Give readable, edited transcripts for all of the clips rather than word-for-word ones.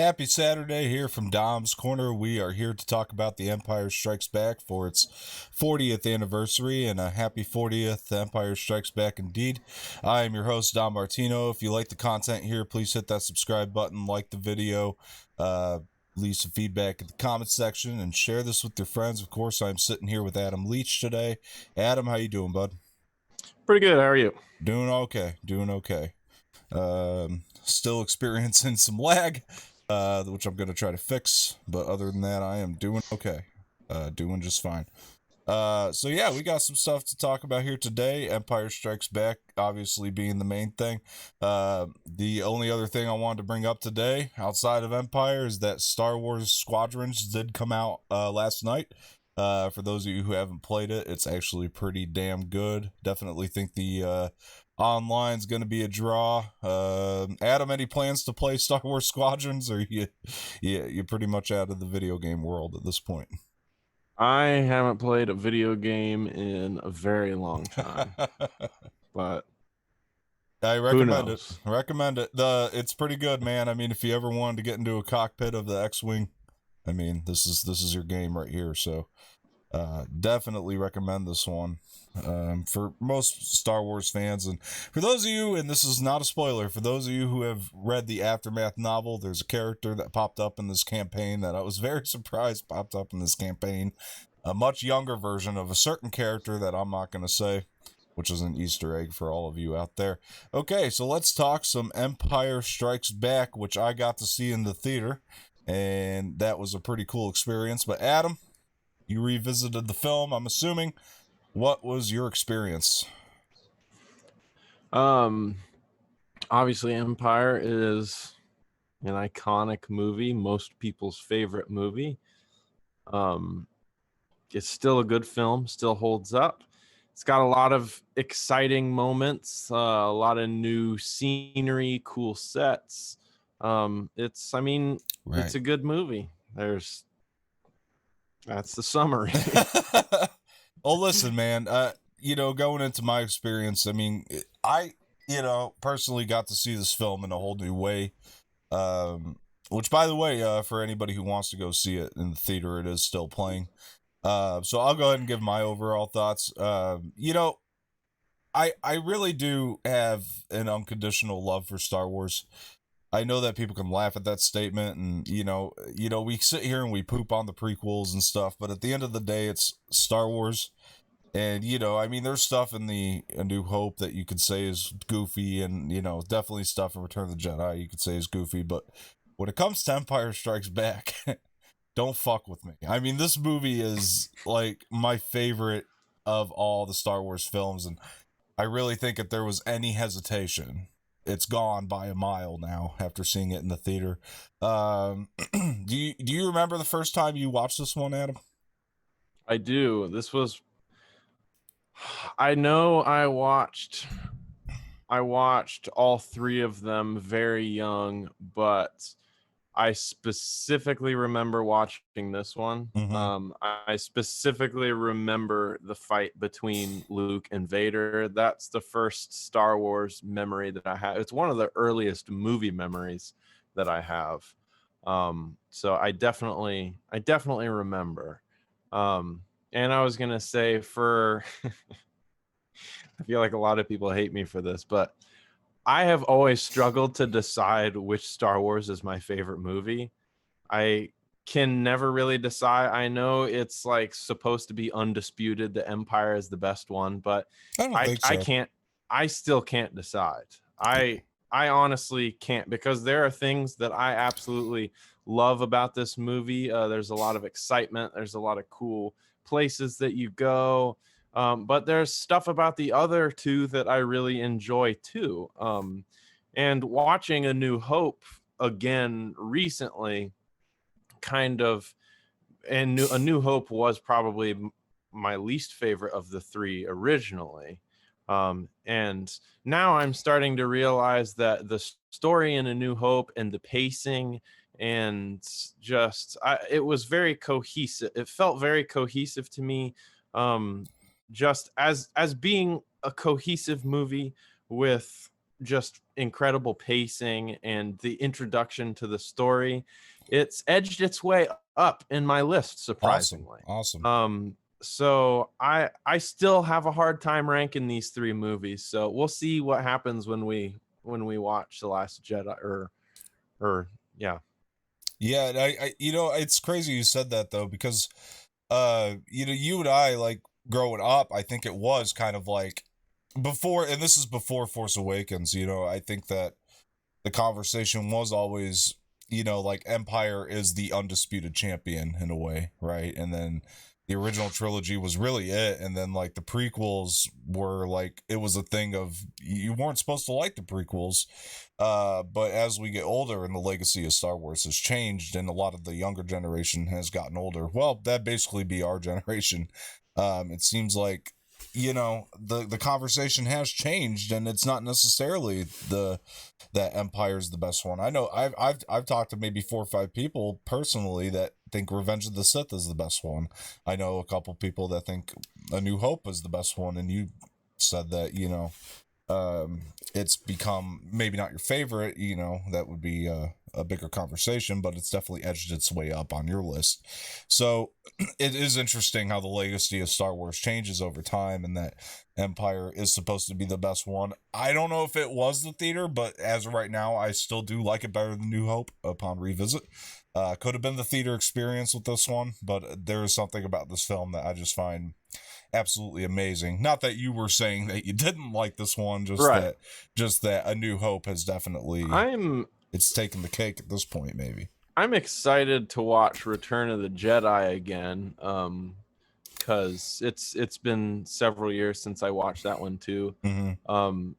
happy Saturday here from Dom's Corner. We are here to talk about The Empire Strikes Back for its 40th anniversary, and a happy 40th Empire Strikes Back indeed. I am your host, Dom Martino. If you like the content here, please hit that subscribe button, like the video, leave some feedback in the comments section, and share this with your friends. Of course, I'm sitting here with Adam Leach today. Adam, how you doing, bud? Pretty good. How are you? Doing okay. Still experiencing some lag, which I'm going to try to fix. But other than that, I am doing okay. Doing just fine. So yeah, we got some stuff to talk about here today. Empire Strikes Back, obviously being the main thing. The only other thing I wanted to bring up today, outside of Empire, is that Star Wars Squadrons did come out last night. For those of you who haven't played it, it's actually pretty damn good. Definitely think the online's going to be a draw. Adam, any plans to play Star Wars Squadrons, or you're pretty much out of the video game world at this point? I haven't played a video game in a very long time, but I who recommend it. knows? It's pretty good, man. I mean, if you ever wanted to get into a cockpit of the X-wing, I mean, this is your game right here. So, definitely recommend this one. For most Star Wars fans, and for those of you, and this is not a spoiler, for those of you who have read the Aftermath novel, there's a character that popped up in this campaign that I was very surprised popped up in this campaign. A much younger version of a certain character that I'm not going to say, which is an Easter egg for all of you out there. Okay, so let's talk some Empire Strikes Back, which I got to see in the theater, and that was a pretty cool experience. But Adam, you revisited the film, I'm assuming. What was your experience? Um, Obviously, Empire is an iconic movie, most people's favorite movie. Um, it's still a good film, still holds up. It's got a lot of exciting moments, a lot of new scenery, cool sets. It's Right. a good movie. That's the summary. Well, listen, man, going into my experience, I mean, I, personally got to see this film in a whole new way. Which, by the way, for anybody who wants to go see it in the theater, it is still playing. So I'll go ahead and give my overall thoughts. I really do have an unconditional love for Star Wars. I know that people can laugh at that statement, and we sit here and we poop on the prequels and stuff, but at the end of the day, it's Star Wars. And I mean, there's stuff in the A New Hope that you could say is goofy, and definitely stuff in Return of the Jedi you could say is goofy. But when it comes to Empire Strikes Back, don't fuck with me. I mean, this movie is like my favorite of all the Star Wars films, and I really think if there was any hesitation, it's gone by a mile now after seeing it in the theater. Do you remember the first time you watched this one, Adam? I do. I know I watched all three of them very young, but I specifically remember watching this one. Mm-hmm. I specifically remember the fight between Luke and Vader. That's the first Star Wars memory that I have. It's one of the earliest movie memories that I have. So I definitely remember. And I was gonna say I feel like a lot of people hate me for this, but I have always struggled to decide which Star Wars is my favorite movie. I can never really decide. I know it's like supposed to be undisputed. The Empire is the best one, but I don't think I so. can't. I still can't decide. I honestly can't, because there are things that I absolutely love about this movie. There's a lot of excitement. There's a lot of cool places that you go. But there's stuff about the other two that I really enjoy too. And watching A New Hope again recently, kind of, and A New Hope was probably my least favorite of the three originally. And now I'm starting to realize that the story in A New Hope and the pacing and it was very cohesive. It felt very cohesive to me. Just as being a cohesive movie with just incredible pacing and the introduction to the story, it's edged its way up in my list, Awesome. surprisingly. Awesome. So I still have a hard time ranking these three movies. So we'll see what happens when we watch The Last Jedi, or yeah. Yeah, and you know, it's crazy you said that though, because you know, you and I, like, growing up, I think it was kind of like before, and this is before Force Awakens, you know, I think that the conversation was always, you know, like Empire is the undisputed champion in a way, right? And then the original trilogy was really it, and then like the prequels were like, it was a thing of you weren't supposed to like the prequels. But as we get older and the legacy of Star Wars has changed and a lot of the younger generation has gotten older, well, that basically be our generation. It seems like, you know, the conversation has changed, and it's not necessarily the that Empire's the best one. I know I've talked to maybe 4 or 5 people personally that think Revenge of the Sith is the best one. I know a couple people that think A New Hope is the best one, and you said that, you know, it's become maybe not your favorite, you know, that would be a bigger conversation, but it's definitely edged its way up on your list. So it is interesting how the legacy of Star Wars changes over time, and that Empire is supposed to be the best one. I don't know if it was the theater, but as of right now, I still do like it better than New Hope upon revisit. Could have been the theater experience with this one, but there is something about this film that I just find absolutely amazing. Not that you were saying that you didn't like this one, Right. just that A New Hope has definitely, I'm it's taken the cake at this point, maybe. I'm excited to watch Return of the Jedi again. Because it's been several years since I watched that one too. Mm-hmm.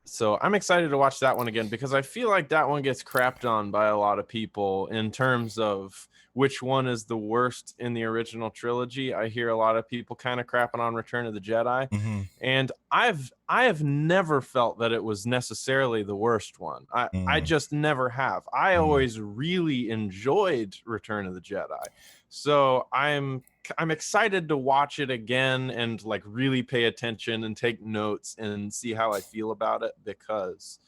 So I'm excited to watch that one again, because I feel like that one gets crapped on by a lot of people in terms of which one is the worst in the original trilogy. I hear a lot of people kind of crapping on Return of the Jedi, Mm-hmm. and I have never felt that it was necessarily the worst one. I Mm-hmm. just never have. I always really enjoyed Return of the Jedi. So I'm excited to watch it again and like really pay attention and take notes and see how I feel about it, because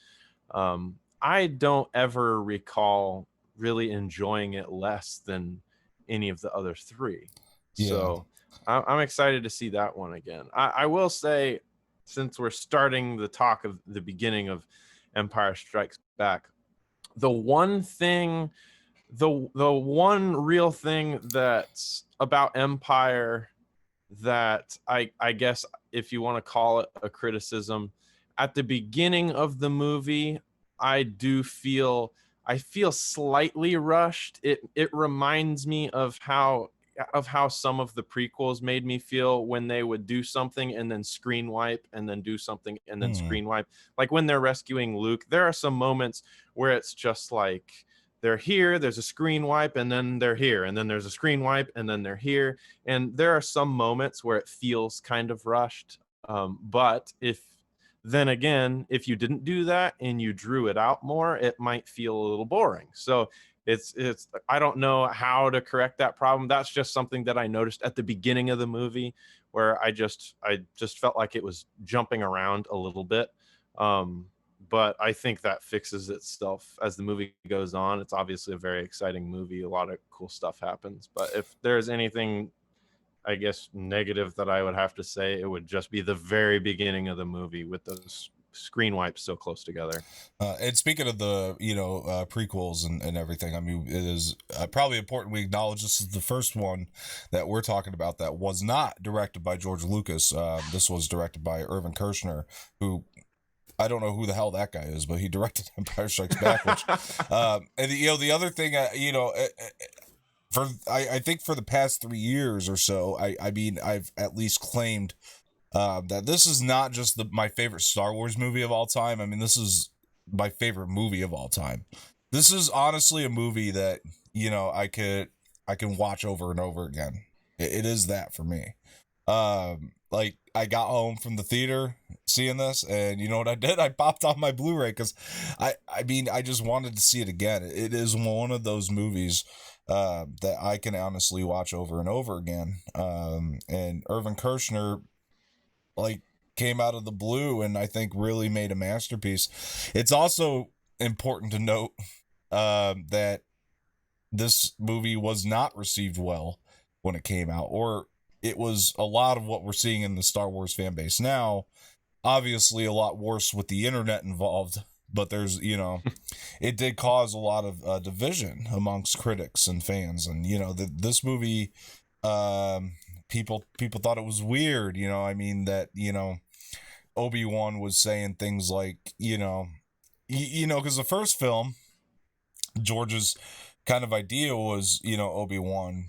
I don't ever recall really enjoying it less than any of the other three. Yeah. So I'm excited to see that one again. I will say, since we're starting the talk of the beginning of Empire Strikes Back, the one thing, the one real thing that's about Empire that I guess, if you want to call it a criticism, at the beginning of the movie, I do feel I feel slightly rushed. It reminds me of how some of the prequels made me feel when they would do something and then screen wipe and then do something and then Mm-hmm. screen wipe. Like when they're rescuing Luke, there are some moments where it's just like they're here, there's a screen wipe, and then they're here, and then there's a screen wipe, and then they're here. And there are some moments where it feels kind of rushed. But then again, if you didn't do that and you drew it out more, it might feel a little boring. So it's I don't know how to correct that problem. That's just something that I noticed at the beginning of the movie, where I just felt like it was jumping around a little bit. But I think that fixes itself as the movie goes on. It's obviously a very exciting movie. A lot of cool stuff happens. But if there's anything, I guess, negative that I would have to say, it would just be the very beginning of the movie with those screen wipes so close together. And speaking of the, you know, prequels and everything, I mean, it is probably important we acknowledge this is the first one that we're talking about that was not directed by George Lucas. This was directed by Irvin Kershner, who, I don't know who the hell that guy is, but he directed Empire Strikes Back. Which, and you know, the other thing, you know, I think for the past 3 years or so, I mean, I've at least claimed that this is not just my favorite Star Wars movie of all time. I mean, this is my favorite movie of all time. This is honestly a movie that, you know, I can watch over and over again. It is that for me. Like, I got home from the theater seeing this, and you know what I did? I popped on my Blu-ray because I mean, I just wanted to see it again. It is one of those movies that I can honestly watch over and over again. And Irvin Kershner, like, came out of the blue and I think really made a masterpiece. It's also important to note that this movie was not received well when it came out, or it was a lot of what we're seeing in the Star Wars fan base now. Obviously, a lot worse with the internet involved, but there's, it did cause a lot of division amongst critics and fans. And, this movie, people thought it was weird, I mean, that, Obi-Wan was saying things like, because the first film, George's kind of idea was, Obi-Wan,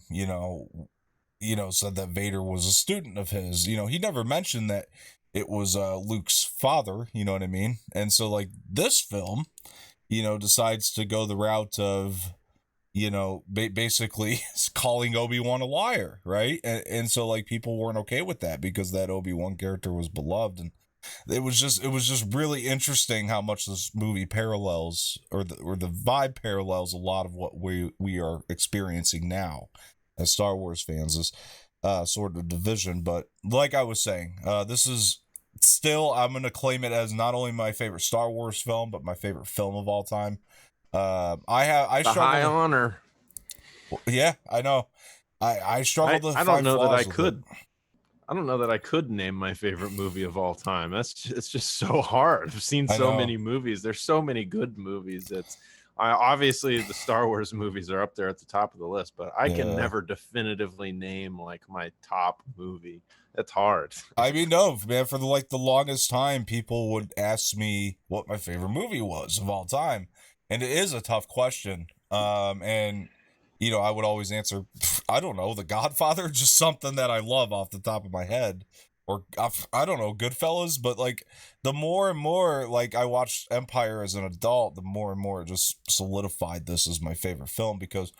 said that Vader was a student of his. He never mentioned that it was Luke's father, you know what I mean? And so, like, this film, decides to go the route of, basically calling Obi-Wan a liar, right? And so, like, people weren't okay with that because that Obi-Wan character was beloved. And it was just really interesting how much this movie parallels, or the vibe parallels a lot of what we are experiencing now as Star Wars fans, is sort of division. But like I was saying, this is still, I'm going to claim it as not only my favorite Star Wars film, but my favorite film of all time. I The high honor. Yeah, I know. I struggle to I find don't know that I flaws with could. it. I don't know that I could name my favorite movie of all time. It's just so hard. I've seen I so know. many movies. There's so many good movies. Obviously the Star Wars movies are up there at the top of the list, but I can never definitively name like my top movie. It's hard. I mean, no, man, for the longest time, people would ask me what my favorite movie was of all time. And it is a tough question. And I would always answer, I don't know, The Godfather, just something that I love off the top of my head. Or I don't know, Goodfellas, but like the more and more like I watched Empire as an adult, the more and more it just solidified this as my favorite film, because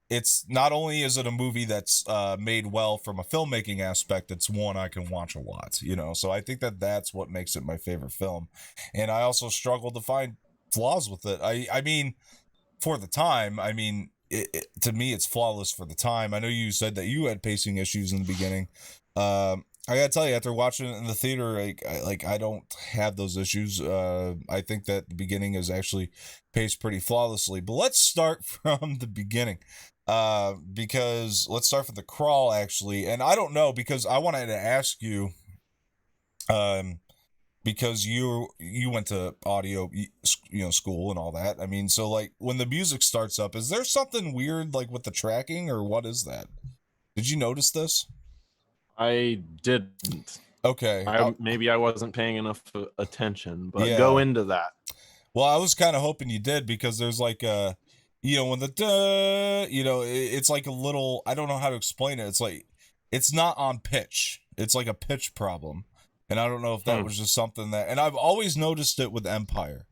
it's not only is it a movie that's made well from a filmmaking aspect, it's one I can watch a lot, so I think that's what makes it my favorite film. And I also struggle to find flaws with it. I mean, for the time, I mean, to me, it's flawless for the time. I know you said that you had pacing issues in the beginning. I gotta tell you, after watching it in the theater, I don't have those issues. I think that the beginning is actually paced pretty flawlessly. But let's start from the beginning, because let's start from the crawl, actually. And I don't know, because I wanted to ask you, because you went to audio, school and all that. I mean, so like when the music starts up, is there something weird like with the tracking, or what is that? Did you notice this? I didn't. Okay. Maybe I wasn't paying enough attention, but Yeah. go into that. Well, I was kind of hoping you did, because there's like when the duh, it's like a little, I don't know how to explain it. It's like, it's not on pitch. It's like a pitch problem. And I don't know if that was just something and I've always noticed it with Empire.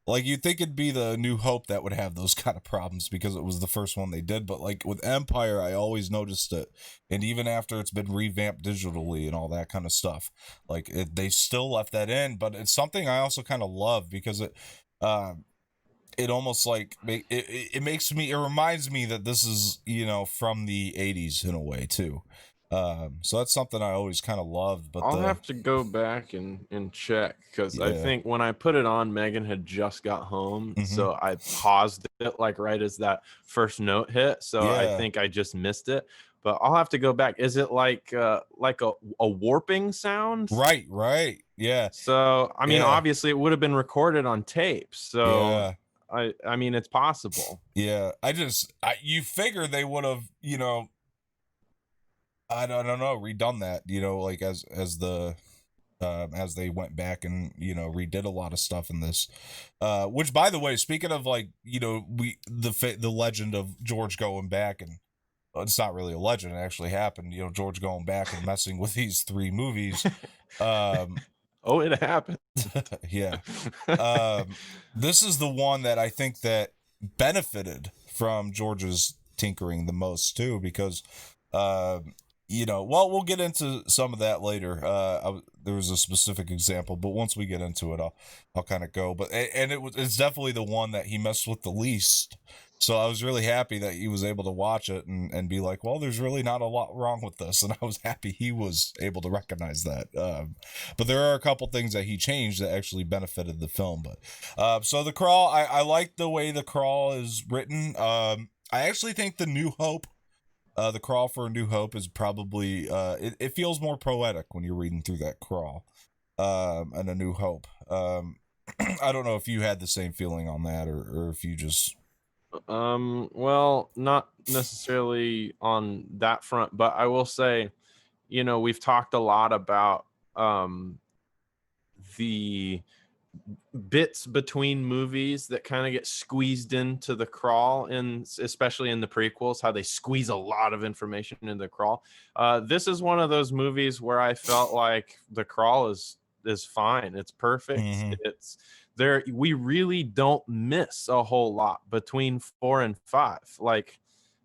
Like, you'd think it'd be the New Hope that would have those kind of problems because it was the first one they did. But, like, with Empire, I always noticed it. And even after it's been revamped digitally and all that kind of stuff, like, they still left that in. But it's something I also kind of love, because it almost, like, it reminds me that this is, from the 80s in a way, too. So that's something I always kind of loved. But I'll have to go back and check, because I think when I put it on, Megan had just got home, so I paused it like right as that first note hit. So I think I just missed it. But I'll have to go back. Is it like a warping sound? Right. Yeah. So I mean, obviously it would have been recorded on tape. So I mean, it's possible. Yeah. You figure they would have, I don't know, redone that, like as they went back and redid a lot of stuff in this, which, by the way, speaking of, like, the legend of George going back, and it's not really a legend, it actually happened, George going back and messing with these 3 movies. Oh, it happened. Yeah. This is the one that I think that benefited from George's tinkering the most too, because we'll get into some of that later. There was a specific example, but once we get into it, I'll kind of go. But it's definitely the one that he messed with the least, So I was really happy that he was able to watch it and be like, well, there's really not a lot wrong with this. And I was happy he was able to recognize that. But there are a couple things that he changed that actually benefited the film. But so the crawl, I like the way the crawl is written. I actually think the New Hope, the crawl for a New Hope is probably, it feels more poetic when you're reading through that crawl, and a New Hope. I don't know if you had the same feeling on that, or if you just. Well, not necessarily on that front, but I will say, we've talked a lot about the bits between movies that kind of get squeezed into the crawl, and especially in the prequels, how they squeeze a lot of information into the crawl. This is one of those movies where I felt like the crawl is fine. It's perfect. Mm-hmm. It's there. We really don't miss a whole lot between 4 and 5. Like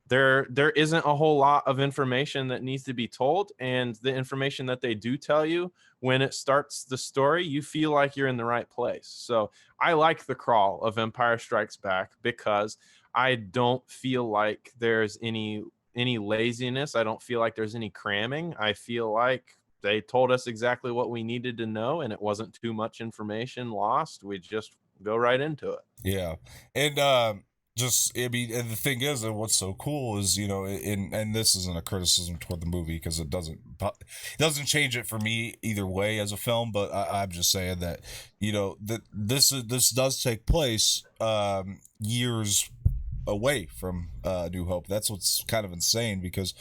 there isn't a whole lot of information that needs to be told, and the information that they do tell you, when it starts the story, you feel like you're in the right place. So I like the crawl of Empire Strikes Back because I don't feel like there's any laziness. I don't feel like there's any cramming. I feel like they told us exactly what we needed to know, and it wasn't too much information lost. We just go right into it. Yeah, and just I mean, and the thing is, and what's so cool is, and this isn't a criticism toward the movie because it doesn't change it for me either way as a film, but I'm just saying that that this does take place years away from New Hope. That's what's kind of insane because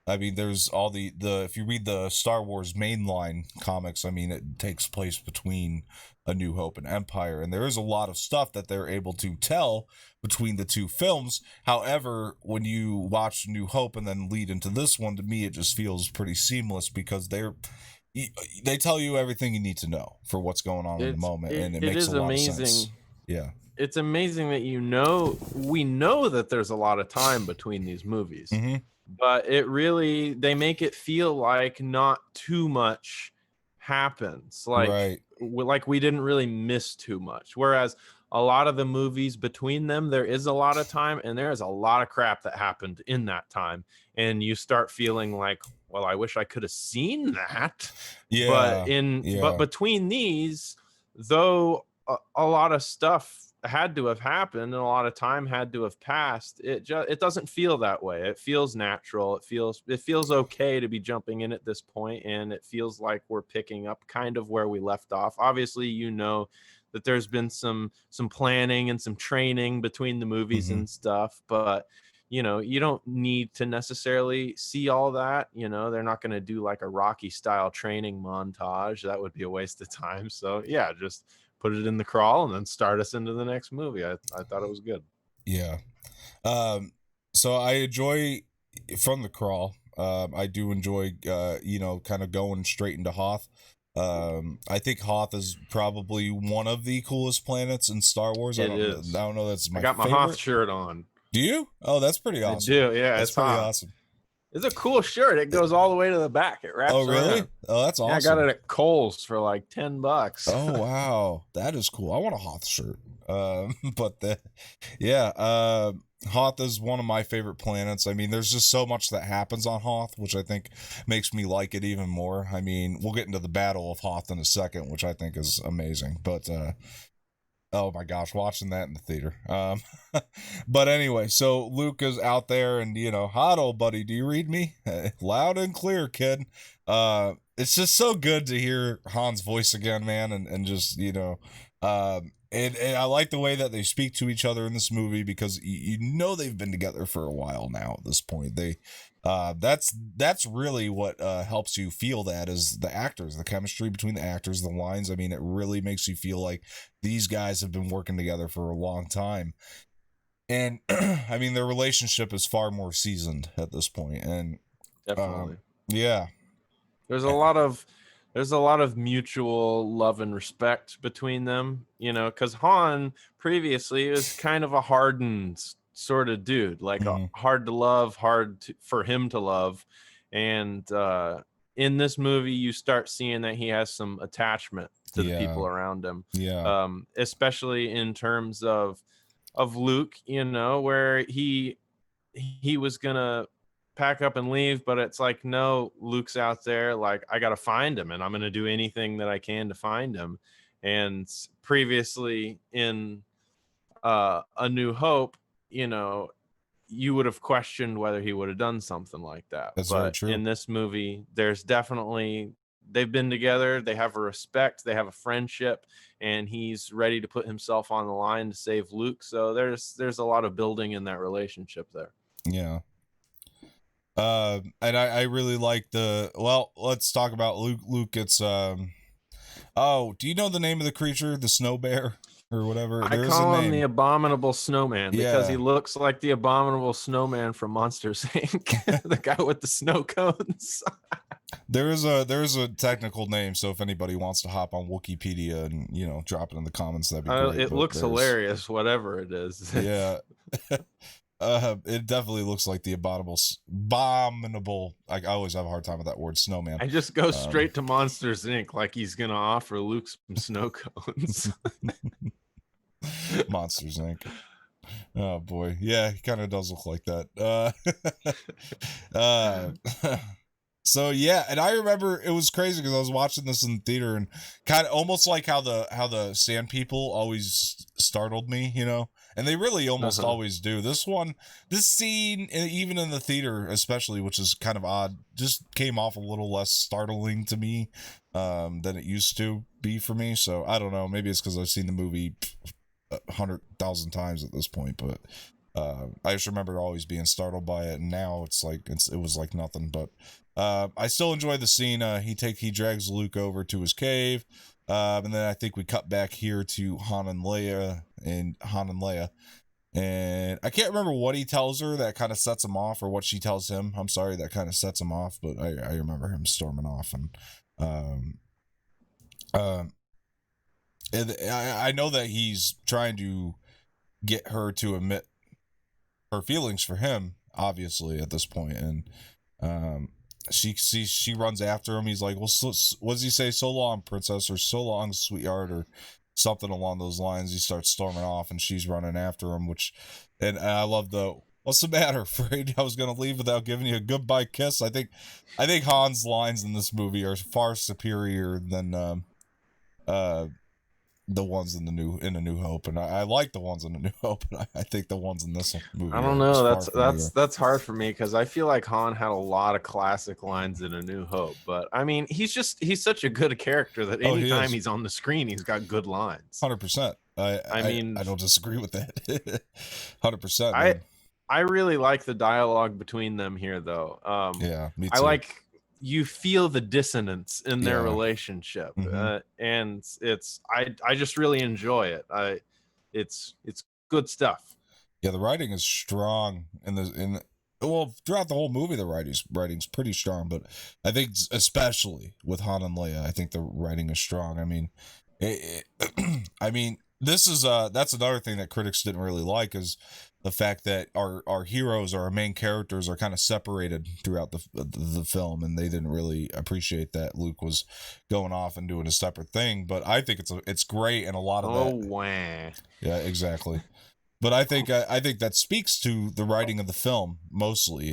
I mean there's all the if you read the Star Wars mainline comics, I mean it takes place between A New Hope and Empire, and there is a lot of stuff that they're able to tell between the two films. However, when you watch New Hope and then lead into this one, to me it just feels pretty seamless because they tell you everything you need to know for what's going on in the moment, and it It makes is a lot of amazing. sense. Yeah. It's amazing that we know that there's a lot of time between these movies, Mm-hmm. but they make it feel like not too much happens, Right. like we didn't really miss too much, whereas a lot of the movies between them, there is a lot of time and there is a lot of crap that happened in that time, and you start feeling like, well, I wish I could have seen that. Yeah. But Yeah. between these, though, a lot of stuff had to have happened and a lot of time had to have passed, it doesn't feel that way. It feels natural. It feels okay to be jumping in at this point, and it feels like we're picking up kind of where we left off. Obviously, that there's been some planning and some training between the movies Mm-hmm. and stuff, but you don't need to necessarily see all that. They're not going to do like a Rocky style training montage. That would be a waste of time. So yeah, just put it in the crawl and then start us into the next movie. I thought it was good. Yeah. Um, so I enjoy from the crawl. I do enjoy, kind of going straight into Hoth. I think Hoth is probably one of the coolest planets in Star Wars. I It don't, is. I don't know. That's I my got my Hoth favorite. shirt on. Do you? Oh, that's pretty I awesome. do. Yeah, That's it's pretty hot. awesome. It's a cool shirt. It goes all the way to the back. It Oh, wraps really? around. Oh, that's Yeah, I got awesome. it at Kohl's for like $10. Oh, wow. That is cool. I want a Hoth shirt. But yeah, Hoth is one of my favorite planets. I mean, there's just so much that happens on Hoth, which I think makes me like it even more. I mean, we'll get into the Battle of Hoth in a second, which I think is amazing. But oh my gosh, watching that in the theater. But anyway, so Luke is out there, and hot old buddy, do you read me? Loud and clear, kid. It's just so good to hear Han's voice again, man, and just and I like the way that they speak to each other in this movie because they've been together for a while now. At this point, that's really what helps you feel that is the actors, the chemistry between the actors, the lines. I mean, it really makes you feel like these guys have been working together for a long time. And I mean, their relationship is far more seasoned at this point. And Definitely. yeah. There's a lot of mutual love and respect between them, because Han previously was kind of a hardened sort of dude, like Mhm. hard to love, for him to love. And in this movie, you start seeing that he has some attachment to the people Yeah. around him, Yeah. especially in terms of of Luke, you know, where he was gonna pack up and leave, but it's like, no, Luke's out there, like, I gotta find him, and I'm gonna do anything that I can to find him. And previously in A New Hope, you know, you would have questioned whether he would have done something like that. That's very But true. in this movie, there's definitely, they've been together, they have a respect, they have a friendship, and he's ready to put himself on the line to save Luke. So there's a lot of building in that relationship there. Yeah. And I really like well, let's talk about Luke. Luke gets oh, do you know the name of the creature? The snow bear or whatever? I There is a call him the name. Abominable Snowman because he Yeah. looks like the Abominable Snowman from Monsters Inc. The guy with the snow cones. There is a technical name, so if anybody wants to hop on Wikipedia and, you know, drop it in the comments, that'd be great. It But looks there's hilarious, whatever it is. yeah. It definitely looks like the abominable. I always have a hard time with that word, snowman. I just go straight to Monsters Inc. like he's gonna offer Luke some snow cones. Monsters Inc. Oh boy, yeah, he kind of does look like that. So yeah, and I remember it was crazy because I was watching this in the theater and kind of almost like how the sand people always startled me, you know, and they really almost always do. This scene, even in the theater, especially, which is kind of odd, just came off a little less startling to me than it used to be for me. So I don't know, maybe it's because I've seen the movie 100,000 times at this point, but I just remember always being startled by it, and now it's like it was like nothing. But I still enjoy the scene. He drags Luke over to his cave, and then I think we cut back here to Han and Leia, and I can't remember what he tells her that kind of sets him off, or what she tells him. I'm sorry, that kind of sets him off, but I remember him storming off, and I know that he's trying to get her to admit her feelings for him, obviously, at this point, and she runs after him. He's like, well, what does he say? So long, princess, or so long, sweetheart, or something along those lines. He starts storming off, and she's running after him, and I love what's the matter? Afraid I was gonna leave without giving you a goodbye kiss? I think Han's lines in this movie are far superior than the ones in A New Hope, and I like the ones in A New Hope, and I think the ones in this movie I don't are know. far funnier. That's hard for me because I feel like Han had a lot of classic lines in A New Hope, but I mean, he's such a good character that anytime he's on the screen, he's got good lines. 100%. I mean, I don't disagree with that. 100%. I really like the dialogue between them here, though. Yeah, me too. I like, you feel the dissonance in their relationship, and I just really enjoy it. It's good stuff. Yeah, the writing is strong well, throughout the whole movie, the writing's pretty strong, but I think especially with Han and Leia, I think the writing is strong. I mean, I mean, this is that's another thing that critics didn't really like, is the fact that our heroes, our main characters, are kind of separated throughout the film, and they didn't really appreciate that Luke was going off and doing a separate thing. But I think it's great, and a lot of that. Wah. Yeah, exactly. But I think that speaks to the writing of the film mostly.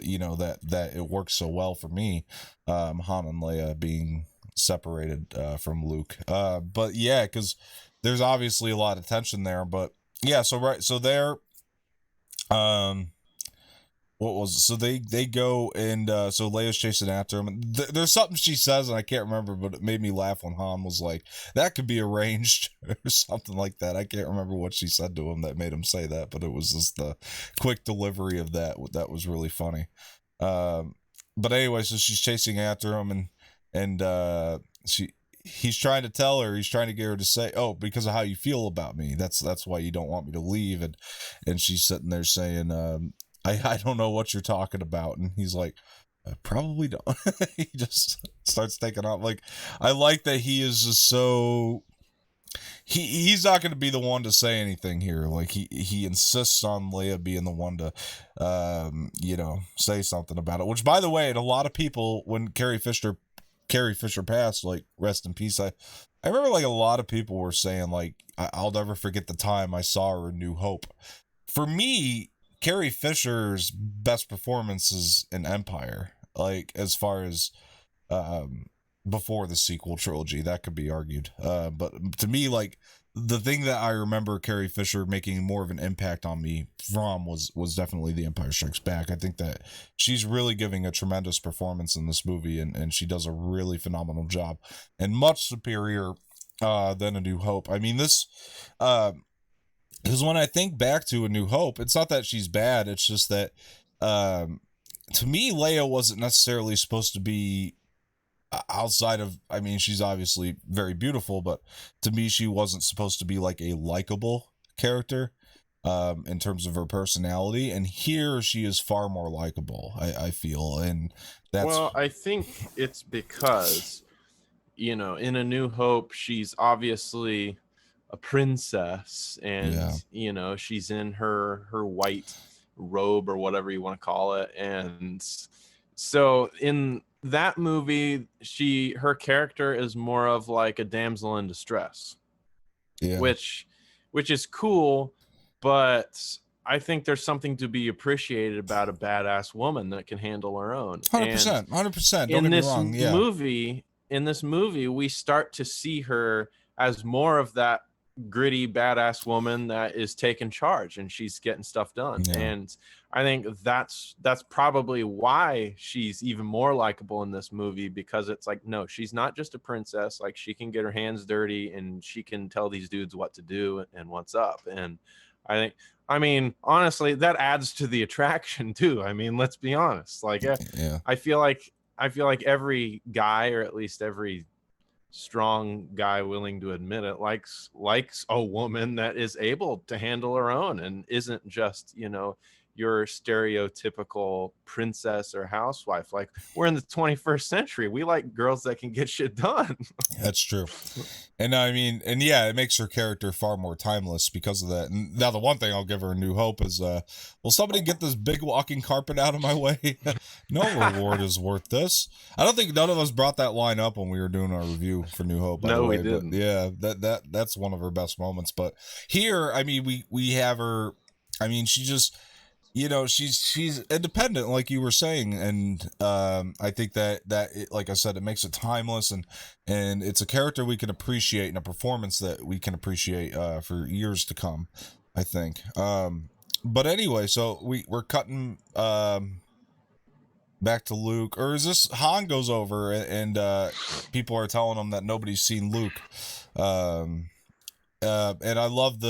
You know, that it works so well for me, Han and Leia being separated from Luke. But yeah, because there's obviously a lot of tension there. But yeah, so they're so they go, and so Leia's chasing after him, and there's something she says, and I can't remember, but it made me laugh when Han was like, that could be arranged or something like that. I can't remember what she said to him that made him say that, but it was just the quick delivery of that was really funny. But anyway, so she's chasing after him, and he's trying to tell her, he's trying to get her to say, oh, because of how you feel about me, that's why you don't want me to leave. And she's sitting there saying, I don't know what you're talking about. And he's like, I probably don't. He just starts taking off. Like, I like that he is just so, he's not going to be the one to say anything here. Like, he insists on Leia being the one to say something about it, which, by the way, and a lot of people, when Carrie Fisher passed, like, rest in peace, I I remember like a lot of people were saying like I'll never forget the time I saw her in New Hope. For me, Carrie Fisher's best performance is in Empire. Like as far as um, before the sequel trilogy, that could be argued. But to me, like the thing that I remember Carrie Fisher making more of an impact on me from was definitely The Empire Strikes Back. I think that she's really giving a tremendous performance in this movie, and she does a really phenomenal job, and much superior than A New Hope. I mean, this because when I think back to A New Hope, it's not that she's bad. It's just that to me, Leia wasn't necessarily supposed to be outside of, I mean, she's obviously very beautiful, but to me she wasn't supposed to be like a likable character in terms of her personality, and here she is far more likable, I feel, and that's Well, I think it's because, in A New Hope, she's obviously a princess, and yeah, she's in her white robe or whatever you want to call it, and so in that movie, her character is more of like a damsel in distress, yeah, which is cool, but I think there's something to be appreciated about a badass woman that can handle her own. And 100%, don't in get me this wrong, yeah, movie, we start to see her as more of that gritty badass woman that is taking charge, and she's getting stuff done. yeah, And I think that's probably why she's even more likable in this movie, because it's like, no, she's not just a princess. Like, she can get her hands dirty and she can tell these dudes what to do and what's up. And I mean, honestly, that adds to the attraction too. I mean, let's be honest. Like, yeah, I feel like every guy, or at least every strong guy willing to admit it, likes a woman that is able to handle her own and isn't just, your stereotypical princess or housewife. Like, we're in the 21st century. We like girls that can get shit done. that's true. And I mean, and yeah, it makes her character far more timeless because of that. And now the one thing I'll give her A New Hope is, will somebody get this big walking carpet out of my way? No reward is worth this. I don't think none of us brought that line up when we were doing our review for New Hope, by the way. We didn't. But yeah, that's one of her best moments. But here, I mean, we have her. I mean, she just, she's independent, like you were saying, and I think that it, like I said, it makes it timeless, and it's a character we can appreciate and a performance that we can appreciate for years to come, I think. But anyway, so we're cutting back to Luke, or is this Han goes over and people are telling him that nobody's seen Luke, and I love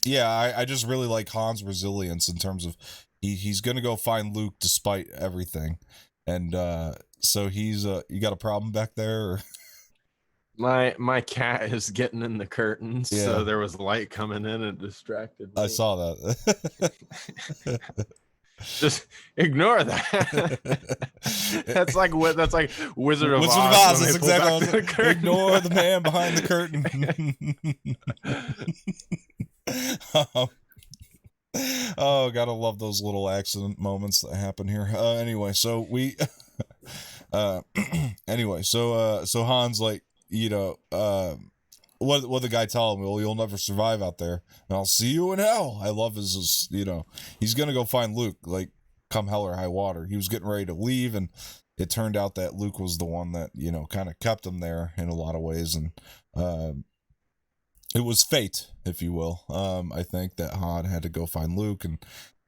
I just really like Han's resilience in terms of he's gonna go find Luke despite everything, and so he's you got a problem back there? Or? My cat is getting in the curtains, Yeah. so there was light coming in and distracted me. I saw that. Just ignore that. that's like Wizard of Oz. That's exactly. Ignore the man behind the curtain. Oh, gotta love those little accident moments that happen here. Anyway, so we so Han's like, what the guy tell him? Well, you'll never survive out there, and I'll see you in hell. I love his he's gonna go find Luke, like, come hell or high water. He was getting ready to leave, and it turned out that Luke was the one that kind of kept him there in a lot of ways, and it was fate, if you will. I think that Han had to go find Luke, and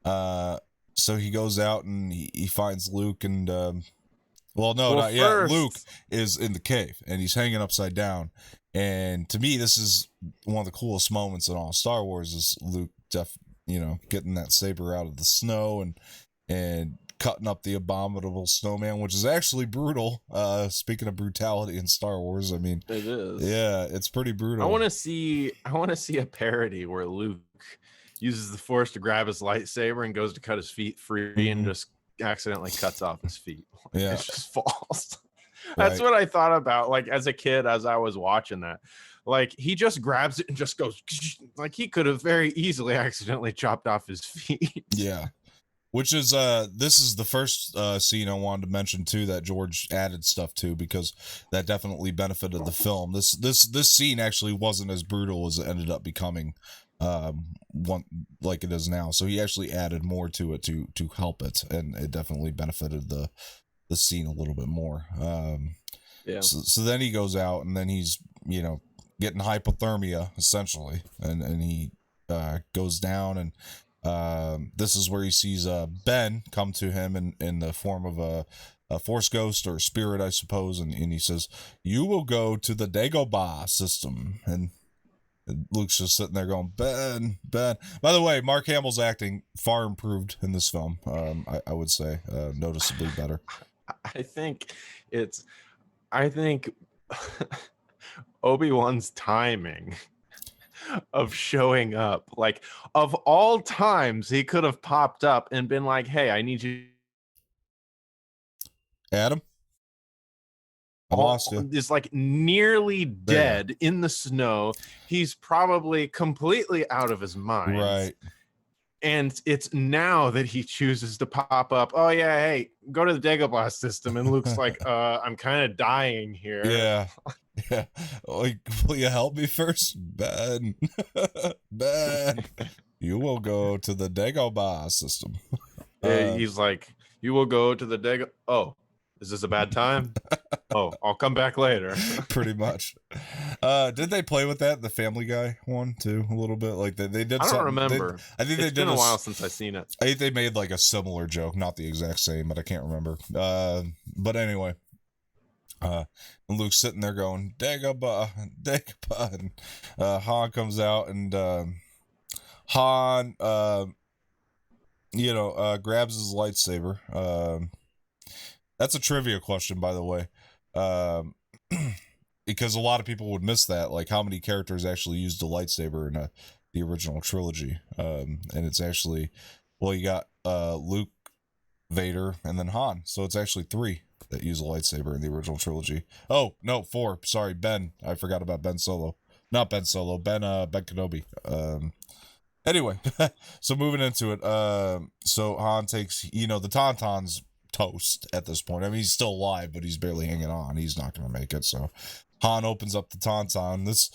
so he goes out and he finds Luke, and not yet. Luke is in the cave and he's hanging upside down, and to me, this is one of the coolest moments in all Star Wars, is Luke getting that saber out of the snow and cutting up the abominable snowman, which is actually brutal. Speaking of brutality in Star Wars, I mean, it is. Yeah, it's pretty brutal. I want to see a parody where Luke uses the Force to grab his lightsaber and goes to cut his feet free and just accidentally cuts off his feet. Yeah, it just falls. That's what I thought about, like, as a kid, as I was watching that. Like, he just grabs it and just goes, like, he could have very easily accidentally chopped off his feet. Yeah. Which is this is the first scene I wanted to mention too that George added stuff to, because that definitely benefited the film. This scene actually wasn't as brutal as it ended up becoming, one like it is now. So he actually added more to it to help it, and it definitely benefited the scene a little bit more. Yeah. So then he goes out, and then he's, you know, getting hypothermia essentially, and he goes down, and this is where he sees Ben come to him in the form of a force ghost or a spirit, I suppose, and he says, "You will go to the Dagobah system." And Luke's just sitting there going, "Ben, Ben." By the way, Mark Hamill's acting far improved in this film. I would say noticeably better. I think it's I think Obi-Wan's timing of showing up, like, of all times he could have popped up and been like, "Hey, I need you." Adam, I lost you. Is like nearly There you dead in the snow. He's probably completely out of his go. mind. Right. And it's now that he chooses to pop up. Oh yeah, hey, go to the Dagobah system. And Luke's like, I'm kind of dying here. Yeah. Yeah. Like, will you help me first? Ben. Ben. You will go to the Dagobah system. He's like, you will go to the Dagobah. Oh, is this a bad time? Oh, I'll come back later. Pretty much. Did they play with that in the Family Guy one too a little bit? Like they did I don't something. remember. I think It's they did been a while since I've seen it. I think they made like a similar joke, not the exact same, but I can't remember. But anyway, and Luke's sitting there going, Dagobah, Dagobah, and Han comes out, and Han, grabs his lightsaber. That's a trivia question, by the way, because a lot of people would miss that. Like, how many characters actually used a lightsaber in the original trilogy? And it's actually, well, you got Luke, Vader, and then Han. So it's actually 3 that use a lightsaber in the original trilogy. Oh no, 4. Sorry, Ben. I forgot about Ben Solo. Not Ben Solo. Ben Kenobi. Anyway, so moving into it. So Han takes, the Tauntaun's toast at this point. I mean, he's still alive, but he's barely hanging on. He's not going to make it. So Han opens up the Tauntaun. This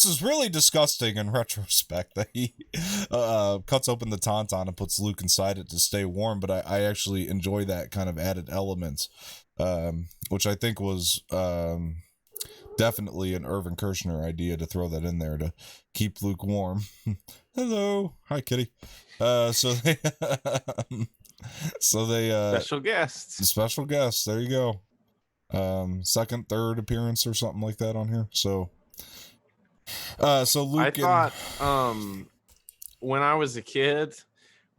is really disgusting in retrospect, that he cuts open the Tauntaun and puts Luke inside it to stay warm. But I actually enjoy that kind of added element, which I think was definitely an Irvin Kershner idea, to throw that in there to keep Luke warm. Hello, hi kitty. So they Special guests. special guests. There you go. Second, third appearance or something like that on here. So Luke. I thought, when I was a kid,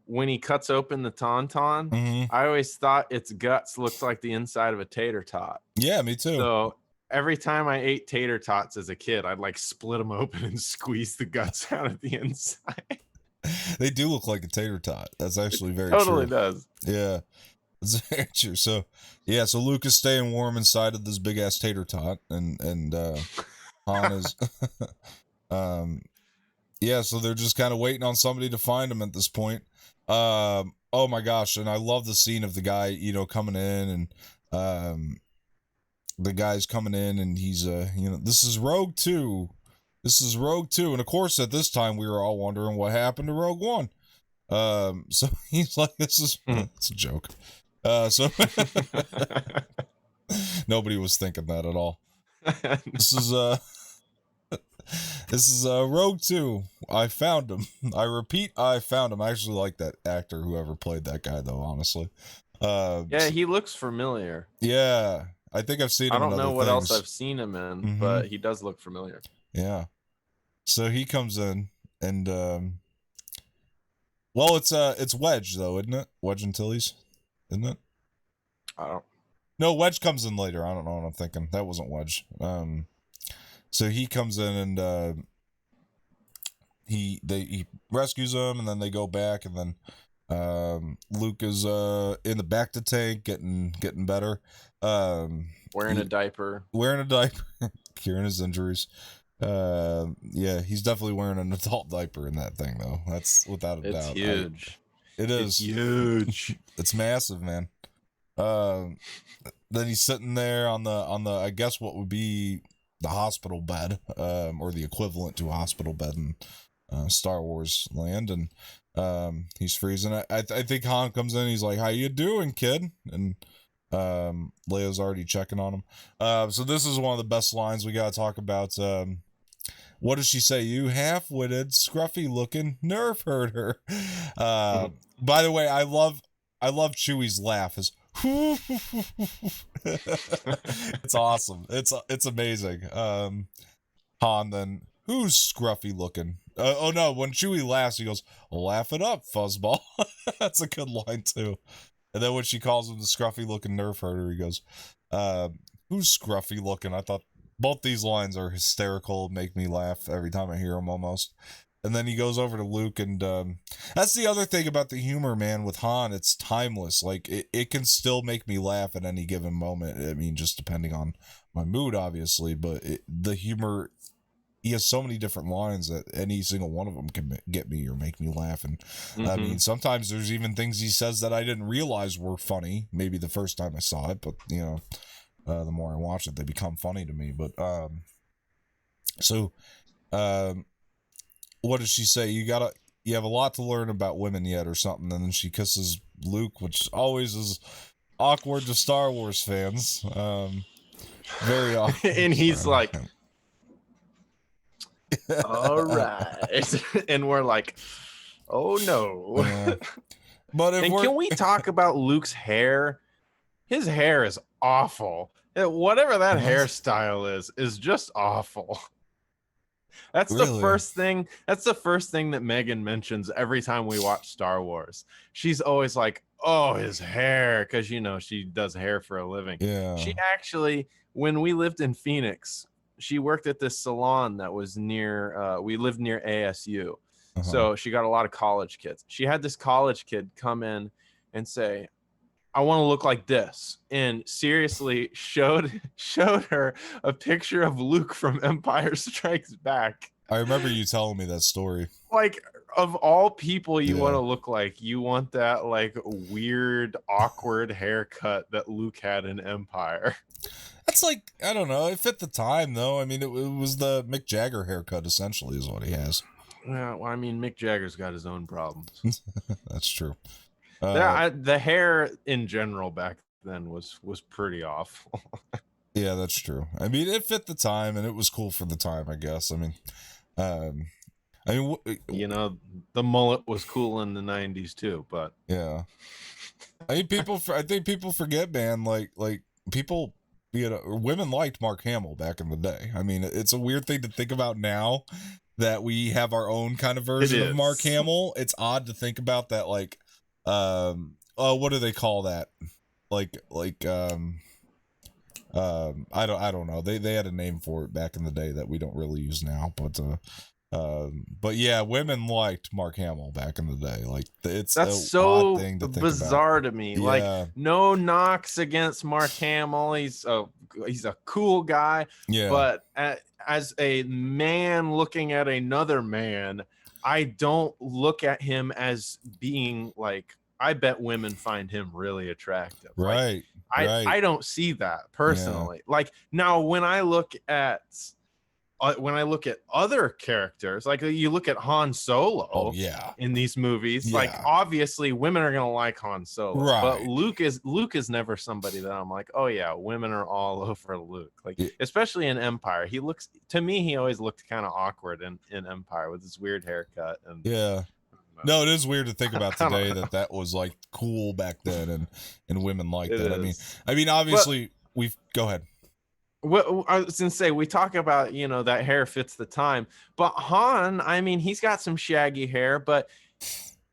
when he cuts open the Tauntaun, Mm-hmm. I always thought its guts looked like the inside of a tater tot. Yeah, me too. So every time I ate tater tots as a kid, I'd like split them open and squeeze the guts out of the inside. They do look like a tater tot. That's actually very Totally true. does. Yeah, that's very true. So so Luke is staying warm inside of this big ass tater tot, and Han is, so they're just kind of waiting on somebody to find him at this point. Oh my gosh, and I love the scene of the guy, coming in, and the guy's coming in, and he's this is Rogue 2. This is Rogue 2. And of course, at this time, we were all wondering what happened to Rogue 1. So he's like, it's a joke. So nobody was thinking that at all. This is Rogue 2. I found him. I repeat, I found him. I actually like that actor, whoever played that guy, though, honestly. Yeah, he looks familiar. Yeah, I think I've seen him. I don't in know other what things. else I've seen him in, Mhm. but he does look familiar. Yeah. So he comes in, and well, it's Wedge though, isn't it? Wedge Antilles, isn't it? I don't. No, Wedge comes in later. I don't know what I'm thinking. That wasn't Wedge. So he comes in, and he rescues him, and then they go back, and then Luke is in the back to tank, getting better. Wearing a diaper. Curing his injuries. He's definitely wearing an adult diaper in that thing, though. That's without a doubt. It's huge. It It's is. huge. It's massive, man. Then he's sitting there on the I guess what would be the hospital bed, or the equivalent to a hospital bed in Star Wars land, and he's freezing. I think Han comes in. He's like, "How you doing, kid?" And Leia's already checking on him. So this is one of the best lines we gotta talk about. What does she say? You half-witted, scruffy-looking nerve herder. By the way, I love Chewie's laugh. It's awesome. It's amazing. Han then, who's scruffy looking? Oh no, when Chewie laughs, he goes, "Laugh it up, fuzzball." That's a good line too. And then when she calls him the scruffy looking nerve herder, he goes, "Who's scruffy looking?" I thought both these lines are hysterical, make me laugh every time I hear them almost. And then he goes over to Luke, and that's the other thing about the humor, man, with Han. It's timeless. Like, it can still make me laugh at any given moment. I mean, just depending on my mood, obviously. But the humor, he has so many different lines that any single one of them can get me or make me laugh. And I mean, sometimes there's even things he says that I didn't realize were funny, maybe the first time I saw it. But, you know, the more I watch it, they become funny to me. But what does she say? You have a lot to learn about women yet, or something. And then she kisses Luke, which always is awkward to Star Wars fans. Very awkward. And he's like, all right. And we're like, oh no. Yeah. But if can we talk about Luke's hair? His hair is awful. Whatever that hairstyle is just awful. That's really? the first thing. That's the first thing that Megan mentions every time we watch Star Wars. She's always like, "Oh, his hair," because you know she does hair for a living. Yeah. She actually, when we lived in Phoenix, she worked at this salon that was near. We lived near ASU, so she got a lot of college kids. She had this college kid come in and say, "I want to look like this," and seriously showed her a picture of Luke from Empire Strikes Back. I remember you telling me that story. Like, of all people you want to look like, you want that like weird, awkward haircut that Luke had in Empire. That's like, I don't know, it fit the time though. I mean, it was the Mick Jagger haircut essentially is what he has. Yeah, well, I mean, Mick Jagger's got his own problems. That's true. The hair in general back then was pretty awful. Yeah, that's true. I mean, it fit the time and it was cool for the time, I guess. I mean, you know, the mullet was cool in the 90s too, but yeah. I think people forget, man, like people, you know, women liked Mark Hamill back in the day. I mean, it's a weird thing to think about now that we have our own kind of version of Mark Hamill. It's odd to think about that, like, what do they call that? I don't know. They had a name for it back in the day that we don't really use now, but yeah, women liked Mark Hamill back in the day. Like, that's so odd thing to think bizarre about. to me. Yeah. Like, no knocks against Mark Hamill. He's a cool guy. Yeah. But as a man looking at another man, I don't look at him as being like, I bet women find him really attractive. Right. Like, right. I don't see that personally. Yeah. Like, now when I look at other characters, like you look at Han Solo in these movies, like obviously women are going to like Han Solo, right. But Luke is never somebody that I'm like, oh yeah, women are all over Luke. Like, especially in Empire, he always looked kind of awkward in Empire with his weird haircut. And no, it is weird to think about today that was like cool back then, and women liked that. I mean, obviously go ahead. What I was gonna say, we talk about, you know, that hair fits the time, but Han, I mean, he's got some shaggy hair, but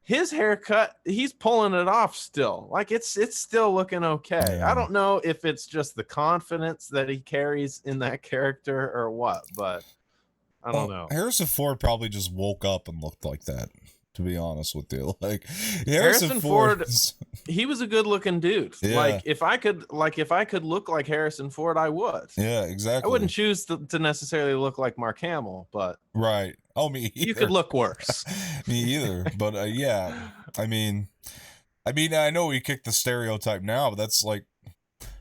his haircut, he's pulling it off still. Like, it's still looking okay. Yeah. I don't know if it's just the confidence that he carries in that character or what, but I don't know. Harrison Ford probably just woke up and looked like that, to be honest with you. Like Harrison Ford, is- he was a good-looking dude. Yeah. Like if I could look like Harrison Ford, I would. Yeah, I exactly. wouldn't choose to necessarily look like Mark Hamill, but Right. Oh, me either. you could look worse. Me either. But yeah, I mean, I know we kicked the stereotype now, but that's like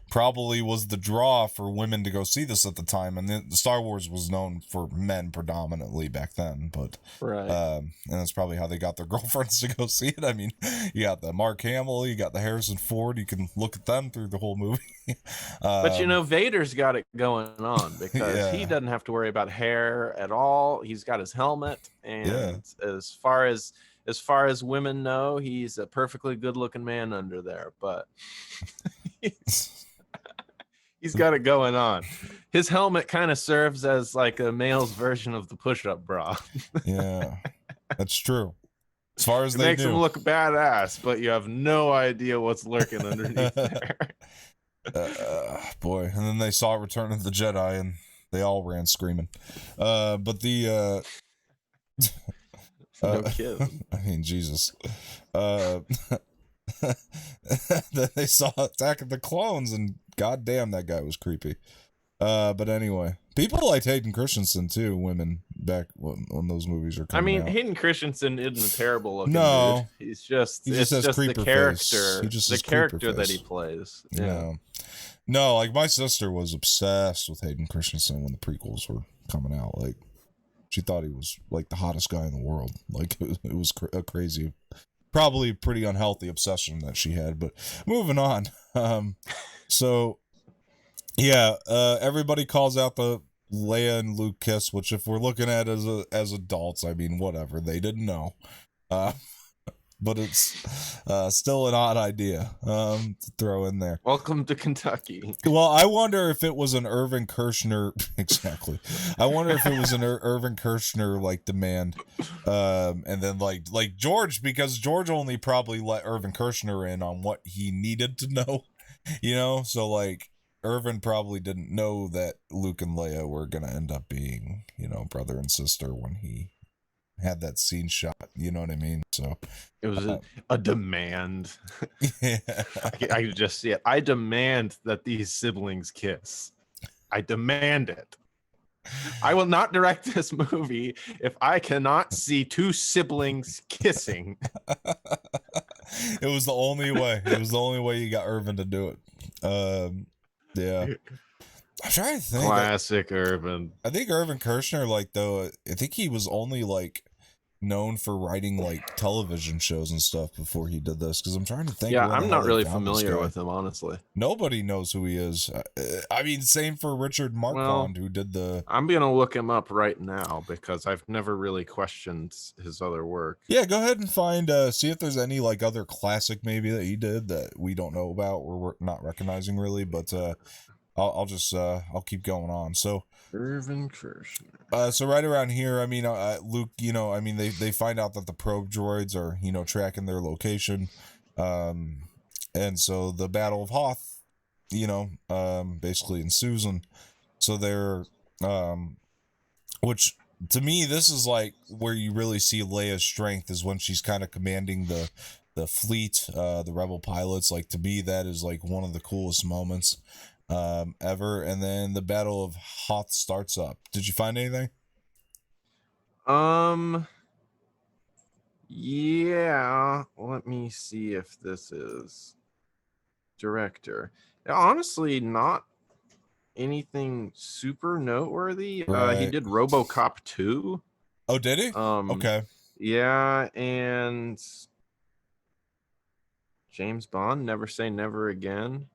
probably was the draw for women to go see this at the time. And then Star Wars was known for men predominantly back then, but Right. and that's probably how they got their girlfriends to go see it. I mean, you got the Mark Hamill, you got the Harrison Ford. You can look at them through the whole movie. But you know, Vader's got it going on because he Yeah. doesn't have to worry about hair at all. He's got his helmet, and as far as women know, he's a perfectly good-looking man under there. But he's got it going on. His helmet kind of serves as like a male's version of the push-up bra. Yeah, that's true. As far as It they makes do. him look badass, but you have no idea what's lurking underneath there. Boy, and then they saw Return of the Jedi and they all ran screaming. But the No kidding. I mean, Jesus. Then they saw Attack of the Clones, and goddamn, that guy was creepy. But anyway, people liked Hayden Christensen too. Women back when those movies were I coming mean, out. Hayden Christensen isn't a terrible looking No. dude. He's just He just it's has just the creeper character, face. He just the has creeper character that he face. plays. Yeah. No, like my sister was obsessed with Hayden Christensen when the prequels were coming out. Like she thought he was like the hottest guy in the world. Like it was a crazy, probably pretty unhealthy obsession that she had. But moving on. So yeah, everybody calls out the Leia and Luke kiss, which if we're looking at as adults, I mean, whatever, they didn't know. But it's still an odd idea to throw in there. Welcome to Kentucky. Well, I wonder if it was an Irvin Kershner exactly. I wonder if it was an Irvin Kershner like demand, and then like George, because George only probably let Irvin Kershner in on what he needed to know, you know. So like Irvin probably didn't know that Luke and Leia were gonna end up being, you know, brother and sister when he had that scene shot, you know what I mean? So It was a demand. yeah. I could just see it. I demand that these siblings kiss. I demand it. I will not direct this movie if I cannot see two siblings kissing. It was the only way. It was the only way you got Irvin to do it. Yeah. I'm trying to think. Classic Irvin. I think Irvin Kershner, like, though, I think he was only like known for writing like television shows and stuff before he did this. Because I'm trying to think. Yeah, where the I'm hell not they really found this familiar guy. with him, honestly. Nobody knows who he is. I mean, same for Richard Marquand, who did the. I'm gonna look him up right now because I've never really questioned his other work. Yeah, go ahead and find see if there's any like other classic maybe that he did that we don't know about or we're not recognizing really. But I'll just I'll keep going on. So Irvin Kershner. So right around here, I mean, Luke, you know, I mean, they find out that the probe droids are, you know, tracking their location, and so the Battle of Hoth, you know, basically ensues, and so they're, which to me, this is like where you really see Leia's strength is when she's kind of commanding the fleet, the rebel pilots. Like to me, that is like one of the coolest moments ever. And then the Battle of Hoth starts up. Did you find anything? Yeah, let me see if this is director. Honestly, not anything super noteworthy. Right. He did RoboCop 2. Oh, did he? Okay. Yeah, and James Bond, Never Say Never Again.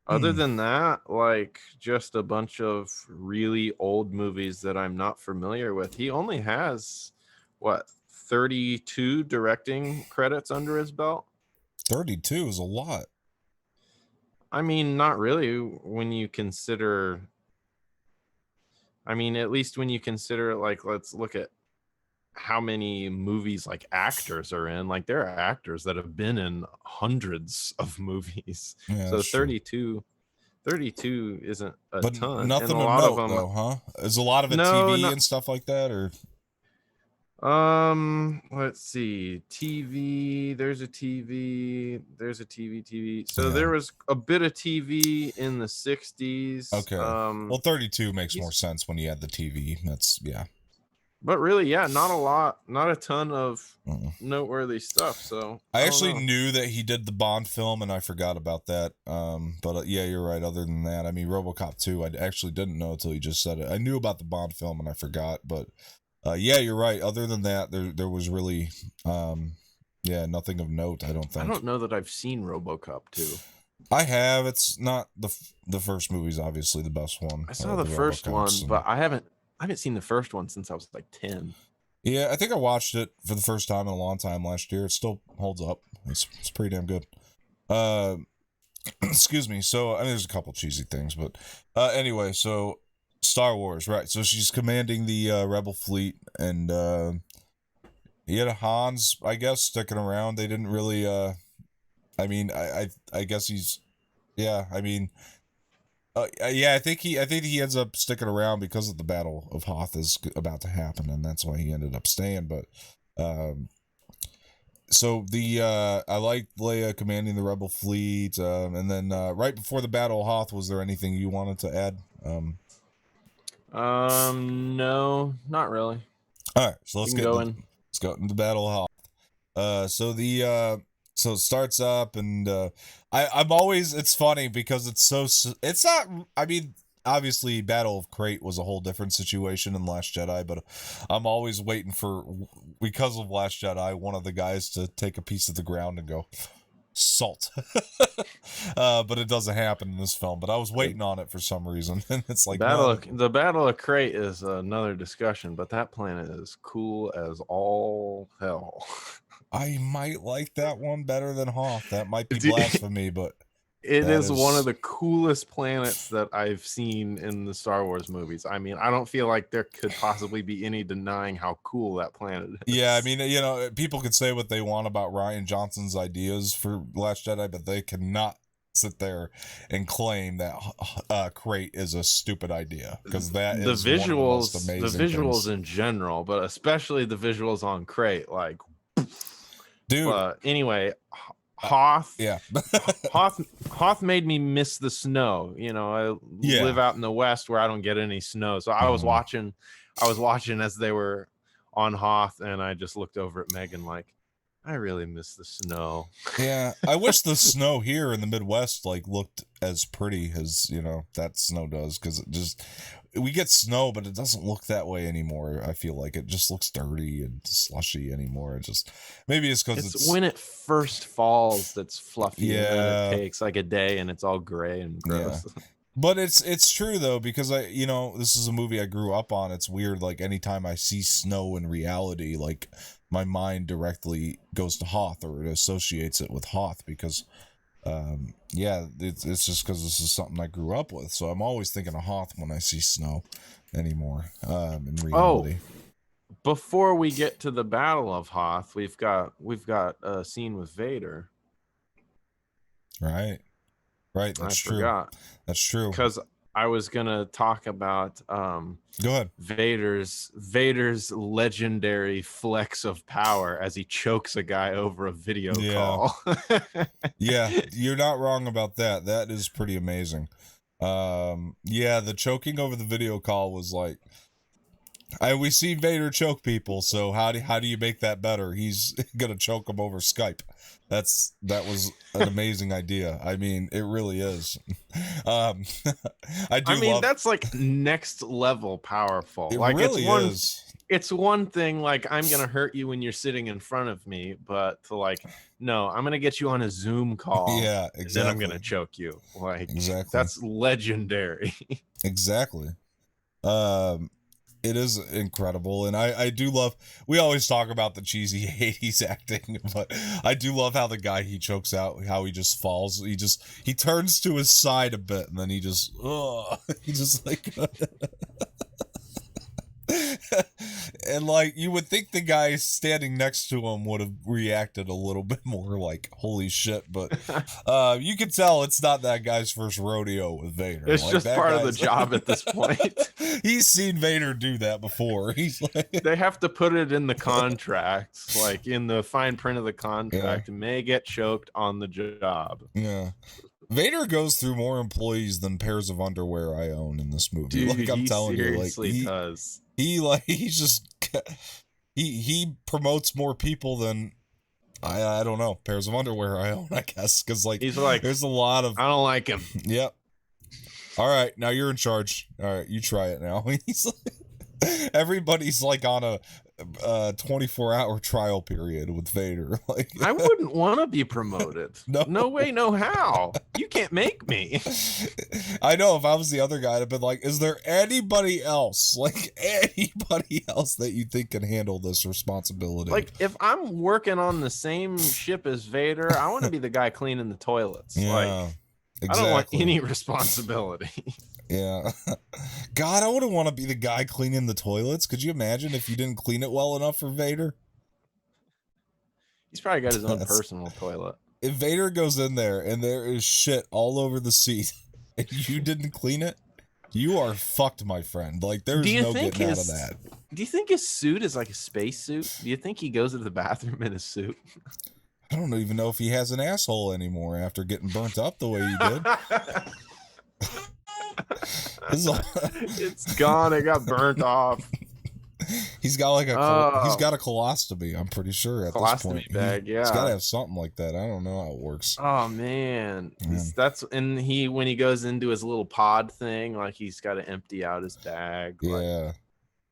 Other than that, like just a bunch of really old movies that I'm not familiar with. He only has what, 32 directing credits under his belt? 32 is a lot. I mean, not really when you consider, I mean, at least when you consider, like, let's look at how many movies like actors are in. Like there are actors that have been in hundreds of movies. Yeah, So that's true. 32 isn't a ton. Nothing and a to lot note, of them, though, huh? Is a lot of it No, TV not- and stuff like that, or? Let's see. TV. There's a TV. There's a TV. So Yeah. there was a bit of TV in the 60s. Okay. Well, 32 makes more he's- sense when you add the TV. That's yeah. but really, yeah, not a lot, not a ton of Mm. noteworthy stuff. So I don't actually know. knew that he did the Bond film, and I forgot about that. But yeah, you're right. Other than that, I mean, RoboCop 2, I actually didn't know until you just said it. I knew about the Bond film, and I forgot. But yeah, you're right. Other than that, there was really, yeah, nothing of note. I don't I think. don't know that I've seen RoboCop 2. I have. It's not the first movie's obviously the best one. I saw the first one, RoboCops, but I haven't seen the first one since I was like 10. yeah, I think I watched it for the first time in a long time last year. It still holds up. It's pretty damn good. Excuse me. So I mean, there's a couple cheesy things, but anyway, so Star Wars, right? So she's commanding the Rebel fleet, and you had Hans, I guess, sticking around. They didn't really. I mean, I guess he's. Yeah, I mean. Yeah, I think he ends up sticking around because of the Battle of Hoth is about to happen, and that's why he ended up staying. But so the I liked Leia commanding the Rebel fleet, and then right before the Battle of Hoth, was there anything you wanted to add? No, not really. All right, so You can go in. let's go into the Battle of Hoth. So it starts up, and I'm always, it's funny because it's not, I mean, obviously Battle of Crate was a whole different situation in Last Jedi, but I'm always waiting for, because of Last Jedi, one of the guys to take a piece of the ground and go salt. But it doesn't happen in this film, but I was waiting on it for some reason. And it's like the Battle of Crate is another discussion, but that planet is cool as all hell. I might like that one better than Hoth. That might be blasphemy, but it is one of the coolest planets that I've seen in the Star Wars movies. I mean, I don't feel like there could possibly be any denying how cool that planet is. Yeah, I mean, you know, people could say what they want about Rian Johnson's ideas for Last Jedi, but they cannot sit there and claim that Crate is a stupid idea, because that the is one of the most the amazing visuals things. in general, but especially the visuals on Crate, like, dude. Anyway, Hoth. Yeah. Hoth made me miss the snow. You know, I live out in the West where I don't get any snow. So I was watching as they were on Hoth, and I just looked over at Megan like, I really miss the snow. Yeah, I wish the snow here in the Midwest like looked as pretty as, you know, that snow does, because it just, we get snow, but it doesn't look that way anymore. I feel like it just looks dirty and slushy anymore. It just, maybe it's because it's when it first falls that's fluffy. Yeah, and then it takes like a day and it's all gray and gross. Yeah. But it's true though, because I, you know, this is a movie I grew up on. It's weird, like anytime I see snow in reality, like my mind directly goes to Hoth, or it associates it with Hoth, because yeah, it's just because this is something I grew up with, so I'm always thinking of Hoth when I see snow anymore. In reality. Before we get to the Battle of Hoth, we've got a scene with Vader. Right, that's true. Forgot. That's true, because I was gonna talk about go ahead. Vader's legendary flex of power as he chokes a guy over a video call. Yeah, you're not wrong about that. That is pretty amazing. Yeah, the choking over the video call was like, we see Vader choke people, so how do you make that better? He's gonna choke him over Skype. That was an amazing idea. I mean, it really is. I mean, that's like next level powerful. It like really is. It's one thing, like, I'm gonna hurt you when you're sitting in front of me, but to like, no, I'm gonna get you on a Zoom call. Yeah, exactly. And then I'm gonna choke you. Like, exactly. That's legendary. Exactly. It is incredible, and I do love, we always talk about the cheesy 80s acting, but I do love how the guy he chokes out, how he just falls, he turns to his side a bit, and then he just like And like you would think the guy standing next to him would have reacted a little bit more like holy shit, but you can tell it's not that guy's first rodeo with Vader. It's Like just that part of the guy's job at this point. he's seen Vader do that before. He's like They have to put it in the contract, like in the fine print of the contract. Yeah. May get choked on the job. Yeah. Vader goes through more employees than pairs of underwear I own in this movie. Dude, Like I'm he telling you, like seriously does. he's just he promotes more people than I don't know, pairs of underwear I own, I guess, because like He's like, there's a lot of I don't like him. Yep. All right, now you're in charge. All right, you try it now. He's like, everybody's like on a 24-hour trial period with Vader. Like I wouldn't want to be promoted. No way, no how. You can't make me. I know if I was the other guy, I'd have been like, is there anybody else? Like anybody else that you think can handle this responsibility? Like if I'm working on the same ship as Vader, I want to be the guy cleaning the toilets. Yeah, like exactly. I don't want any responsibility. Yeah. God, I wouldn't want to be the guy cleaning the toilets. Could you imagine if you didn't clean it well enough for Vader? He's probably got his own personal toilet. If Vader goes in there and there is shit all over the seat and you didn't clean it, you are fucked, my friend. Like there's no getting out of that. Do you think his suit is like a space suit? Do you think he goes to the bathroom in a suit? I don't even know if he has an asshole anymore after getting burnt up the way he did. It's gone. It got burnt off. He's got like he's got a colostomy. I'm pretty sure at this point. Bag, yeah. He's got to have something like that. I don't know how it works. Oh man, that's and when he goes into his little pod thing, like he's got to empty out his bag. Yeah,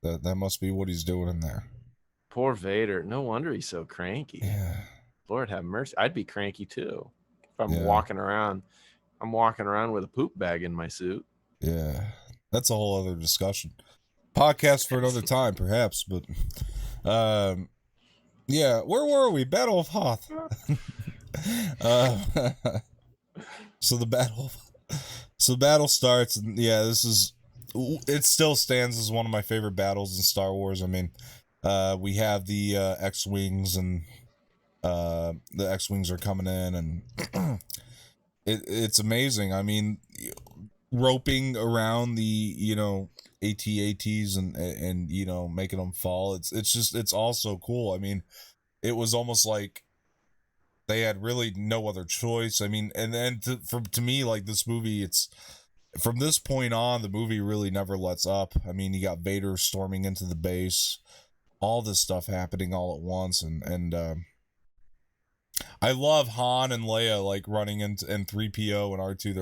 that must be what he's doing in there. Poor Vader. No wonder he's so cranky. Yeah. Lord have mercy. I'd be cranky too if I'm walking around. I'm walking around with a poop bag in my suit. Yeah, that's a whole other discussion. Podcast for another time, perhaps. But, yeah, where were we? Battle of Hoth. So the battle starts, and yeah, it still stands as one of my favorite battles in Star Wars. I mean, we have the X-Wings, and the X-Wings are coming in, and it's amazing. I mean, roping around the AT-ATs and making them fall. It's also cool. I mean, it was almost like they had really no other choice. I mean, and then to me, like this movie, it's from this point on, the movie really never lets up. I mean, you got Vader storming into the base, all this stuff happening all at once, and I love Han and Leia like running into, and 3PO and R2.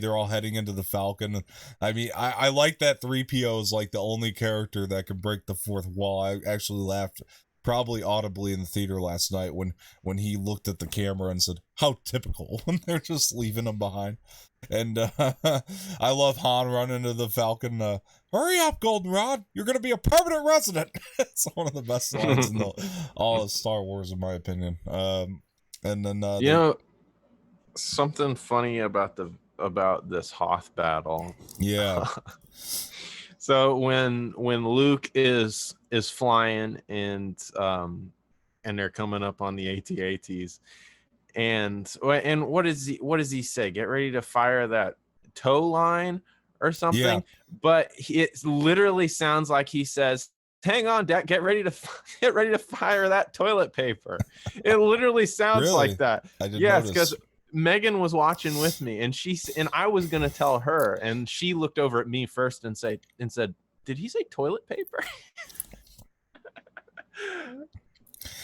They're all heading into the Falcon. I mean, I like that 3PO is like the only character that can break the fourth wall. I actually laughed probably audibly in the theater last night when he looked at the camera and said, "How typical," when they're just leaving him behind. And I love Han running into the Falcon. Hurry up, Goldenrod! You're gonna be a permanent resident. It's one of the best lines in all of Star Wars, in my opinion. And then something funny about this Hoth battle. Yeah. So when Luke is flying and they're coming up on the AT-ATs, and what does he say? Get ready to fire that tow line or something. Yeah. But it literally sounds like he says, "Hang on, Dad, get ready to fire that toilet paper." It literally sounds really? Like that. I didn't yes, notice. because Megan was watching with me, and I was gonna tell her, and she looked over at me first and said, "Did he say toilet paper?"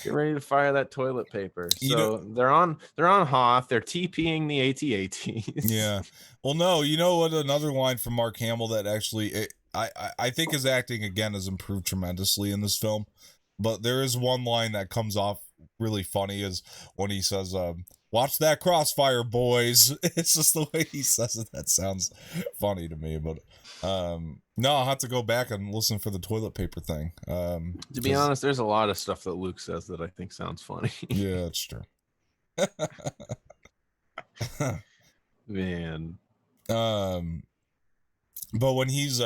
Get ready to fire that toilet paper. So they're on Hoth. They're TPing the AT-ATs. Yeah. Well, no, you know what? Another line from Mark Hamill that actually I think his acting again has improved tremendously in this film. But there is one line that comes off really funny is when he says, "Watch that crossfire, boys." It's just the way he says it that sounds funny to me. But no, I'll have to go back and listen for the toilet paper thing. To be honest, there's a lot of stuff that Luke says that I think sounds funny. Yeah, that's true. Man. But when he's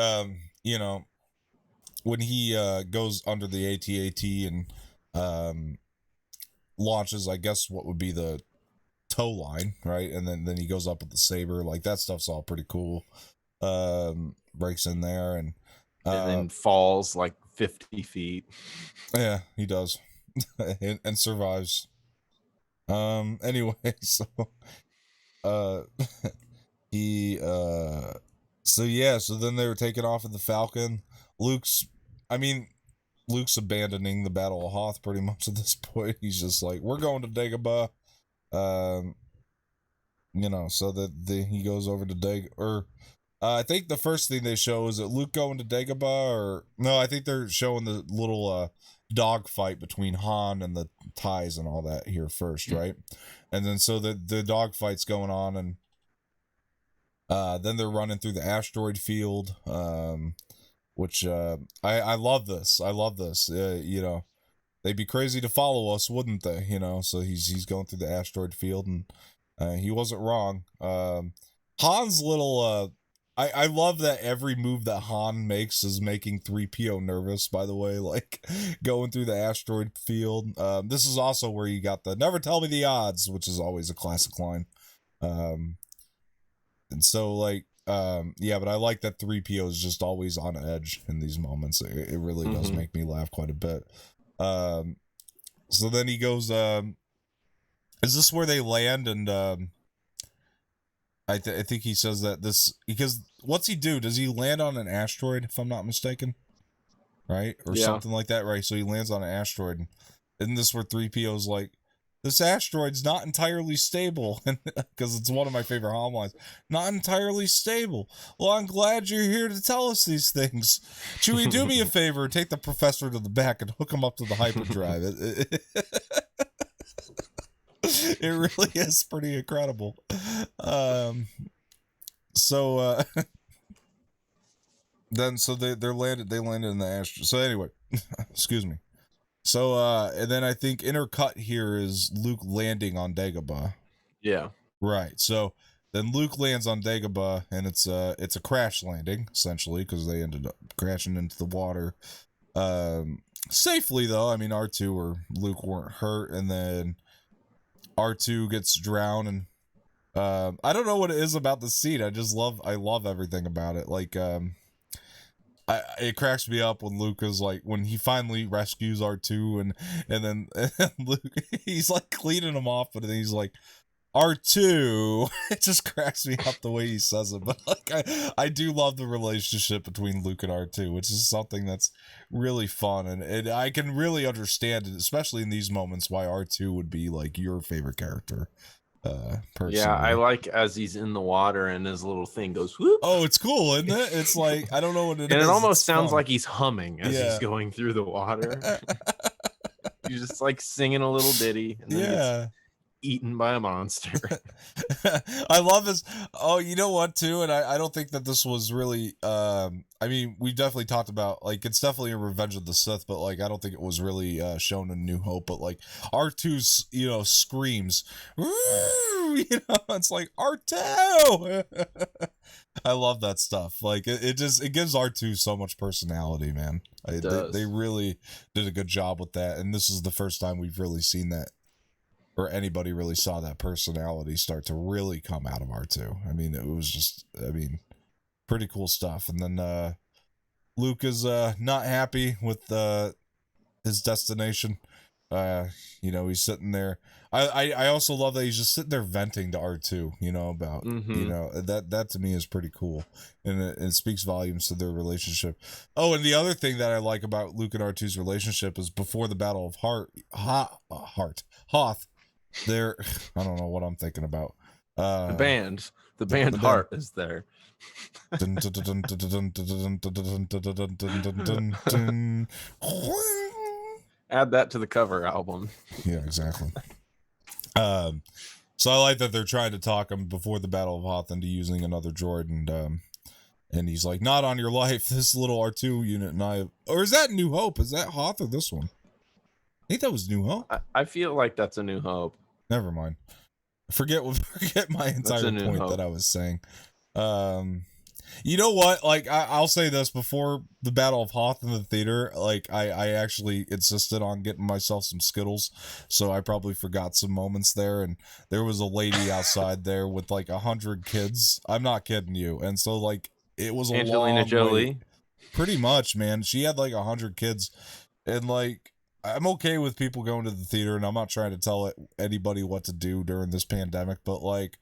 when he goes under the AT-AT and launches, I guess what would be the tow line, right? And then he goes up with the saber. Like that stuff's all pretty cool. Breaks in there and then falls like 50 feet. Yeah, he does. and survives. Anyway, so he so yeah, so then they were taken off of the Falcon. Luke's abandoning the Battle of Hoth pretty much at this point. He's just like, we're going to Dagobah. So that he goes over to I think the first thing they show is that Luke going to Dagobah, or no, I think they're showing the little dog fight between Han and the Ties and all that here first, right? And then so the dog fight's going on, and then they're running through the asteroid field, which I love this. I love this. They'd be crazy to follow us, wouldn't they? So he's going through the asteroid field, and he wasn't wrong. Han's little I love that every move that Han makes is making 3PO nervous, by the way, like going through the asteroid field. This is also where you got the never tell me the odds, which is always a classic line. And so like yeah, but I like that 3PO is just always on edge in these moments. It really does make me laugh quite a bit. So then he goes is this where they land? And I think he says that because what's he do? Does he land on an asteroid, if I'm not mistaken? Right? Or something like that, right? So he lands on an asteroid. And isn't this where 3PO's like, this asteroid's not entirely stable? Because it's one of my favorite Han lines. Not entirely stable. Well, I'm glad you're here to tell us these things. Chewie, do me a favor. Take the professor to the back and hook him up to the hyperdrive. It really is pretty incredible. Then they landed in the asteroid. So anyway, excuse me. So and then I think intercut here is Luke landing on Dagobah. Yeah. Right. So then Luke lands on Dagobah, and it's a crash landing essentially because they ended up crashing into the water. Safely though. I mean, R2 or Luke weren't hurt, and then R2 gets drowned, and I don't know what it is about the scene. I love everything about it. Like it cracks me up when Luke is like, when he finally rescues R2, and then Luke, he's like cleaning him off, but then he's like, R2. It just cracks me up the way he says it. But like I do love the relationship between Luke and R2, which is something that's really fun, and I can really understand it, especially in these moments, why R2 would be like your favorite character. Personally. Yeah, I like as he's in the water and his little thing goes whoop. Oh, it's cool, isn't it? It's like, I don't know what it is. And it almost it's sounds fun. like he's humming as he's going through the water. He's just like singing a little ditty, and then gets eaten by a monster. I love this. Oh, you know what too? And I don't think that this was really I mean, we definitely talked about, like, it's definitely a Revenge of the Sith, but like I don't think it was really shown in New Hope. But like R2's screams, it's like R2. I love that stuff. Like it gives R2 so much personality, man. They really did a good job with that, and this is the first time we've really seen that, or anybody really saw that personality start to really come out of R2. I mean, it was just, pretty cool stuff. And then Luke is not happy with his destination. He's sitting there. I also love that he's just sitting there venting to R2, about, that to me is pretty cool. And it speaks volumes to their relationship. Oh, and the other thing that I like about Luke and R2's relationship is before the Battle of Hoth, there, I don't know what I'm thinking about. The band Heart is there. Add that to the cover album. Yeah, exactly. So I like that they're trying to talk him before the Battle of Hoth into using another droid, and he's like, not on your life, this little R2 unit and I, or is that New Hope? Is that Hoth or this one? I think that was New Hope. I feel like that's a New Hope. Never mind. Forget my entire point that I was saying. You know what? Like, I'll say this before the Battle of Hoth in the theater. Like, I actually insisted on getting myself some Skittles, so I probably forgot some moments there. And there was a lady outside there with like 100 kids. I'm not kidding you. And so like, it was a Angelina long wait. Jolie. Pretty much, man. She had like 100 kids, and like, I'm okay with people going to the theater, and I'm not trying to tell anybody what to do during this pandemic, but like,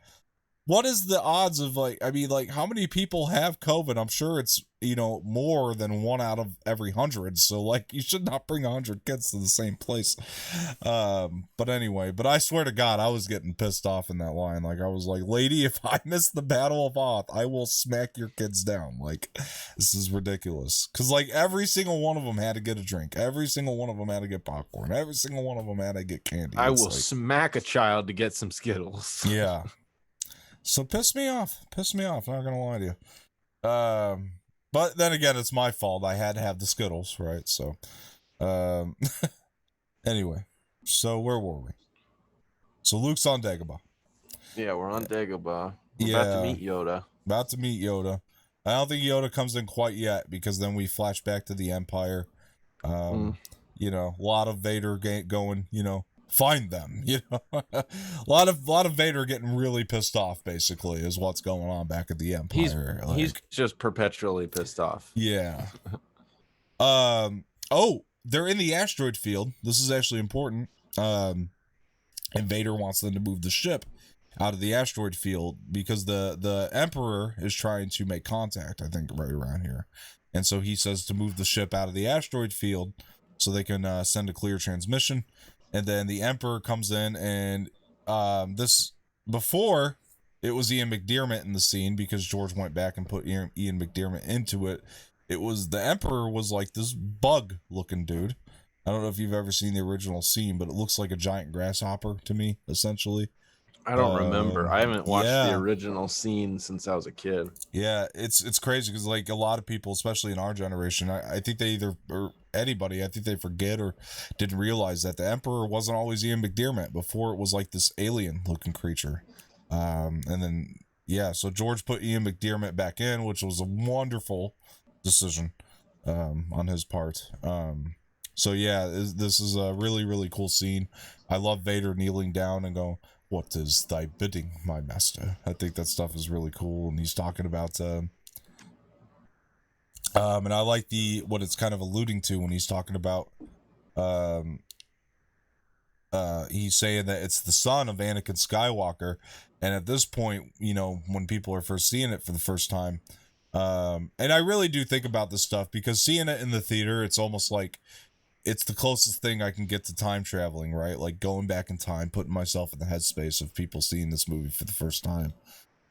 what is the odds of like, I mean, like, how many people have COVID? I'm sure it's, you know, more than 1 out of every 100. So like, you should not bring 100 kids to the same place. But anyway, but I swear to God, I was getting pissed off in that line. Like, I was like, lady, if I miss the Battle of Hoth, I will smack your kids down. Like, this is ridiculous. Cause like every single one of them had to get a drink. Every single one of them had to get popcorn. Every single one of them had to get candy. I It's will like, smack a child to get some Skittles. yeah. So piss me off. Not gonna lie to you. But then again, it's my fault. I had to have the Skittles, right? So, um, anyway, so where were we? So Luke's on Dagobah. Yeah, we're on Dagobah. We're Yeah. about to meet Yoda. About to meet Yoda. I don't think Yoda comes in quite yet because then we flash back to the Empire. You know, a lot of Vader going, you know, find them, you know. a lot of Vader getting really pissed off, basically, is what's going on back at the Empire. He's just perpetually pissed off. Yeah. Oh, they're in the asteroid field. This is actually important. And Vader wants them to move the ship out of the asteroid field because the Emperor is trying to make contact, I think, right around here. And so he says to move the ship out of the asteroid field so they can send a clear transmission. And then the Emperor comes in, and this before it was Ian McDiarmid in the scene because George went back and put Ian McDiarmid into it. It was the Emperor was like this bug looking dude. I don't know if you've ever seen the original scene, but it looks like a giant grasshopper to me, essentially. I don't remember. I haven't watched the yeah. original scene since I was a kid. Yeah, it's crazy because like a lot of people, especially in our generation, I think they either, or anybody, I think they forget or didn't realize that the Emperor wasn't always Ian McDiarmid. Before it was like this alien looking creature. And then, yeah, so George put Ian McDiarmid back in, which was a wonderful decision on his part. So yeah, this is a really, really cool scene. I love Vader kneeling down and going, "What is thy bidding, my master?" I think that stuff is really cool, and he's talking about and I like what it's kind of alluding to when he's talking about he's saying that it's the son of Anakin Skywalker, and at this point, you know, when people are first seeing it for the first time, and I really do think about this stuff because seeing it in the theater, it's almost like it's the closest thing I can get to time traveling, right? Like going back in time, putting myself in the headspace of people seeing this movie for the first time.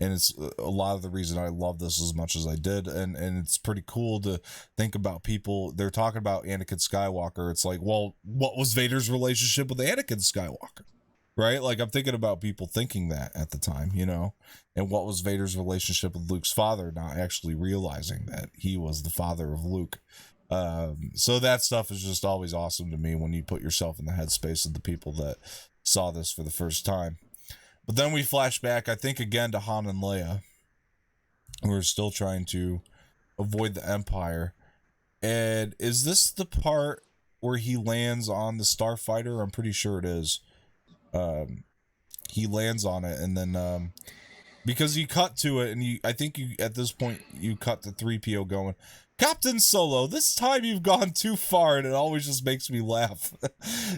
And it's a lot of the reason I love this as much as I did. And it's pretty cool to think about people. They're talking about Anakin Skywalker. It's like, well, what was Vader's relationship with Anakin Skywalker? Right? Like, I'm thinking about people thinking that at the time, you know? And what was Vader's relationship with Luke's father, not actually realizing that he was the father of Luke. So that stuff is just always awesome to me when you put yourself in the headspace of the people that saw this for the first time. But then we flash back, I think, again to Han and Leia. We're still trying to avoid the Empire. And is this the part where he lands on the Starfighter? I'm pretty sure it is. He lands on it, and then because you cut to it, and I think you at this point you cut to 3PO going, "Captain Solo, this time you've gone too far," and it always just makes me laugh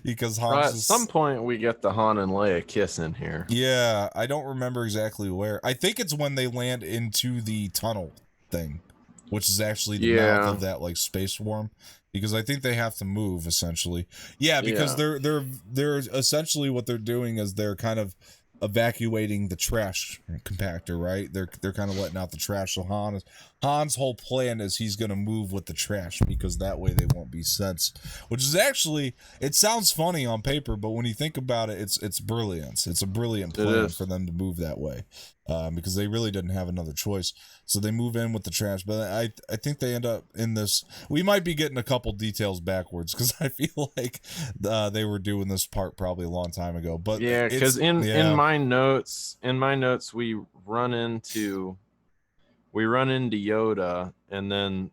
because Han's At some point, we get the Han and Leia kiss in here. Yeah, I don't remember exactly where. I think it's when they land into the tunnel thing, which is actually the mouth of that like space worm, because I think they have to move essentially. Yeah, because they're essentially what they're doing is they're kind of evacuating the trash compactor, right? They're kind of letting out the trash. So Han's whole plan is he's gonna move with the trash because that way they won't be sensed. Which is actually, it sounds funny on paper, but when you think about it, it's brilliance. It's a brilliant plan for them to move that way, because they really didn't have another choice. So they move in with the trash, but I think they end up in this. We might be getting a couple details backwards because I feel like they were doing this part probably a long time ago. But yeah, because in my notes we run into we run into Yoda, and then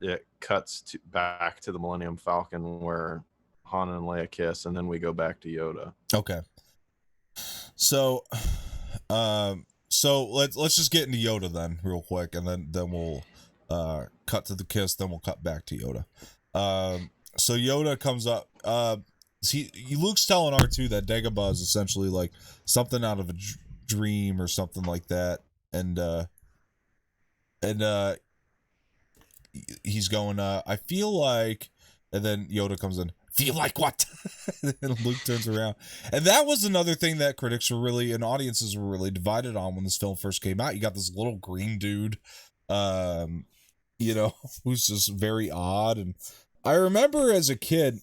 it cuts back to the Millennium Falcon where Han and Leia kiss, and then we go back to Yoda. Okay. So, let's just get into Yoda then, real quick, and then we'll cut to the kiss, then we'll cut back to Yoda. So Yoda comes up. Luke's telling R2 that Dagobah is essentially like something out of a dream or something like that, and he's going, I feel like, and then Yoda comes in, feel like what? And Luke turns around. And that was another thing that critics were really, and audiences were really divided on when this film first came out. You got this little green dude, who's just very odd. And I remember as a kid,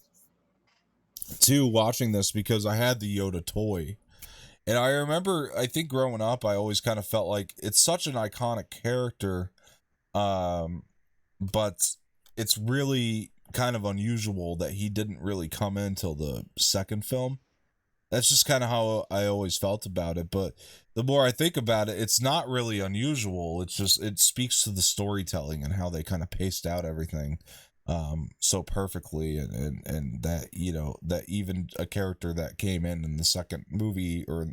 too, watching this because I had the Yoda toy. And I remember, I think growing up, I always kind of felt like it's such an iconic character, but it's really kind of unusual that he didn't really come in till the second film. That's just kind of how I always felt about it. But the more I think about it, it's not really unusual. It's just, it speaks to the storytelling and how they kind of paced out everything so perfectly, and that, that even a character that came in the second movie or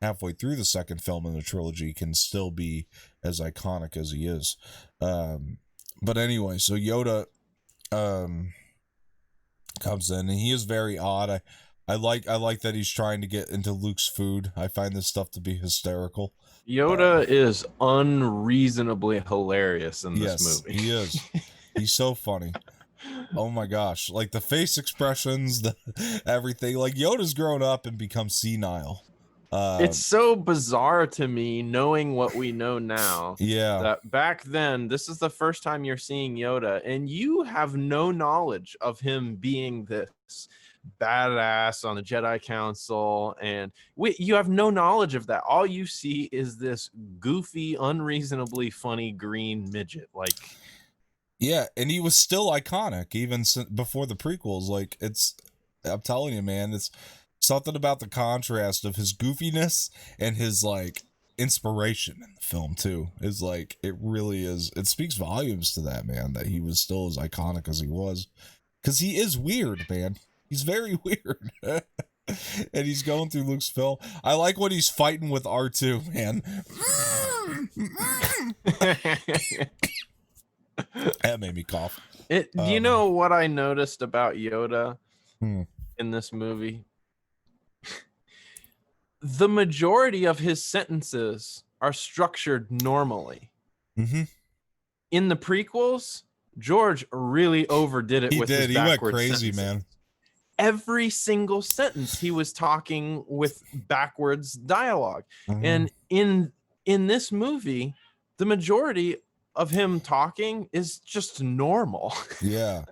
halfway through the second film in the trilogy can still be as iconic as he is. But anyway, so Yoda comes in, and he is very odd. I like that he's trying to get into Luke's food. I find this stuff to be hysterical. Yoda is unreasonably hilarious in this movie. He is. He's so funny. Oh my gosh. Like the face expressions, everything. Like Yoda's grown up and become senile. It's so bizarre to me, knowing what we know now. Yeah. That back then, this is the first time you're seeing Yoda, and you have no knowledge of him being this badass on the Jedi Council, and you have no knowledge of that. All you see is this goofy, unreasonably funny green midget. Like, yeah, and he was still iconic even before the prequels. Like, I'm telling you, man, it's something about the contrast of his goofiness and his like inspiration in the film too. Is like, it really is. It speaks volumes to that man, that he was still as iconic as he was, because he is weird, man. He's very weird. And he's going through Luke's film. I like when he's fighting with R2, man. That made me cough. Do you know what I noticed about Yoda in this movie? The majority of his sentences are structured normally. Mm-hmm. In the prequels, George really overdid it. He went crazy, sentences. Man. Every single sentence he was talking with backwards dialogue. Mm-hmm. And in this movie, the majority of him talking is just normal. Yeah,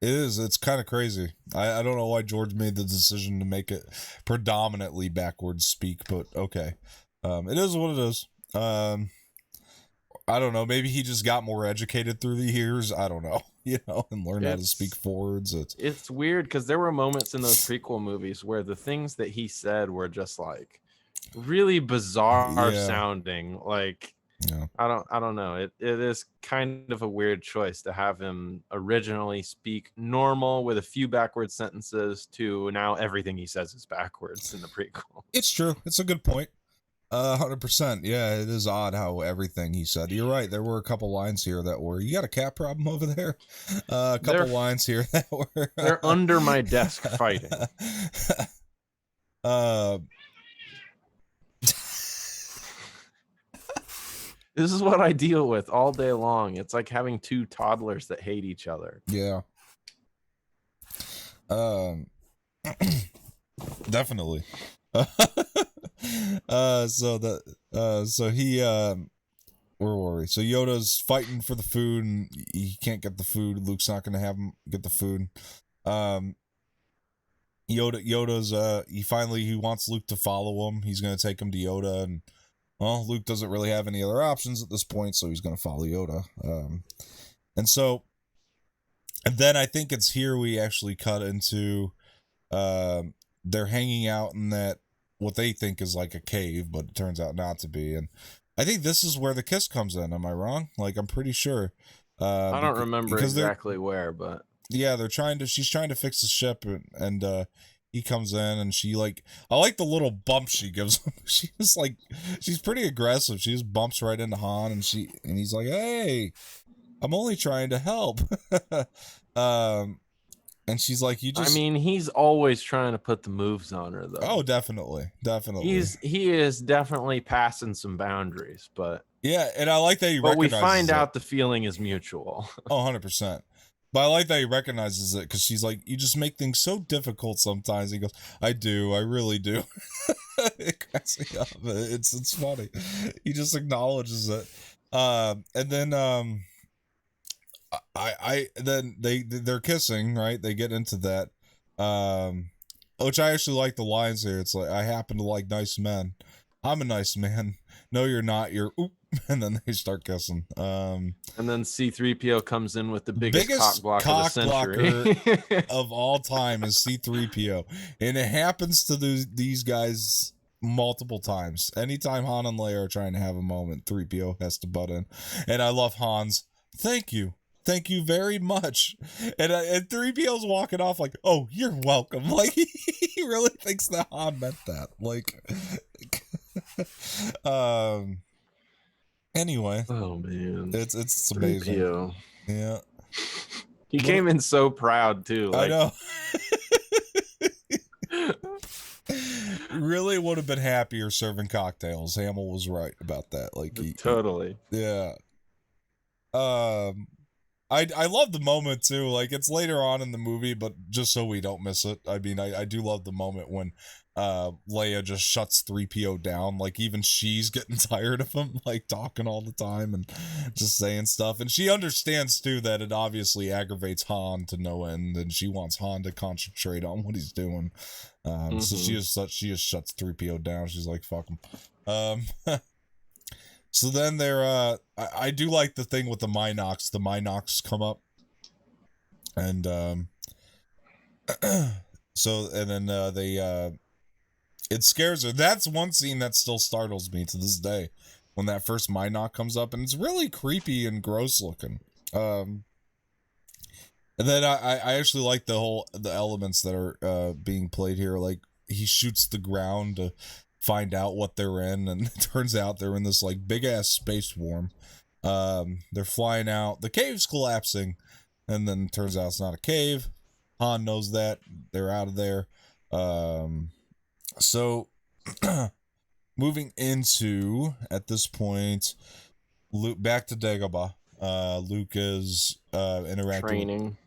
it is. It's kind of crazy. I don't know why George made the decision to make it predominantly backwards speak, but okay. It is what it is. I don't know. Maybe he just got more educated through the years. I don't know. And learned how to speak forwards. It's weird because there were moments in those prequel movies where the things that he said were just like really bizarre sounding. Like, yeah. I don't know. It is kind of a weird choice to have him originally speak normal with a few backwards sentences to now everything he says is backwards in the prequel. It's true. It's a good point. 100%. Yeah, it is odd how everything he said. You're right. There were a couple lines here that were, you got a cat problem over there? A couple lines here that were they're under my desk fighting. This is what I deal with all day long. It's like having two toddlers that hate each other. Yeah. Definitely. So he where were we? So Yoda's fighting for the food, and he can't get the food. Luke's not gonna have him get the food. Yoda's he wants Luke to follow him. He's gonna take him to Yoda, and well, Luke doesn't really have any other options at this point, so he's gonna follow Yoda. And then I think it's here we actually cut into they're hanging out in that what they think is like a cave, but it turns out not to be. And I think this is where the kiss comes in. Am I wrong? Like, I'm pretty sure. I don't remember Because they're, exactly where, but yeah, she's trying to fix the ship, and he comes in, and she, like, I like the little bump she gives him. She's like, she's pretty aggressive. She just bumps right into Han, and he's like, hey, I'm only trying to help. um, and she's like, you I just, mean, he's always trying to put the moves on her, though. oh, definitely. He is definitely passing some boundaries, Yeah, and I like that he but we recognizes find it. out the feeling is mutual. Oh, 100%. But I like that he recognizes it, because she's like, you just make things so difficult sometimes. He goes, I do, I really do. It cracks me up. It's funny. He just acknowledges it. And then then they're kissing, right? They get into that. Which I actually like the lines here. It's like, I happen to like nice men. I'm a nice man. No, you're not. You're oop. And then they start kissing. And then C-3PO comes in with the biggest Biggest cock blocker of all time is C-3PO, and it happens to these guys multiple times. Anytime Han and Leia are trying to have a moment, 3PO has to butt in, and I love Han's thank you very much, and 3PO's walking off like, oh, you're welcome. Like, he really thinks that Han meant that. Like, anyway, oh man, it's amazing. 3PO. Yeah. He came in so proud too. I Like, know. Really would have been happier serving cocktails. Hamill was right about that. Like, totally. yeah. I love the moment too. Like, it's later on in the movie, but just so we don't miss it. I mean, I do love the moment when Leia just shuts 3PO down. Like, even she's getting tired of him, like, talking all the time and just saying stuff. And she understands too that it obviously aggravates Han to no end, and she wants Han to concentrate on what he's doing. So she just shuts 3PO down. She's like, fuck him. So then I do like the thing with the Minox. The Minox come up, and so, and then it scares her. That's one scene that still startles me to this day, when that first Minox comes up, and it's really creepy and gross looking. And then I actually like the elements that are being played here. Like, he shoots the ground to find out what they're in, and it turns out they're in this, like, big ass space worm. They're flying out, the cave's collapsing, and then it turns out it's not a cave. Han knows that. They're out of there. So moving into, at this point, Luke, back to Dagobah. Luke is interacting. Training.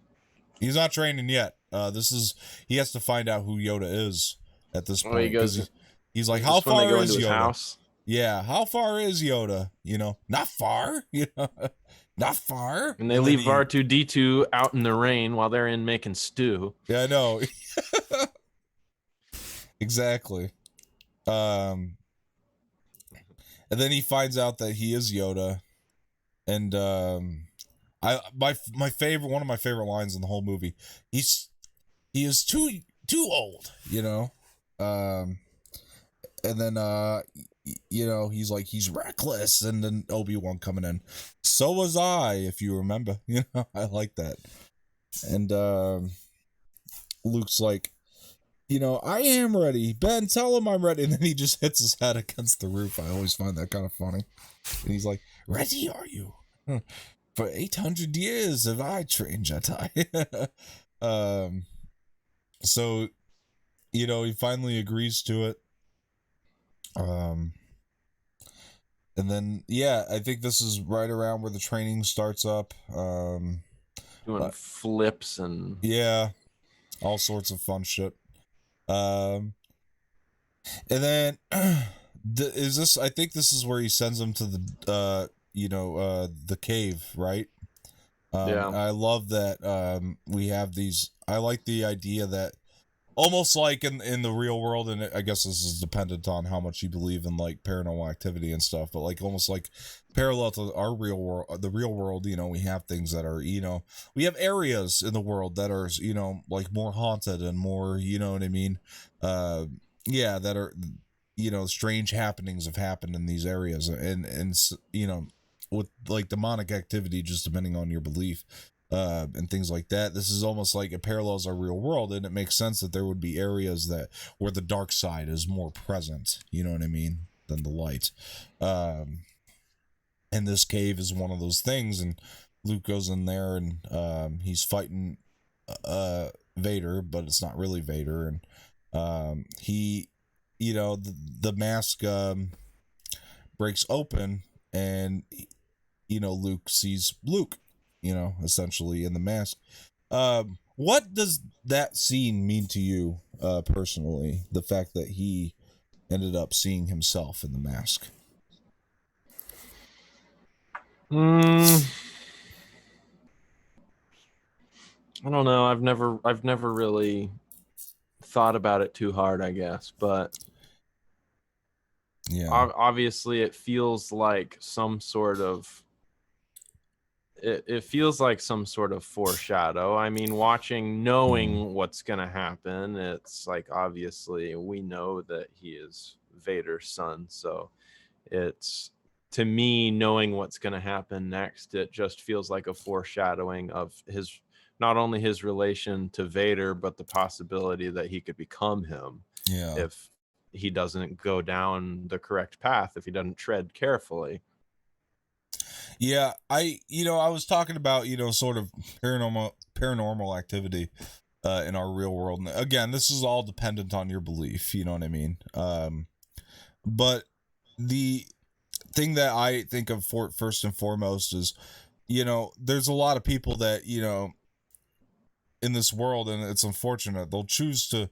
He's not training yet. He has to find out who Yoda is at this point. He goes. He's like, how far is Yoda? House? Yeah, how far is Yoda? You know, not far. You know, not far. And they leave R2-D2 out in the rain while they're in making stew. Yeah, I know. Exactly. And then he finds out that he is Yoda, and my favorite, one of my favorite lines in the whole movie. He is too old, you know. And then you know, he's like, he's reckless, and then Obi-Wan coming in. So was I, if you remember. You know, I like that. And Luke's like, you know, I am ready. Ben, tell him I'm ready. And then he just hits his head against the roof. I always find that kind of funny. And he's like, ready are you? For 800 years have I trained Jedi. So, you know, he finally agrees to it. And then, yeah, I think this is right around where the training starts up. Doing flips and... Yeah, all sorts of fun shit. And then, I think this is where he sends him to the, the cave, right? Yeah. I love that we have these. I like the idea that almost like in the real world, and I guess this is dependent on how much you believe in, like, paranormal activity and stuff, but like almost like parallel to our real world, the real world, you know, we have things that are, you know, we have areas in the world that are, you know, like more haunted and more, you know what I mean? Yeah, that are strange happenings have happened in these areas, and with like demonic activity, just depending on your belief, and things like that. This is almost like it parallels our real world, and it makes sense that there would be areas that where the dark side is more present. You know what I mean? Than the light. And this cave is one of those things, and Luke goes in there, and he's fighting Vader, but it's not really Vader, and he the mask breaks open, and Luke sees Luke, essentially in the mask. What does that scene mean to you personally, the fact that he ended up seeing himself in the mask? I don't know. I've never really thought about it too hard, I guess, but Yeah. Obviously it feels like some sort of it feels like some sort of foreshadow. I mean, knowing what's going to happen, it's like obviously we know that he is Vader's son, so it's, to me, knowing what's going to happen next, it just feels like a foreshadowing of his, not only his relation to Vader, but the possibility that he could become him if he doesn't go down the correct path, if he doesn't tread carefully. Yeah, I was talking about, sort of paranormal activity in our real world. And again, this is all dependent on your belief, you know what I mean? But the thing that I think of first and foremost is, there's a lot of people that, in this world, and it's unfortunate, they'll choose to,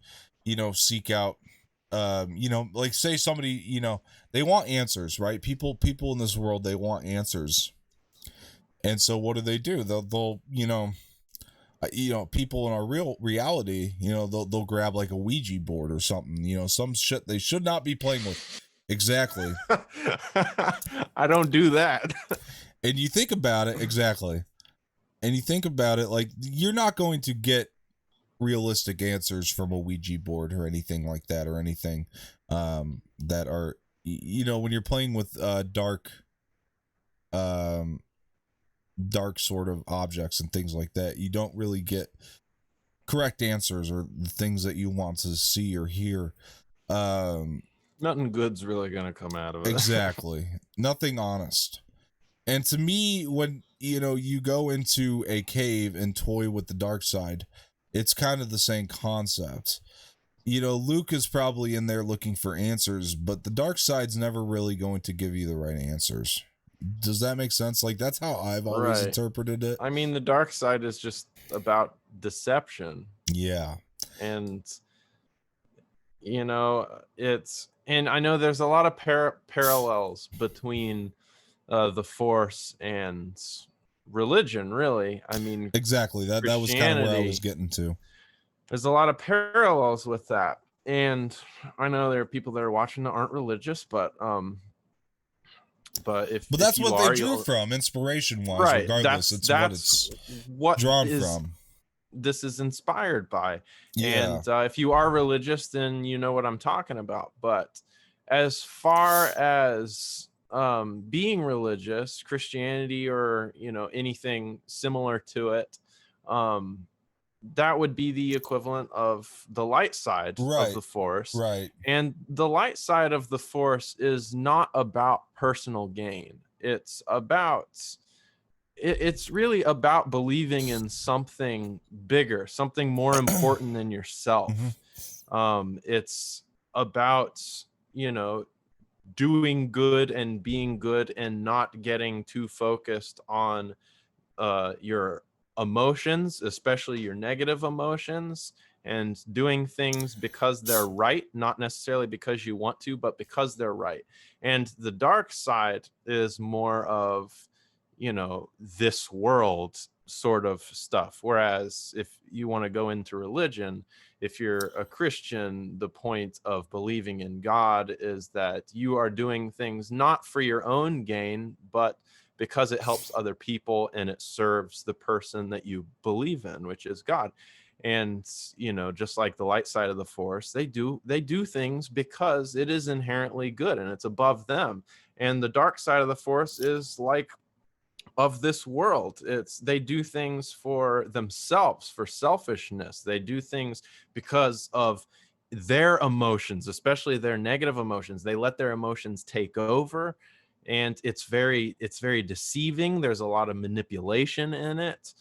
seek out like say somebody, they want answers, right? People in this world, they want answers. And so what do? They'll people in our real reality, they'll grab like a Ouija board or something, some shit they should not be playing with. Exactly. I don't do that. And you think about it, exactly. And you think about it, like, you're not going to get realistic answers from a Ouija board or anything like that, or anything that are, when you're playing with dark sort of objects and things like that, you don't really get correct answers or the things that you want to see or hear. Nothing good's really gonna come out of it. Exactly. Nothing honest. And to me, when you go into a cave and toy with the dark side, it's kind of the same concept. Luke is probably in there looking for answers, but the dark side's never really going to give you the right answers. Does that make sense? Like, that's how I've always interpreted it. I mean, the dark side is just about deception. Yeah. And and I know there's a lot of parallels between the Force and religion, really. I mean, exactly. That was kind of where I was getting to. There's a lot of parallels with that. And I know there are people that are watching that aren't religious, but that's what they drew from, inspiration wise, right, regardless. That's what drawn from. This is inspired by. Yeah. And if you are religious, then you know what I'm talking about. But as far as being religious, Christianity, or anything similar to it, that would be the equivalent of the light side of the Force. Right. And the light side of the Force is not about personal gain. It's really about believing in something bigger, something more important than yourself. Mm-hmm. It's about, doing good and being good and not getting too focused on your emotions, especially your negative emotions, and doing things because they're right, not necessarily because you want to, but because they're right. And the dark side is more of, this world sort of stuff. Whereas if you want to go into religion, if you're a Christian, the point of believing in God is that you are doing things not for your own gain, but because it helps other people and it serves the person that you believe in, which is God. And just like the light side of the force, they do things because it is inherently good and it's above them. And the dark side of the force is like of this world. They do things for themselves, for selfishness. They do things because of their emotions, especially their negative emotions. They let their emotions take over, and it's very deceiving. There's a lot of manipulation in it.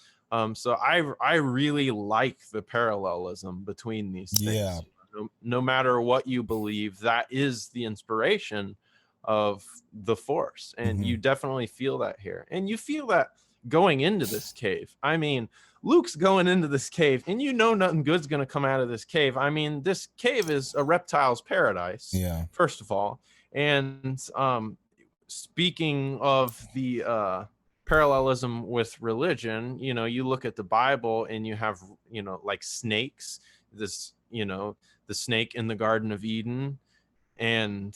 So I really like the parallelism between these Yeah. things. No matter what you believe, that is the inspiration of the force, and Mm-hmm. you definitely feel that here, and you feel that going into this cave. I mean, Luke's going into this cave, and nothing good's going to come out of this cave. I mean, this cave is a reptile's paradise, Yeah. first of all. And speaking of the parallelism with religion, you look at the Bible and you have, like snakes, this, the snake in the Garden of Eden, and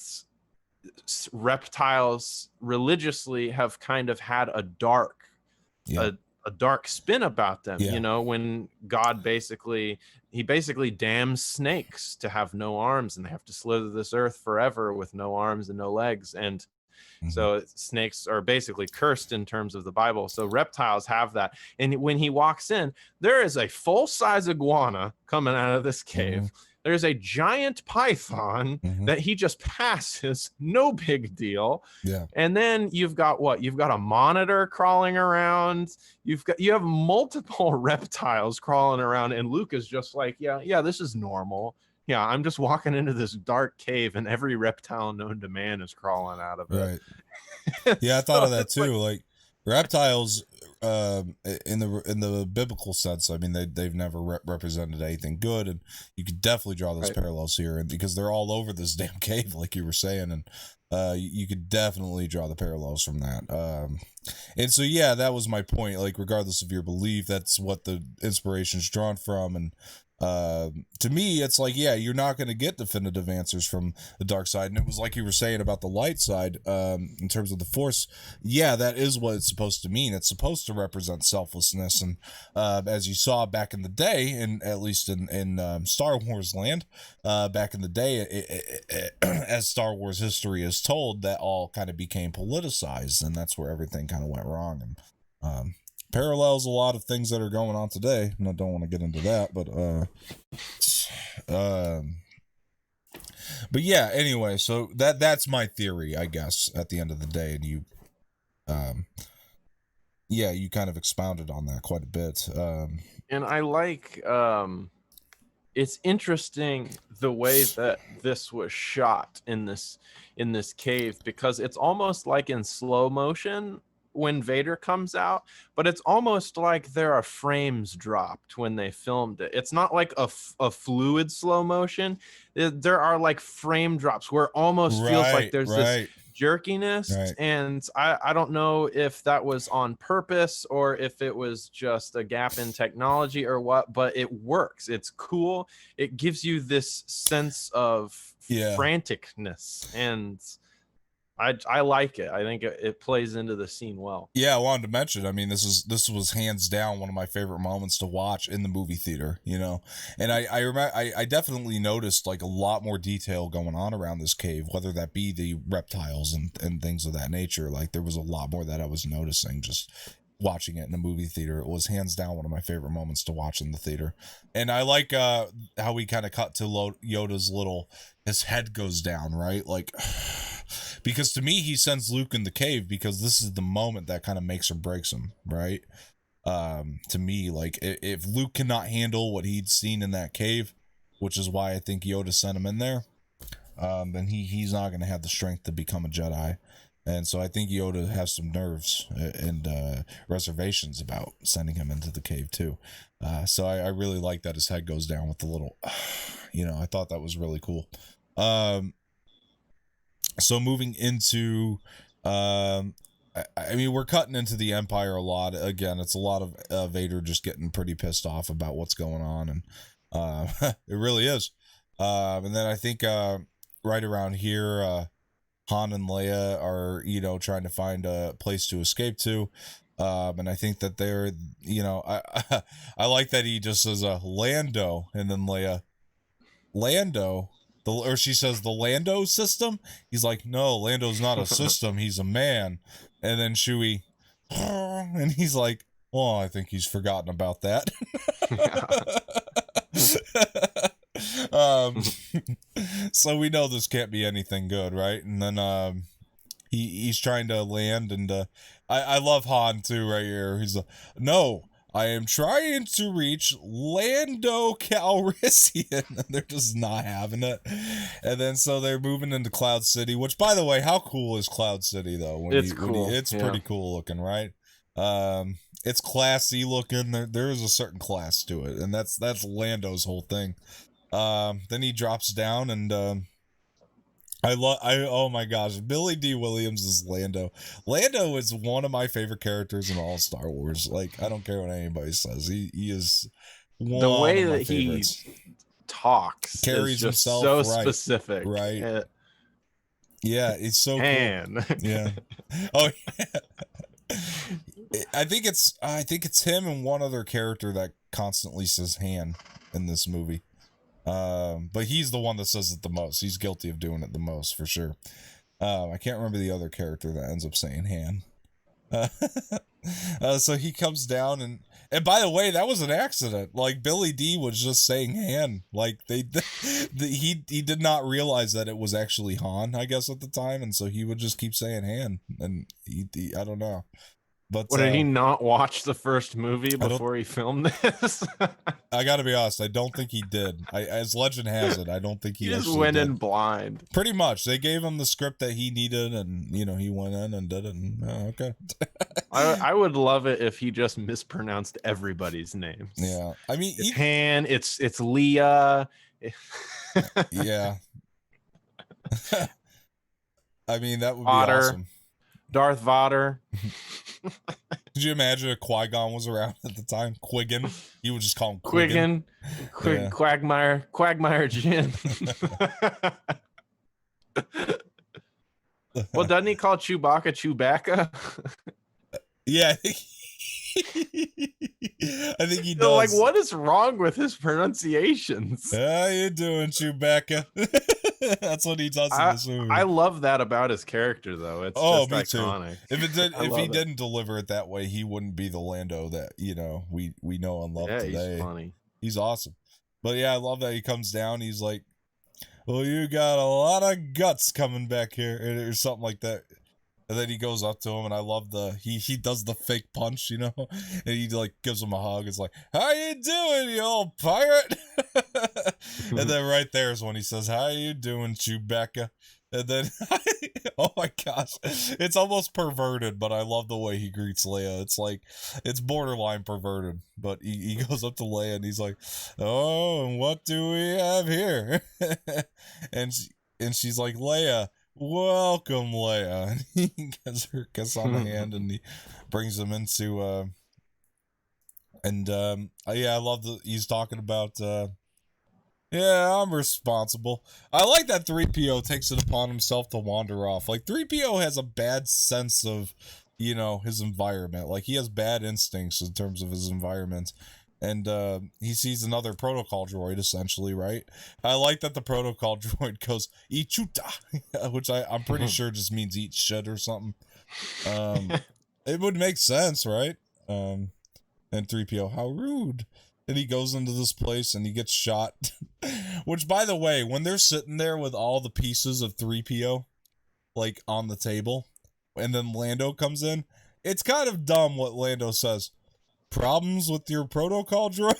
reptiles religiously have kind of had Yeah. a, a dark spin about them. Yeah. When God basically damns snakes to have no arms, and they have to slither this earth forever with no arms and no legs. And Mm-hmm. so snakes are basically cursed in terms of the Bible. So reptiles have that. And when he walks in, there is a full-size iguana coming out of this Mm-hmm. cave. There's a giant python Mm-hmm. that he just passes, no big deal. Yeah. And then you've got what? You've got a monitor crawling around. You have multiple reptiles crawling around, and Luke is just like, yeah, this is normal. Yeah, I'm just walking into this dark cave, and every reptile known to man is crawling out of it. Right. Yeah, I thought So of that it's like, too. Like reptiles, in the biblical sense, I mean they've never represented anything good, and you could definitely draw those right. parallels here, and because they're all over this damn cave, like you were saying, and you could definitely draw the parallels from that. And so yeah, that was my point. Like regardless of your belief, that's what the inspiration's drawn from, and to me it's like, yeah, you're not going to get definitive answers from the dark side. And it was like you were saying about the light side, in terms of the force. Yeah, that is what it's supposed to mean. It's supposed to represent selflessness, and as you saw back in the day, and at least in Star Wars land, back in the day, as Star Wars history is told, that all kind of became politicized, and that's where everything kind of went wrong. And parallels a lot of things that are going on today, and I don't want to get into that, but yeah, anyway, so that's my theory, I guess, at the end of the day. And you yeah, you kind of expounded on that quite a bit. And I like, it's interesting the way that this was shot in this cave, because it's almost like in slow motion when Vader comes out, but it's almost like there are frames dropped when they filmed it. It's not like a fluid slow motion. There are like frame drops where it almost feels like there's this jerkiness. Right. And I don't know if that was on purpose or if it was just a gap in technology or what, but it works. It's cool. It gives you this sense of franticness, and I like it. I think it plays into the scene well. Yeah, I wanted to mention, I mean, this was hands down one of my favorite moments to watch in the movie theater, and I remember I definitely noticed like a lot more detail going on around this cave, whether that be the reptiles and things of that nature. Like there was a lot more that I was noticing just watching it in the movie theater. It was hands down one of my favorite moments to watch in the theater. And I like how we kind of cut to Yoda's his head goes down, right? Like, because to me, he sends Luke in the cave because this is the moment that kind of makes or breaks him, right? To me, like if Luke cannot handle what he'd seen in that cave, which is why I think Yoda sent him in there, then he's not going to have the strength to become a Jedi. And so I think Yoda has some nerves and reservations about sending him into the cave too. So I really like that his head goes down with the little, I thought that was really cool. So moving into, I mean, we're cutting into the Empire a lot. Again, it's a lot of Vader just getting pretty pissed off about what's going on. And it really is. And then I think right around here, Han and Leia are, trying to find a place to escape to. And I think that they're, you know, I like that he just says Lando, and then Leia, Lando, or she says the Lando system. He's like, no, Lando's not a system. He's a man. And then Chewie, and he's like, well, I think he's forgotten about that. um, so we know this can't be anything good, right? And then he's trying to land, and I love Han too right here. He's like, no, I am trying to reach Lando Calrissian, and they're just not having it. And then so they're moving into Cloud City, which, by the way, how cool is Cloud City though? It's cool. It's pretty cool looking, right? It's classy looking. There is a certain class to it, and that's Lando's whole thing. Then he drops down, and oh my gosh, Billy D. Williams is Lando. Lando is one of my favorite characters in all Star Wars. Like, I don't care what anybody says. He is one the way of my that favorites. he talks Carries is just himself so right, specific. right? Yeah, it's so Han. cool. Yeah. Oh yeah. I think it's him and one other character that constantly says Han in this movie. But he's the one that says it the most. He's guilty of doing it the most, for sure. I can't remember the other character that ends up saying Han. So he comes down, and by the way, that was an accident. Like, Billy D was just saying Han. Like, he did not realize that it was actually Han, I guess, at the time, and so he would just keep saying Han, and he I don't know. But did he not watch the first movie before he filmed this? I gotta be honest, I don't think he did. As legend has it, I don't think he just went in blind. Pretty much, they gave him the script that he needed, and he went in and did it. And okay. I would love it if he just mispronounced everybody's names. Yeah, I mean, it's Han, it's Leah. Yeah. I mean, that would be awesome. Darth Vader. Could you imagine if Qui-Gon was around at the time? Quiggin. You would just call him Quiggin. Yeah. Quagmire Jin. Well, doesn't he call Chewbacca Chewbacca? Yeah. I think he does. Like, what is wrong with his pronunciations? How you doing, Chewbacca? That's what he does in this movie. I love that about his character, though. It's just iconic. Too. If he didn't deliver it that way, he wouldn't be the Lando that we know and love today. He's funny. He's awesome. But yeah, I love that he comes down. He's like, "Well, you got a lot of guts coming back here," or something like that. And then he goes up to him, and I love he does the fake punch, and he like gives him a hug. It's like, "How you doing, you old pirate?" And then right there is when he says, "How you doing, Chewbacca?" And then, oh my gosh, it's almost perverted, but I love the way he greets Leia. It's like, it's borderline perverted, but he goes up to Leia and he's like, "Oh, and what do we have here?" and she's like, "Leia, welcome, Leia." And he gives her a kiss on the hand, and he brings them into I love that he's talking about yeah, I'm responsible. I like that 3PO takes it upon himself to wander off. Like, 3PO has a bad sense of his environment. Like, he has bad instincts in terms of his environment. And he sees another protocol droid, essentially, right? I like that the protocol droid goes, "Ichuta," which I'm pretty sure just means eat shit or something. It would make sense, right? And 3PO, "How rude." And he goes into this place and he gets shot. Which, by the way, when they're sitting there with all the pieces of 3PO, like, on the table, and then Lando comes in, it's kind of dumb what Lando says. "Problems with your protocol droid?"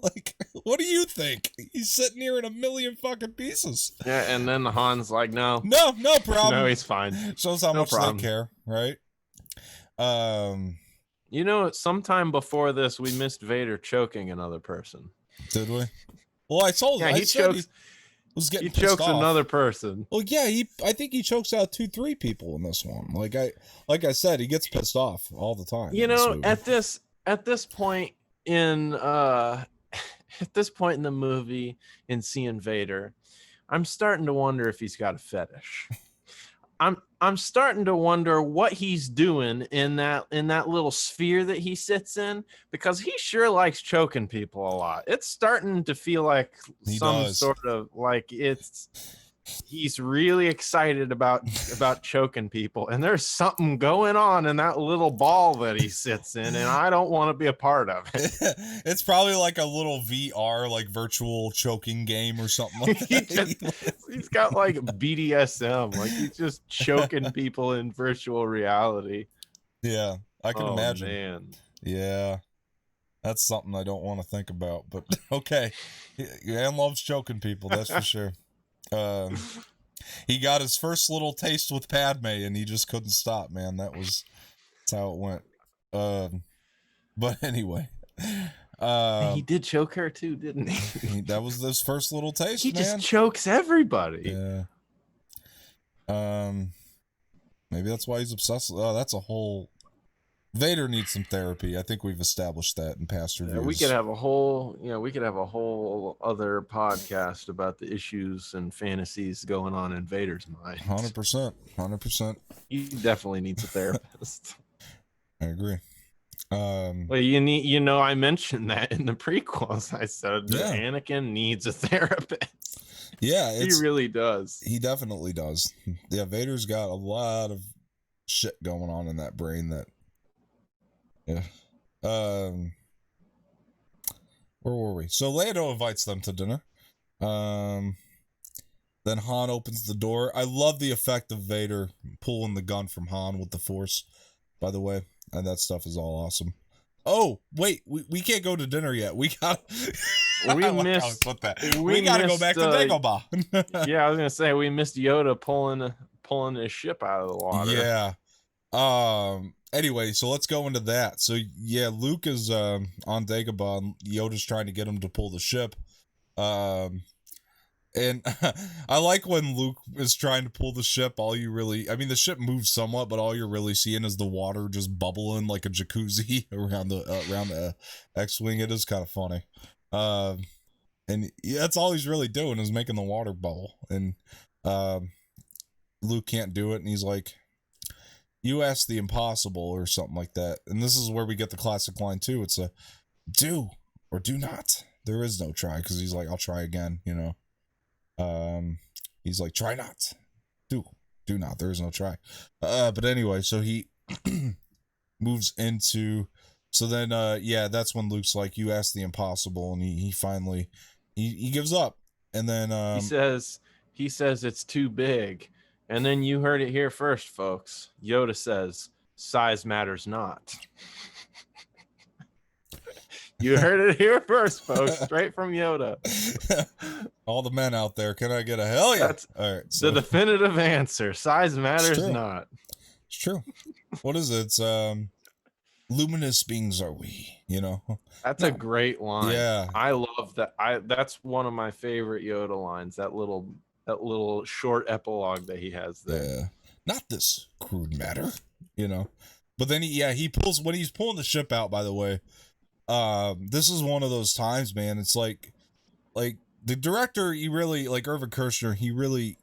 Like, what do you think? He's sitting here in a million fucking pieces. Yeah, and then Han's like, no problem. No, he's fine. Shows how much they care, right? Sometime before this, we missed Vader choking another person. Did we? Well, I told you. He chokes. He chokes another person. Well, yeah, I think he chokes out 2-3 people in this one. Like I said, he gets pissed off all the time. At this point in the movie, in seeing Vader, I'm starting to wonder if he's got a fetish. I'm starting to wonder what he's doing in that little sphere that he sits in, because he sure likes choking people a lot. It's starting to feel like He some does. sort of like he's really excited about choking people, and there's something going on in that little ball that he sits in, and I don't want to be a part of it. It's probably like a little VR, like virtual choking game or something like that. He's got like BDSM, like he's just choking people in virtual reality. Yeah, I can imagine. Man. Yeah, that's something I don't want to think about, but okay. Ann loves choking people, that's for sure. He got his first little taste with Padme, and he just couldn't stop, man. That's how it went. But anyway, He did choke her too, didn't he? that was his first little taste. He man. just chokes everybody. Yeah. Maybe that's why he's obsessed. Oh, that's a whole. Vader needs some therapy. I think we've established that in past reviews. We could have a whole, other podcast about the issues and fantasies going on in Vader's mind. 100%. He definitely needs a therapist. I agree. Well, I mentioned that in the prequels. I said Anakin needs a therapist. Yeah, he really does. He definitely does. Yeah, Vader's got a lot of shit going on in that brain that. Yeah. Where were we? So Lando invites them to dinner. Then Han opens the door. I love the effect of Vader pulling the gun from Han with the Force, by the way. And that stuff is all awesome. Oh, wait, we can't go to dinner yet. We gotta We gotta go back to Dagobah. Yeah, I was gonna say we missed Yoda pulling his ship out of the water. Yeah. Anyway, so let's go into that. So yeah, Luke is on Dagobah, and Yoda's trying to get him to pull the ship. And I like when Luke is trying to pull the ship. The ship moves somewhat, but all you're really seeing is the water just bubbling like a jacuzzi around the X-wing. It is kind of funny. And that's all he's really doing is making the water bubble. And Luke can't do it, and he's like, "You asked the impossible," or something like that. And this is where we get the classic line too. It's a do or do not. There is no try, because he's like, "I'll try again," He's like, "Try not. Do not. There is no try." But anyway, so he moves into. So then, that's when Luke's like, "You asked the impossible," and he finally he gives up, and then he says it's too big, and then you heard it here first, folks. Yoda says, "Size matters not." You heard it here first, folks. Straight from Yoda. All the men out there, can I get a hell yeah? That's all right. So the definitive answer: size matters not. It's true. What is it? It's luminous beings are we? That's a great line. Yeah, I love that. That's one of my favorite Yoda lines. That little short epilogue that he has there. Yeah. Not this crude matter, But then he pulls when he's pulling the ship out. By the way. This is one of those times, man. It's like the director, he really, like Irvin Kershner, he really,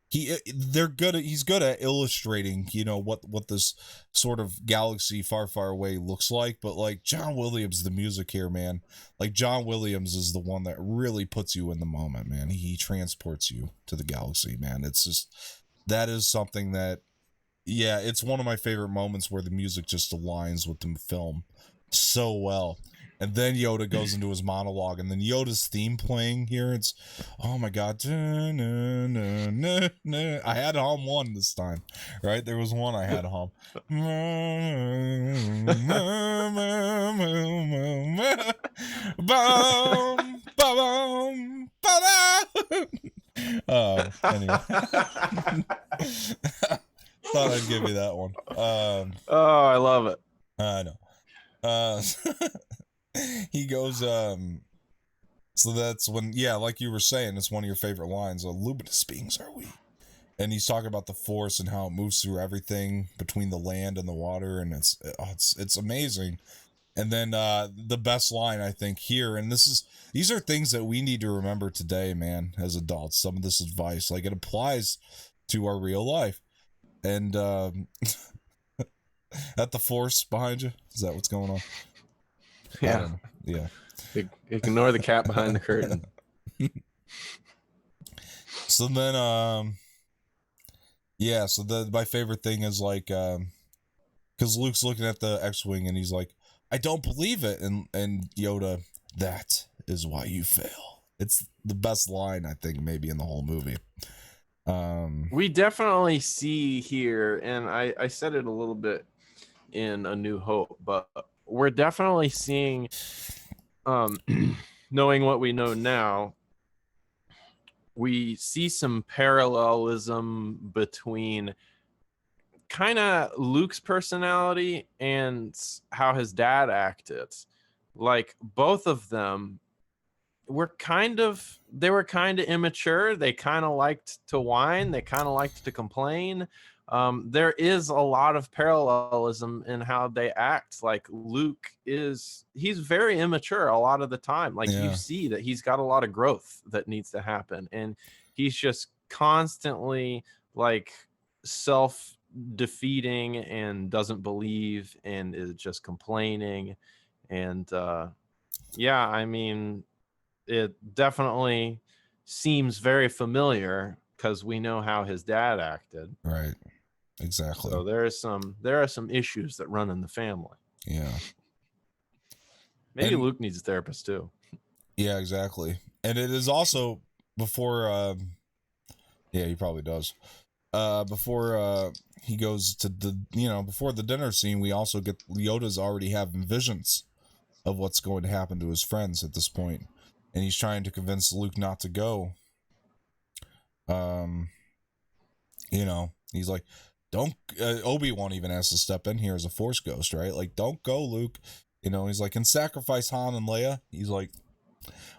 he's good at illustrating, what this sort of galaxy far, far away looks like. But like John Williams, the music here, man, like John Williams is the one that really puts you in the moment, man. He transports you to the galaxy, man. It's just, that is something that, yeah, it's one of my favorite moments where the music just aligns with the film so well. And then Yoda goes into his monologue, and then Yoda's theme playing here. It's, oh my god. I had hum one this time, right? There was one I had hum. Anyway. Thought I'd give you that one. Oh, I love it. I know. He goes, so that's when, like you were saying, it's one of your favorite lines, luminous beings are we. And he's talking about the Force and how it moves through everything between the land and the water, and it's amazing. And then the best line, I think, here, and these are things that we need to remember today, man, as adults. Some of this advice, like, it applies to our real life. And at the force behind you, is that what's going on? I Yeah. don't know. Yeah. Ignore the cat behind the curtain. So then, yeah. So my favorite thing is like, because Luke's looking at the X-wing and he's like, "I don't believe it," and Yoda, "That is why you fail." It's the best line I think maybe in the whole movie. We definitely see here, and I said it a little bit in A New Hope, but we're definitely seeing, knowing what we know now, we see some parallelism between kind of Luke's personality and how his dad acted. Like both of them they were kind of immature. They kind of liked to whine. They kind of liked to complain. There is a lot of parallelism in how they act. Like he's very immature a lot of the time. Like you yeah. see that he's got a lot of growth that needs to happen, and he's just constantly like self defeating and doesn't believe and is just complaining. And yeah, I mean, it definitely seems very familiar because we know how his dad acted. Right. Exactly. So there are some issues that run in the family. Yeah. Maybe And Luke needs a therapist too. yeah, exactly. And it is also before. Yeah, he probably does. Before he goes to the before the dinner scene, we also get Yoda's already having visions of what's going to happen to his friends at this point, and he's trying to convince Luke not to go. Um, he's like, "Don't." Obi-Wan even has to step in here as a Force ghost, right? Like, "Don't go, Luke." He's like, "And sacrifice Han and Leia." He's like,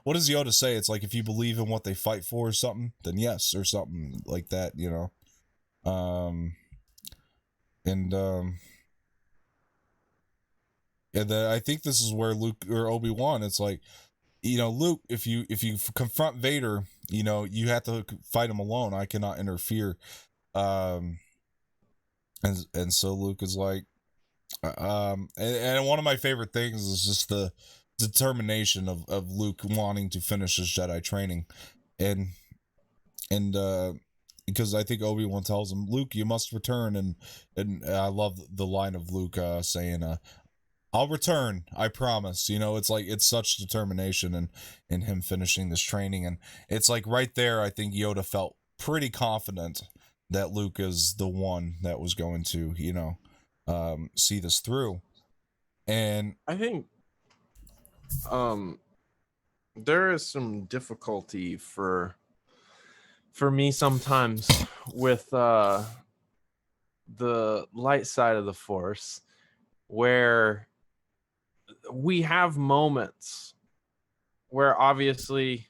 "What does Yoda say?" It's like, if you believe in what they fight for or something, then yes, or something like that. Um, and I think this is where Luke or Obi-Wan, it's like, Luke, if you confront Vader, you have to fight him alone. I cannot interfere. Um, and so Luke is like, and one of my favorite things is just the determination of Luke wanting to finish his Jedi training, and because I think Obi-Wan tells him, "Luke, you must return," and I love the line of Luke saying, "I'll return, I promise." It's like, it's such determination in him finishing this training, and it's like right there, I think Yoda felt pretty confident that Luke is the one that was going to, see this through. And I think there is some difficulty for me sometimes with the light side of the Force, where we have moments where obviously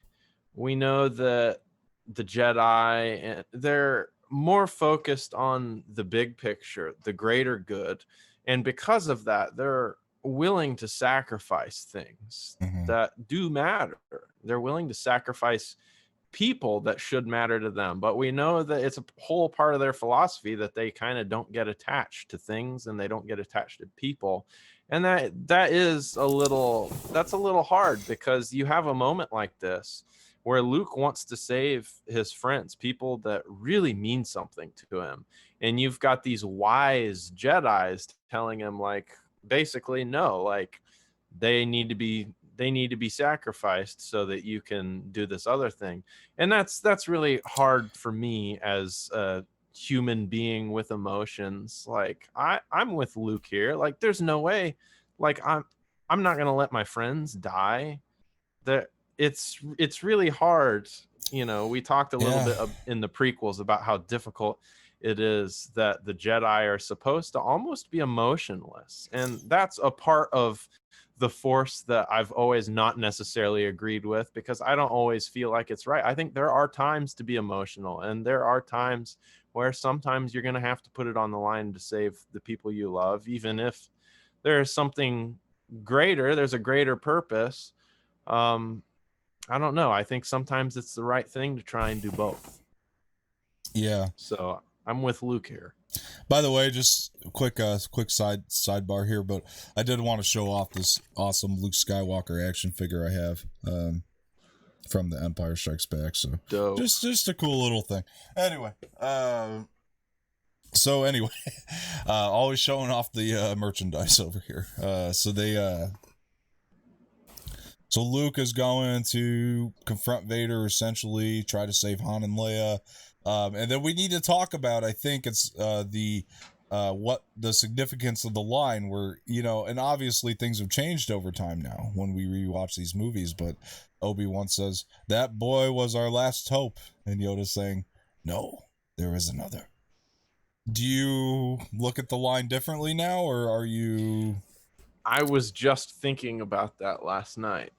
we know that the Jedi, and they're more focused on the big picture, the greater good, and because of that, they're willing to sacrifice things mhm, that do matter. They're willing to sacrifice people that should matter to them, but we know that it's a whole part of their philosophy that they kind of don't get attached to things and they don't get attached to people. And that's a little hard, because you have a moment like this where Luke wants to save his friends, people that really mean something to him, and you've got these wise Jedis telling him, like, basically, no, like, they need to be sacrificed so that you can do this other thing. And that's really hard for me as a human being with emotions. Like, I'm with Luke here. Like, there's no way, like, I'm not gonna let my friends die. That It's really hard. We talked a little yeah, bit in the prequels about how difficult it is that the Jedi are supposed to almost be emotionless, and that's a part of the Force that I've always not necessarily agreed with, because I don't always feel like it's right. I think there are times to be emotional, and there are times where sometimes you're going to have to put it on the line to save the people you love, even if there's something greater, there's a greater purpose. um I don't know. I think sometimes it's the right thing to try and do both. Yeah. So I'm with Luke here. By the way, just a quick sidebar here, but I did want to show off this awesome Luke Skywalker action figure I have from the Empire Strikes Back. So Dope. just a cool little thing. Anyway, so anyway, always showing off the merchandise over here. So Luke is going to confront Vader, essentially try to save Han and Leia. And then we need to talk about, I think it's what the significance of the line where, and obviously things have changed over time now when we rewatch these movies, but Obi-Wan says, "That boy was our last hope." And Yoda's saying, "No, there is another." Do you look at the line differently now, or are you... I was just thinking about that last night.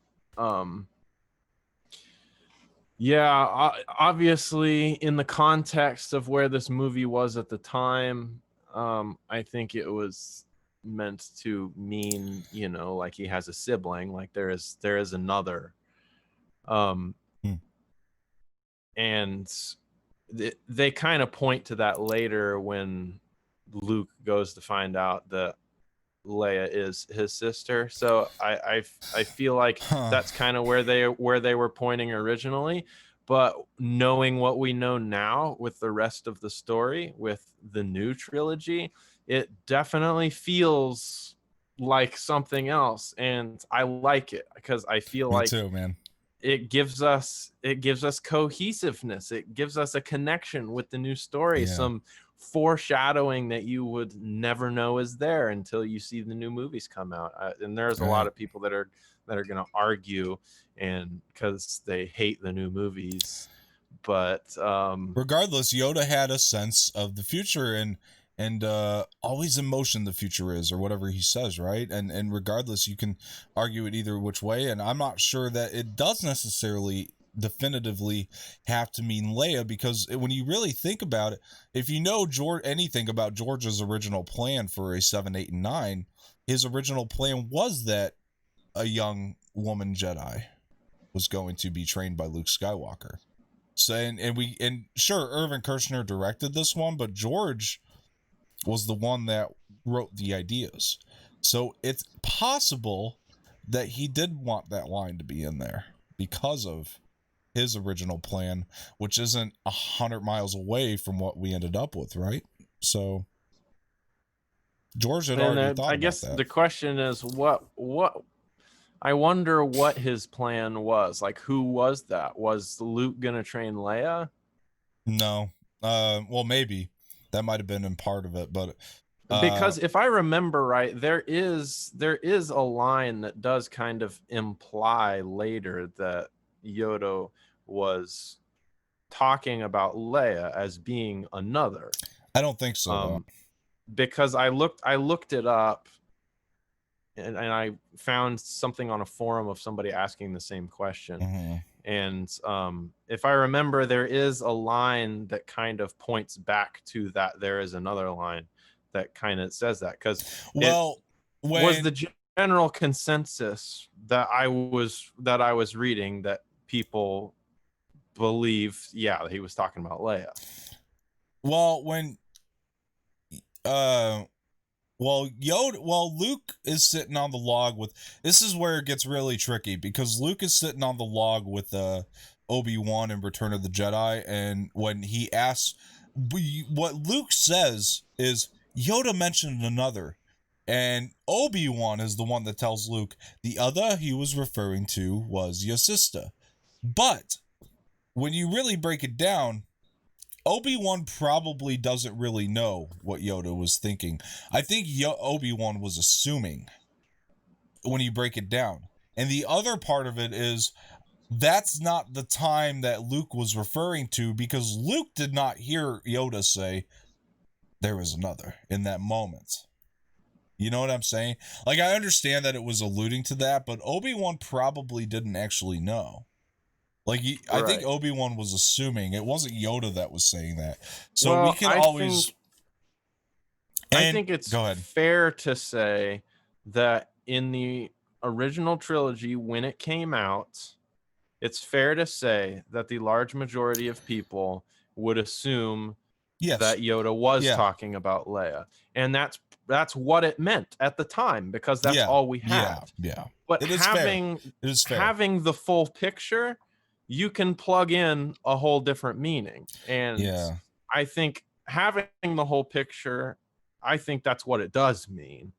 Yeah, obviously in the context of where this movie was at the time, I think it was meant to mean, like he has a sibling, like there is another. And they kind of point to that later when Luke goes to find out that Leia is his sister. So I feel like that's kind of where they were pointing originally. But knowing what we know now with the rest of the story, with the new trilogy, it definitely feels like something else, and I like it because I feel Me like too, man. it gives us cohesiveness. It gives us a connection with the new story, some foreshadowing that you would never know is there until you see the new movies come out. And there's a lot of people that are going to argue, and because they hate the new movies, but regardless, Yoda had a sense of the future, and always in motion the future is, or whatever he says, right? And regardless, you can argue it either which way, and I'm not sure that it does necessarily definitively have to mean Leia, because when you really think about it, if you know anything about George's original plan for a 7, 8, and 9, his original plan was that a young woman Jedi was going to be trained by Luke Skywalker. So and sure, Irvin Kershner directed this one, but George was the one that wrote the ideas. So it's possible that he did want that line to be in there because of his original plan, which isn't 100 miles away from what we ended up with, right? So George had already thought I about guess that. the question is, what I wonder what his plan was. Like, who was that? Was Luke gonna train Leia? No. Well, maybe that might have been in part of it, but because if I remember right, there is a line that does kind of imply later that Yoda was talking about Leia as being another. I don't think so. Because I looked it up, and I found something on a forum of somebody asking the same question. Mm-hmm. And if I remember, there is a line that kind of points back to that. There is another line that kind of says that, because was the general consensus that I was reading, that people believe, yeah, he was talking about Leia. Well, Luke is sitting on the log with, this is where it gets really tricky, because Luke is sitting on the log with Obi-Wan in Return of the Jedi, and when he asks, what Luke says is, Yoda mentioned another, and Obi-Wan is the one that tells Luke the other he was referring to was your sister. But when you really break it down, Obi-Wan probably doesn't really know what Yoda was thinking. I think Obi-Wan was assuming when you break it down. And the other part of it is, that's not the time that Luke was referring to, because Luke did not hear Yoda say, "There is another," in that moment. You know what I'm saying? Like, I understand that it was alluding to that, but Obi-Wan probably didn't actually know. Like, I think Obi-Wan was assuming. It wasn't Yoda that was saying that. So well, we can always... I think it's fair to say that in the original trilogy, when it came out, it's fair to say that the large majority of people would assume Yes. that Yoda was Yeah. talking about Leia, and that's what it meant at the time, because that's all we had. Yeah. But It is fair. It is fair. having the full picture, you can plug in a whole different meaning. And I think having the whole picture, I think that's what it does mean.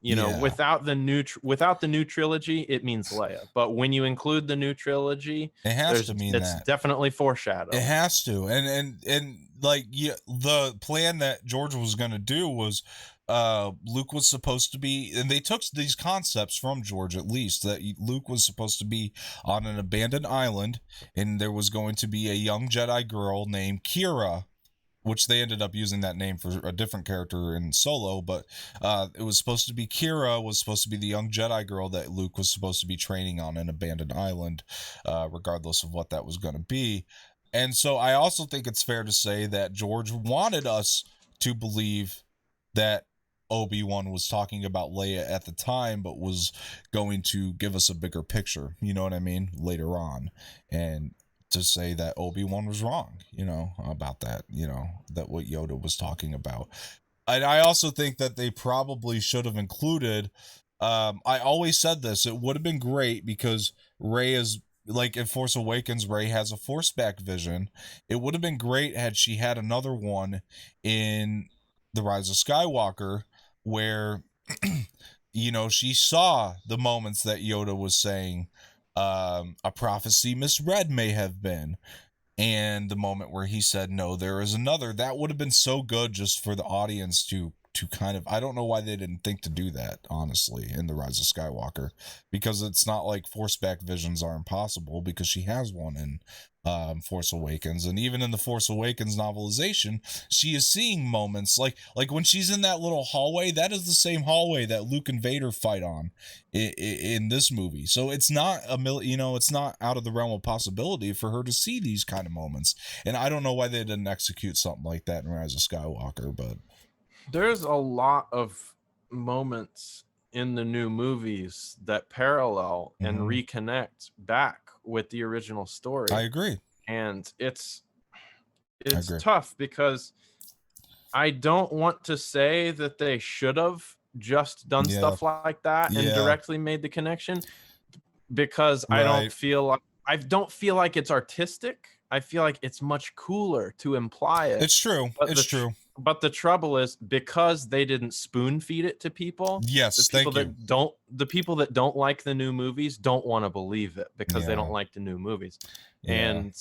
You know, without the new trilogy, it means Leia. But when you include the new trilogy, it has to mean it's definitely foreshadowing. It has to. And like, the plan that George was going to do was, Luke was supposed to be, and they took these concepts from George, at least, that Luke was supposed to be on an abandoned island, and there was going to be a young Jedi girl named Kira, which they ended up using that name for a different character in Solo, but it was supposed to be Kira, was supposed to be the young Jedi girl that Luke was supposed to be training on an abandoned island, regardless of what that was going to be. And so I also think it's fair to say that George wanted us to believe that Obi-Wan was talking about Leia at the time, but was going to give us a bigger picture, you know what I mean, later on. And to say that Obi-Wan was wrong, about that, that what Yoda was talking about. And I also think that they probably should have included, I always said this, it would have been great because Rey is, like in Force Awakens, Rey has a Force back vision. It would have been great had she had another one in The Rise of Skywalker where, she saw the moments that Yoda was saying, a prophecy misread may have been, and the moment where he said, no, there is another. That would have been so good just for the audience to kind of, I don't know why they didn't think to do that, honestly, in The Rise of Skywalker, because it's not like Force back visions are impossible, because she has one in Force Awakens, and even in the Force Awakens novelization, she is seeing moments like when she's in that little hallway. That is the same hallway that Luke and Vader fight on in this movie. So it's not it's not out of the realm of possibility for her to see these kind of moments. And I don't know why they didn't execute something like that in Rise of Skywalker, but there's a lot of moments in the new movies that parallel and reconnect back with the original story. I agree. And it's tough because I don't want to say that they should have just done stuff like that and directly made the connection, because I don't feel like it's artistic. I feel like it's much cooler to imply it. It's true. It's true. But the trouble is, because they didn't spoon feed it to people. Yes, the people that don't like the new movies don't want to believe it because they don't like the new movies. And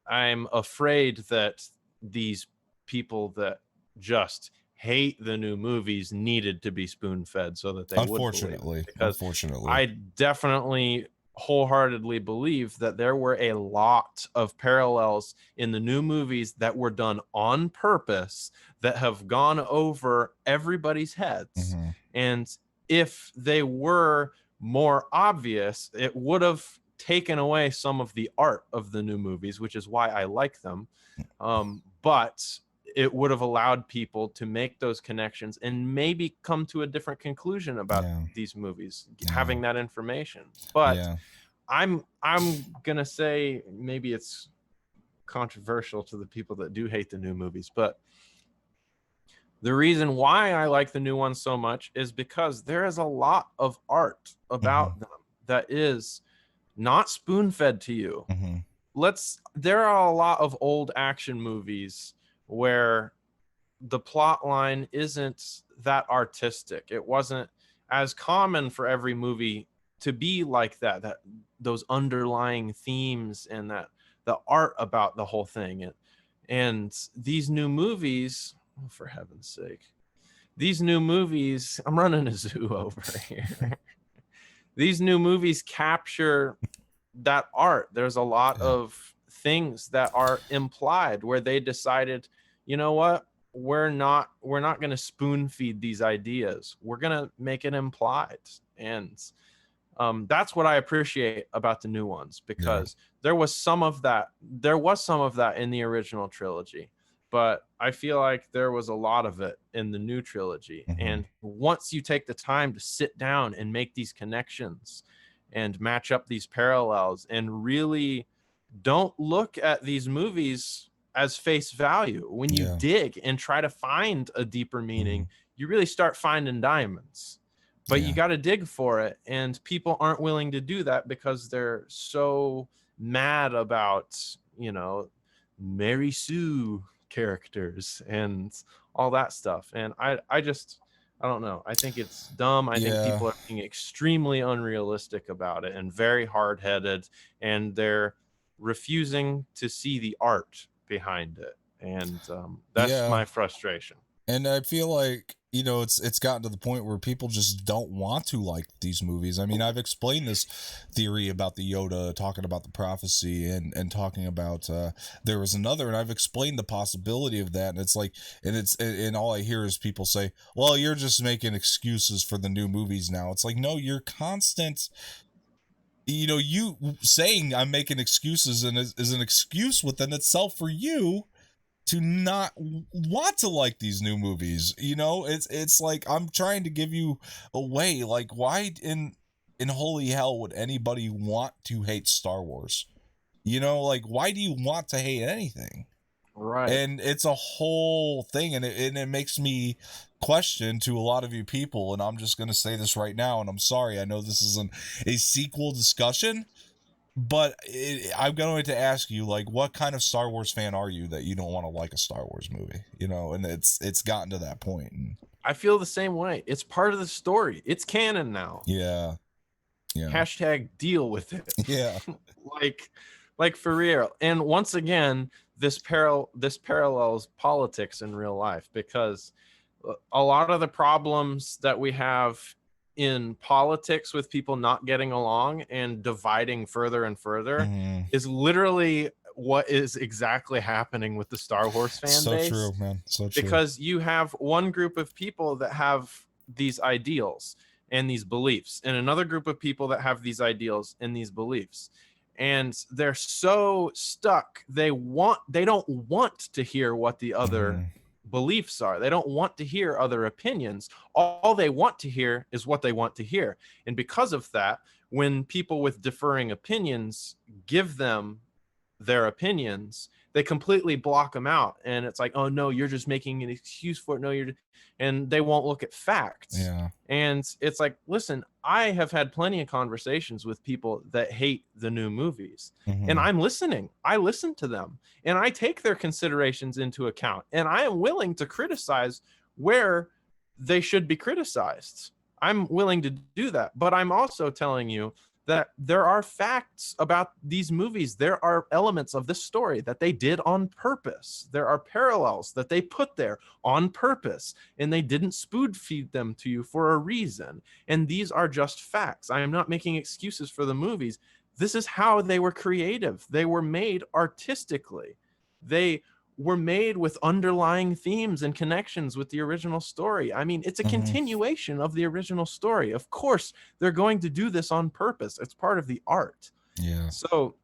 I'm afraid that these people that just hate the new movies needed to be spoon fed so that they would believe it. Unfortunately, I definitely wholeheartedly believe that there were a lot of parallels in the new movies that were done on purpose that have gone over everybody's heads. And if they were more obvious, it would have taken away some of the art of the new movies, which is why I like them. But it would have allowed people to make those connections and maybe come to a different conclusion about these movies, having that information. But I'm gonna say, maybe it's controversial to the people that do hate the new movies, but the reason why I like the new ones so much is because there is a lot of art about them that is not spoon-fed to you. There are a lot of old action movies where the plot line isn't that artistic. It wasn't as common for every movie to be like that those underlying themes and that the art about the whole thing. And these new movies, oh, for heaven's sake, these new movies, I'm running a zoo over here. These new movies capture that art. There's a lot of things that are implied where they decided, you know what, we're not going to spoon feed these ideas. We're going to make it implied. And that's what I appreciate about the new ones, because there was some of that in the original trilogy, but I feel like there was a lot of it in the new trilogy. And once you take the time to sit down and make these connections and match up these parallels and really don't look at these movies as face value. When you Yeah. dig and try to find a deeper meaning, you really start finding diamonds. But you Yeah. got to dig for it, and people aren't willing to do that because they're so mad about, you know, Mary Sue characters and all that stuff. And I just I don't know. I think it's dumb. I think Yeah. people are being extremely unrealistic about it and very hard-headed, and they're refusing to see the art behind it. And that's Yeah. my frustration. And I feel like, you know, it's gotten to the point where people just don't want to like these movies. I mean, I've explained this theory about the Yoda, talking about the prophecy, and talking about there was another, and I've explained the possibility of that. And it's like, and all I hear is people say, "Well, you're just making excuses for the new movies now." It's like, no, you're constant. You know, you saying I'm making excuses and is an excuse within itself for you to not want to like these new movies. You know, it's like I'm trying to give you a way. Like, why in holy hell would anybody want to hate Star Wars? You know, like, why do you want to hate anything? Right. And it's a whole thing, and it makes me question to a lot of you people. And I'm just going to say this right now, and I'm sorry, I know this isn't a sequel discussion, but I'm going to ask you, like, what kind of Star Wars fan are you that you don't want to like a Star Wars movie? You know, and it's gotten to that point. And I feel the same way. It's part of the story. It's canon now. yeah, yeah, Hashtag deal with it. yeah, like like for real. And once again, this parallels politics in real life, because a lot of the problems that we have in politics with people not getting along and dividing further and further is literally what is exactly happening with the Star Wars fan so base. true, man, so true. Because you have one group of people that have these ideals and these beliefs, and another group of people that have these ideals and these beliefs, and they're so stuck. They don't want to hear what the other beliefs are. They don't want to hear other opinions. All they want to hear is what they want to hear. And because of that, when people with differing opinions give them their opinions, they completely block them out. And it's like, oh no, you're just making an excuse for it. No, and they won't look at facts. Yeah. And it's like, listen, I have had plenty of conversations with people that hate the new movies, and I'm listening. I listen to them, and I take their considerations into account, and I am willing to criticize where they should be criticized. I'm willing to do that, but I'm also telling you that there are facts about these movies. There are elements of this story that they did on purpose. There are parallels that they put there on purpose, and they didn't spoon feed them to you for a reason. And these are just facts. I am not making excuses for the movies. This is how they were creative. They were made artistically. They were made with underlying themes and connections with the original story. I mean, it's a continuation of the original story. Of course, they're going to do this on purpose. It's part of the art. Yeah. So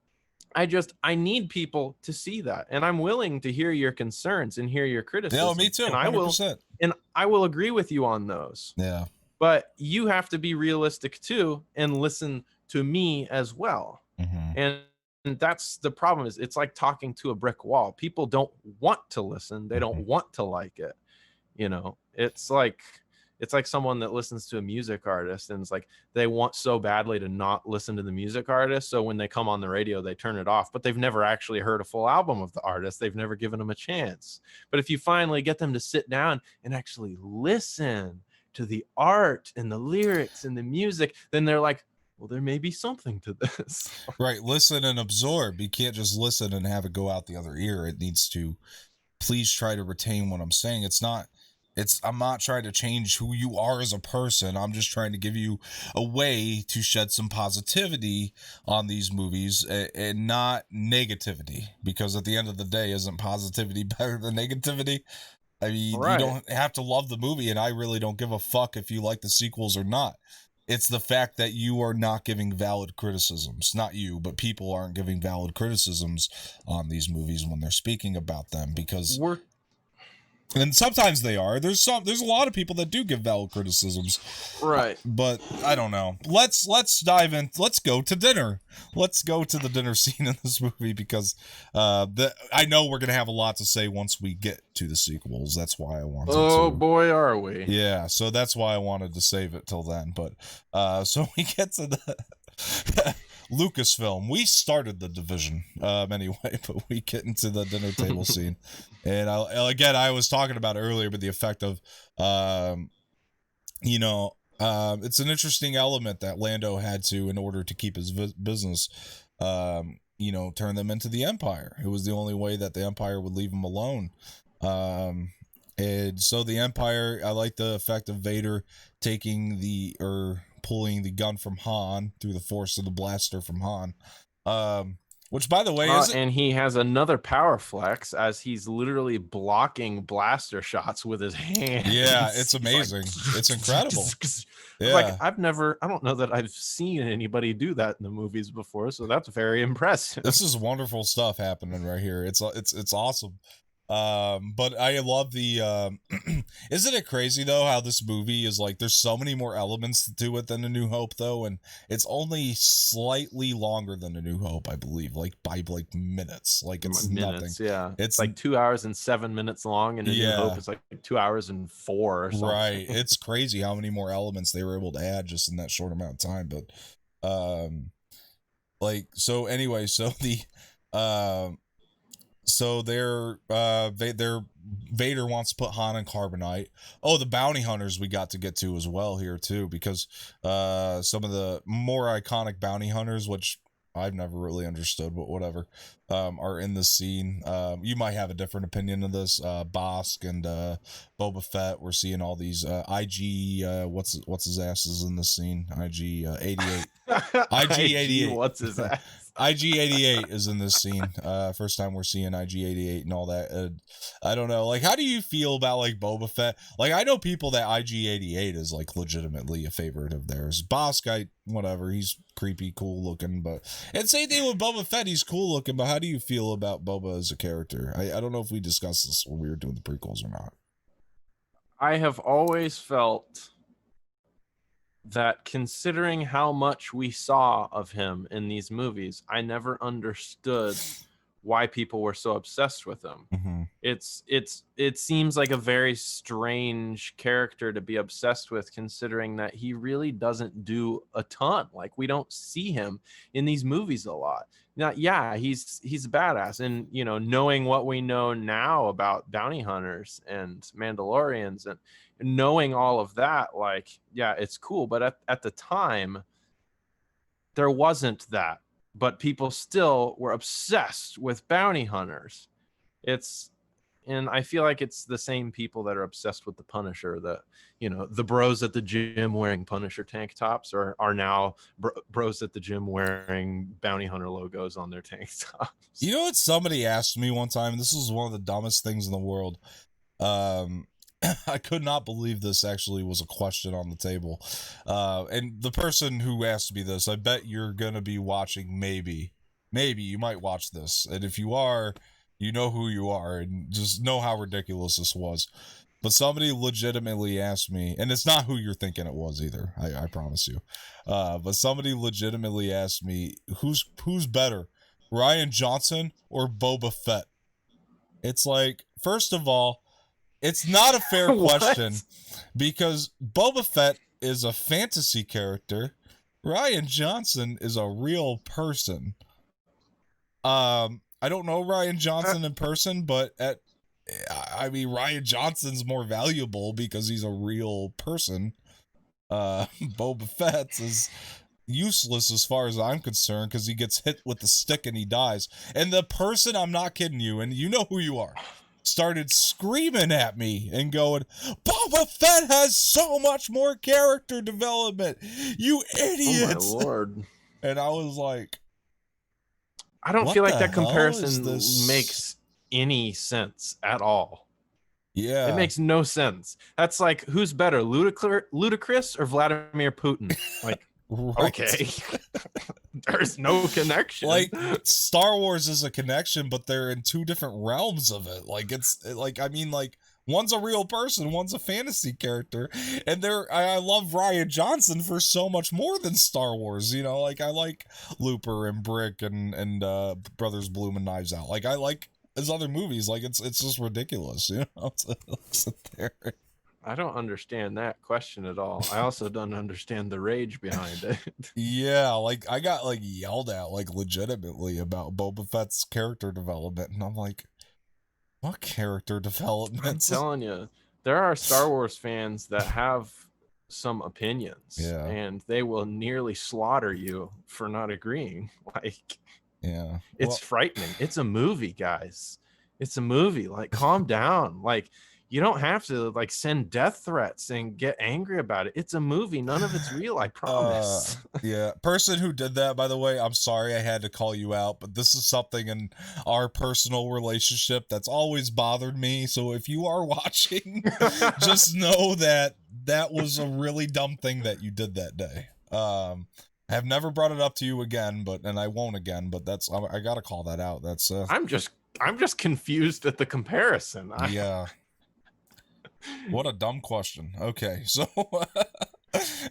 I need people to see that. And I'm willing to hear your concerns and hear your criticism. Yeah, me too. And 100%. I will agree with you on those. Yeah. But you have to be realistic too and listen to me as well. And that's the problem. Is it's like talking to a brick wall. People don't want to listen. They don't want to like it. You know, it's like someone that listens to a music artist, and it's like they want so badly to not listen to the music artist, so when they come on the radio they turn it off, but they've never actually heard a full album of the artist. They've never given them a chance. But if you finally get them to sit down and actually listen to the art and the lyrics and the music, then they're like, well, there may be something to this. Right. Listen and absorb. You can't just listen and have it go out the other ear. It needs to please try to retain what I'm saying. I'm not trying to change who you are as a person. I'm just trying to give you a way to shed some positivity on these movies and not negativity, because at the end of the day, isn't positivity better than negativity? I mean, Right. You don't have to love the movie, and I really don't give a fuck if you like the sequels or not. It's the fact that you are not giving valid criticisms. Not you, but people aren't giving valid criticisms on these movies when they're speaking about them, because And sometimes they are. There's a lot of people that do give valid criticisms. Right. But I don't know. Let's dive in. Let's go to dinner. Let's go to the dinner scene in this movie because I know we're gonna have a lot to say once we get to the sequels. That's why I wanted to. Oh boy, are we. Yeah, so that's why I wanted to save it till then. But so we get to the Lucasfilm. We started the division anyway, but we get into the dinner table scene. And I was talking about earlier, but the effect of it's an interesting element that Lando had to, in order to keep his business, turn them into the Empire. It was the only way that the Empire would leave him alone. And so the Empire, I like the effect of Vader pulling the gun from Han through the force of the blaster from Han. Which, by the way, and he has another power flex as he's literally blocking blaster shots with his hands. Yeah, it's amazing. Like, it's incredible. Yeah. Like I don't know that I've seen anybody do that in the movies before, so that's very impressive. This is wonderful stuff happening right here. It's awesome. But I love the isn't it crazy though how this movie is like there's so many more elements to it than A New Hope though, and it's only slightly longer than A New Hope, I believe, like by like minutes. Like it's minutes, nothing. Yeah, it's like 2 hours and 7 minutes long, and A New Hope is like 2 hours and 4 or something. Right. It's crazy how many more elements they were able to add just in that short amount of time. But so Vader wants to put Han in carbonite. Oh, the bounty hunters we got to get to as well here too, because some of the more iconic bounty hunters, which I've never really understood, but whatever, are in this scene. You might have a different opinion of this. Bosk and Boba Fett. We're seeing all these IG. What's his ass is in this scene? IG 88. IG 88. What's his ass? IG-88 is in this scene. First time we're seeing IG-88 and all that. I don't know. Like, how do you feel about, like, Boba Fett? Like, I know people that IG-88 is, like, legitimately a favorite of theirs. Bosk, whatever. He's creepy, cool looking, but... And same thing with Boba Fett. He's cool looking, but how do you feel about Boba as a character? I don't know if we discussed this when we were doing the prequels or not. I have always felt that considering how much we saw of him in these movies, I never understood why people were so obsessed with him. Mm-hmm. It seems like a very strange character to be obsessed with, considering that he really doesn't do a ton. Like, we don't see him in these movies a lot. Now, yeah, he's a badass, and knowing what we know now about bounty hunters and Mandalorians and knowing all of that, like, yeah, it's cool. But at the time, there wasn't that. But people still were obsessed with bounty hunters. And I feel like it's the same people that are obsessed with the Punisher. The bros at the gym wearing Punisher tank tops are now bros at the gym wearing bounty hunter logos on their tank tops. You know what somebody asked me one time? This was one of the dumbest things in the world. I could not believe this actually was a question on the table. And the person who asked me this, I bet you're going to be watching, maybe you might watch this. And if you are, you know who you are, and just know how ridiculous this was. But somebody legitimately asked me, and it's not who you're thinking it was either, I promise you. But somebody legitimately asked me, who's better, Rian Johnson or Boba Fett? It's like, first of all, it's not a fair question because Boba Fett is a fantasy character. Rian Johnson is a real person. I don't know Rian Johnson in person, but Rian Johnson's more valuable because he's a real person. Boba Fett is useless as far as I'm concerned because he gets hit with the stick and he dies. And the person, I'm not kidding you, and you know who you are, started screaming at me and going, Boba Fett has so much more character development, you idiots. Oh my lord. And I was like, I don't feel like that comparison makes any sense at all. Yeah. It makes no sense. That's like, who's better, Ludacris or Vladimir Putin? Like, right. Okay. There's no connection. Like, Star Wars is a connection, but they're in two different realms of it. Like, it's like, I mean, like, One's a real person, one's a fantasy character, and I love Rian Johnson for so much more than Star Wars. You know, like I like Looper and Brick and Brothers Bloom and Knives Out. Like I like his other movies. Like it's just ridiculous. You know, to sit there. I don't understand that question at all. I also don't understand the rage behind it. Yeah, like I got like yelled at like legitimately about Boba Fett's character development, and I'm like, what character I'm development? telling you, there are Star Wars fans that have some opinions, Yeah. and they will nearly slaughter you for not agreeing. Like, Yeah, it's frightening. It's a movie, guys. It's a movie. Like, calm down. Like, you don't have to like send death threats and get angry about it. It's a movie. None of it's real, I promise. Yeah, person who did that, by the way, I'm sorry I had to call you out, but this is something in our personal relationship that's always bothered me. So if you are watching, just know that that was a really dumb thing that you did that day. I have never brought it up to you again, and I won't again, but I gotta call that out. That's I'm just confused at the comparison. Yeah. What a dumb question. Okay, so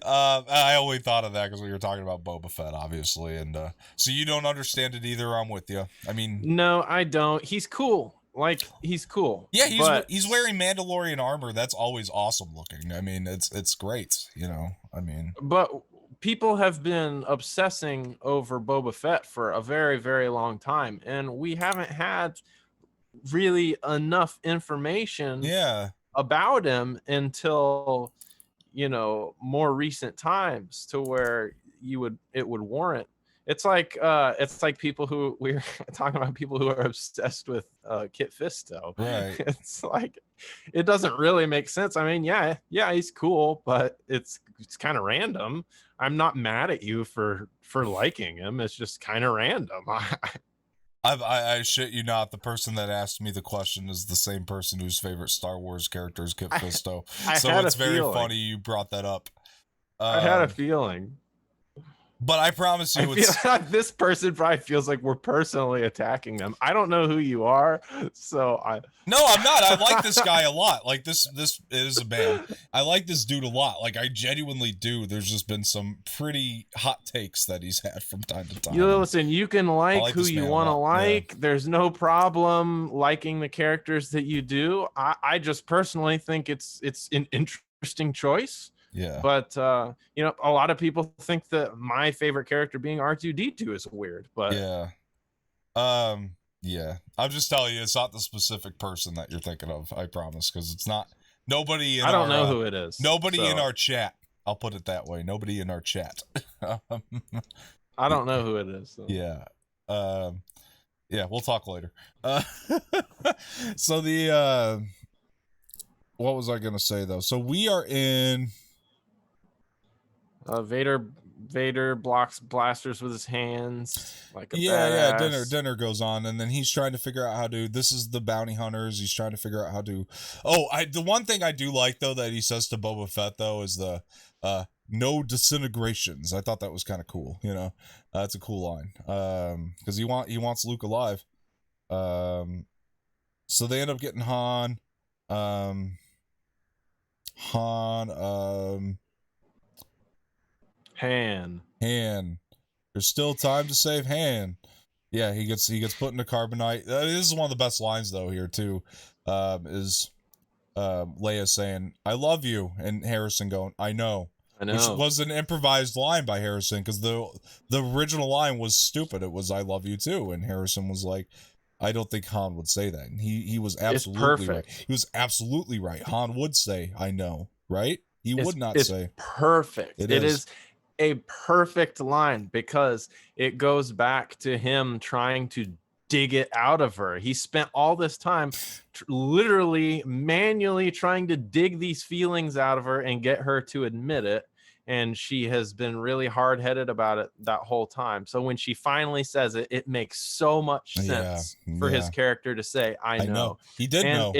I only thought of that because we were talking about Boba Fett, obviously, and so you don't understand it either. I'm with you. I mean, no, I don't. He's cool. Like, he's cool. yeah, but he's wearing Mandalorian armor. That's always awesome looking. I mean, it's great. You know, I mean, but people have been obsessing over Boba Fett for a very, very long time, and we haven't had really enough information yeah, about him until more recent times to where it would warrant. It's like people who we're talking about, people who are obsessed with Kit Fisto. right. It's like, it doesn't really make sense. I mean, yeah, he's cool, but it's kind of random. I'm not mad at you for liking him. It's just kind of random. I shit you not. The person that asked me the question is the same person whose favorite Star Wars character is Kit Fisto. So it's very funny you brought that up. I had a feeling. But I promise you, this person probably feels like we're personally attacking them. I don't know who you are, so No, I'm not. I like this guy a lot. Like this is a man. I like this dude a lot. Like I genuinely do. There's just been some pretty hot takes that he's had from time to time. Listen, you can like who you want to like. Yeah. There's no problem liking the characters that you do. I just personally think it's an interesting choice. Yeah. But a lot of people think that my favorite character being R2-D2 is weird. But yeah. Yeah. I'm just telling you, it's not the specific person that you're thinking of. I promise, because it's not nobody. I don't know who it is. Nobody in our chat. I'll put it that way. Nobody in our chat. I don't know who it is. So. Yeah. Yeah. We'll talk later. So what was I gonna say though? So we are in. Vader blocks blasters with his hands like a badass. Dinner goes on, and then he's trying to figure out how to. This is the bounty hunters. He's trying to figure out how to. The one thing I do like though that he says to Boba Fett though is the no disintegrations. I thought that was kind of cool. You know, that's a cool line. Because he wants Luke alive. So they end up getting Han. Han. There's still time to save Han. Yeah, he gets put into carbonite. This is one of the best lines though here too. Is Leia saying, "I love you," and Harrison going, "I know." Which was an improvised line by Harrison, because the original line was stupid. It was "I love you too," and Harrison was like, "I don't think Han would say that." And he was absolutely right. He was absolutely right. Han would say, "I know," right? He would not say. Perfect. It is a perfect line, because it goes back to him trying to dig it out of her. He spent all this time literally manually trying to dig these feelings out of her and get her to admit it, and she has been really hard-headed about it that whole time. So when she finally says it, it makes so much sense for his character to say, I know. He did know.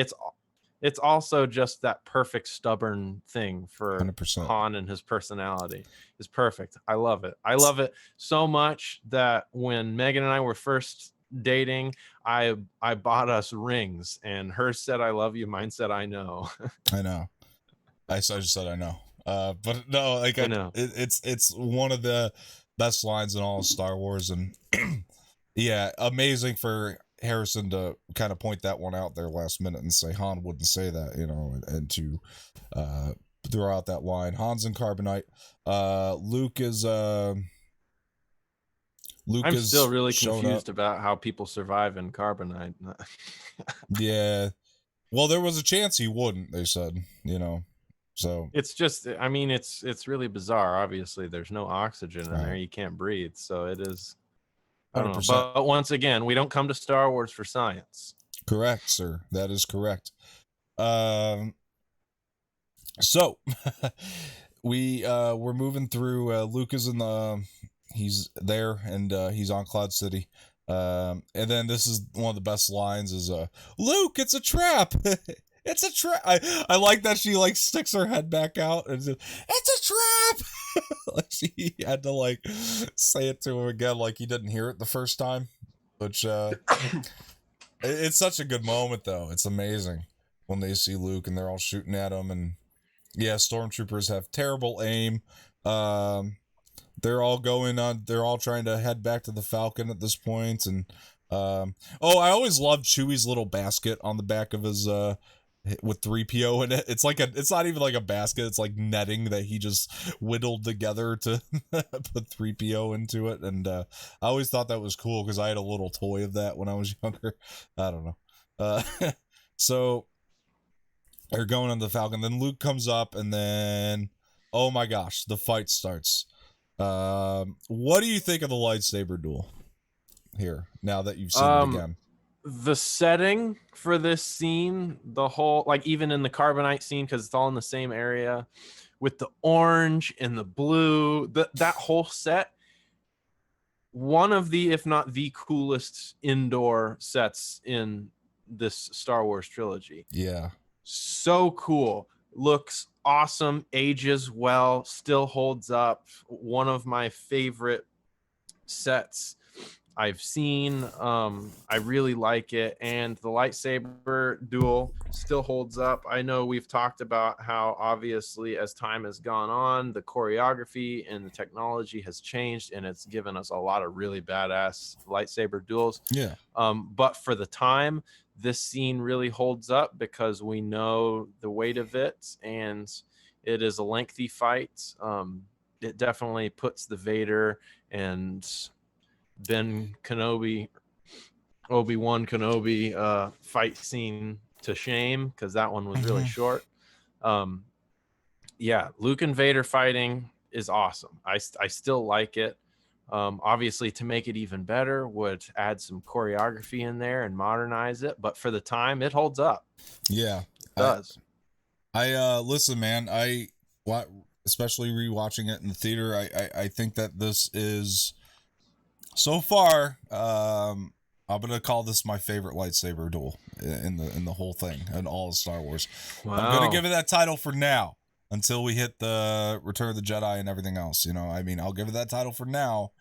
It's also just that perfect stubborn thing for 100%. Han, and his personality is perfect. I love it. I love it so much that when Megan and I were first dating, I bought us rings, and hers said I love you, mine said I know. I know. I just said I know. But no, like I know. it's one of the best lines in all of Star Wars, and yeah, amazing for Harrison to kind of point that one out there last minute and say Han wouldn't say that, you know, and to throw out that line. Han's in carbonite. Luke is I'm still really shown up. confused about how people survive in carbonite. Yeah. Well, there was a chance he wouldn't, they said, you know. So it's just, I mean, it's really bizarre. Obviously, there's no oxygen in there. right. You can't breathe. So it is, I don't know. 100%. But once again, we don't come to Star Wars for science. Correct, sir. That is correct. So we're moving through. Luke is in the he's there, and he's on Cloud City. And then this is one of the best lines is Luke, it's a trap. It's a trap. I like that she like sticks her head back out and says, it's a trap. Like she had to like say it to him again like he didn't hear it the first time. Which it's such a good moment though. It's amazing when they see Luke and they're all shooting at him, and yeah, stormtroopers have terrible aim. They're all trying to head back to the Falcon at this point, and I always loved Chewie's little basket on the back of his with 3PO in it. It's not even like a basket, it's like netting that he just whittled together to put 3PO into it, and I always thought that was cool because I had a little toy of that when I was younger. I don't know. So they're going on the Falcon, then Luke comes up, and then oh my gosh, the fight starts. What do you think of the lightsaber duel here now that you've seen it again? The setting for this scene, the whole, like even in the carbonite scene, because it's all in the same area with the orange and the blue, that whole set, one of the, if not the coolest indoor sets in this Star Wars trilogy. Yeah. So cool. Looks awesome, ages well, still holds up. One of my favorite sets I've seen. I really like it, and the lightsaber duel still holds up. I know we've talked about how obviously as time has gone on, the choreography and the technology has changed, and it's given us a lot of really badass lightsaber duels. Yeah. But for the time, this scene really holds up because we know the weight of it, and it is a lengthy fight. It definitely puts the Vader and Obi-Wan Kenobi fight scene to shame, because that one was really short. Yeah, Luke and Vader fighting is awesome. I still like it. Obviously, to make it even better, would add some choreography in there and modernize it. But for the time, it holds up. Yeah, it does. I listen, man. Especially rewatching it in the theater. I think that this is so far. I'm gonna call this my favorite lightsaber duel in the whole thing and all of Star Wars. Wow. I'm gonna give it that title for now until we hit the Return of the Jedi and everything else. You know, I mean, I'll give it that title for now.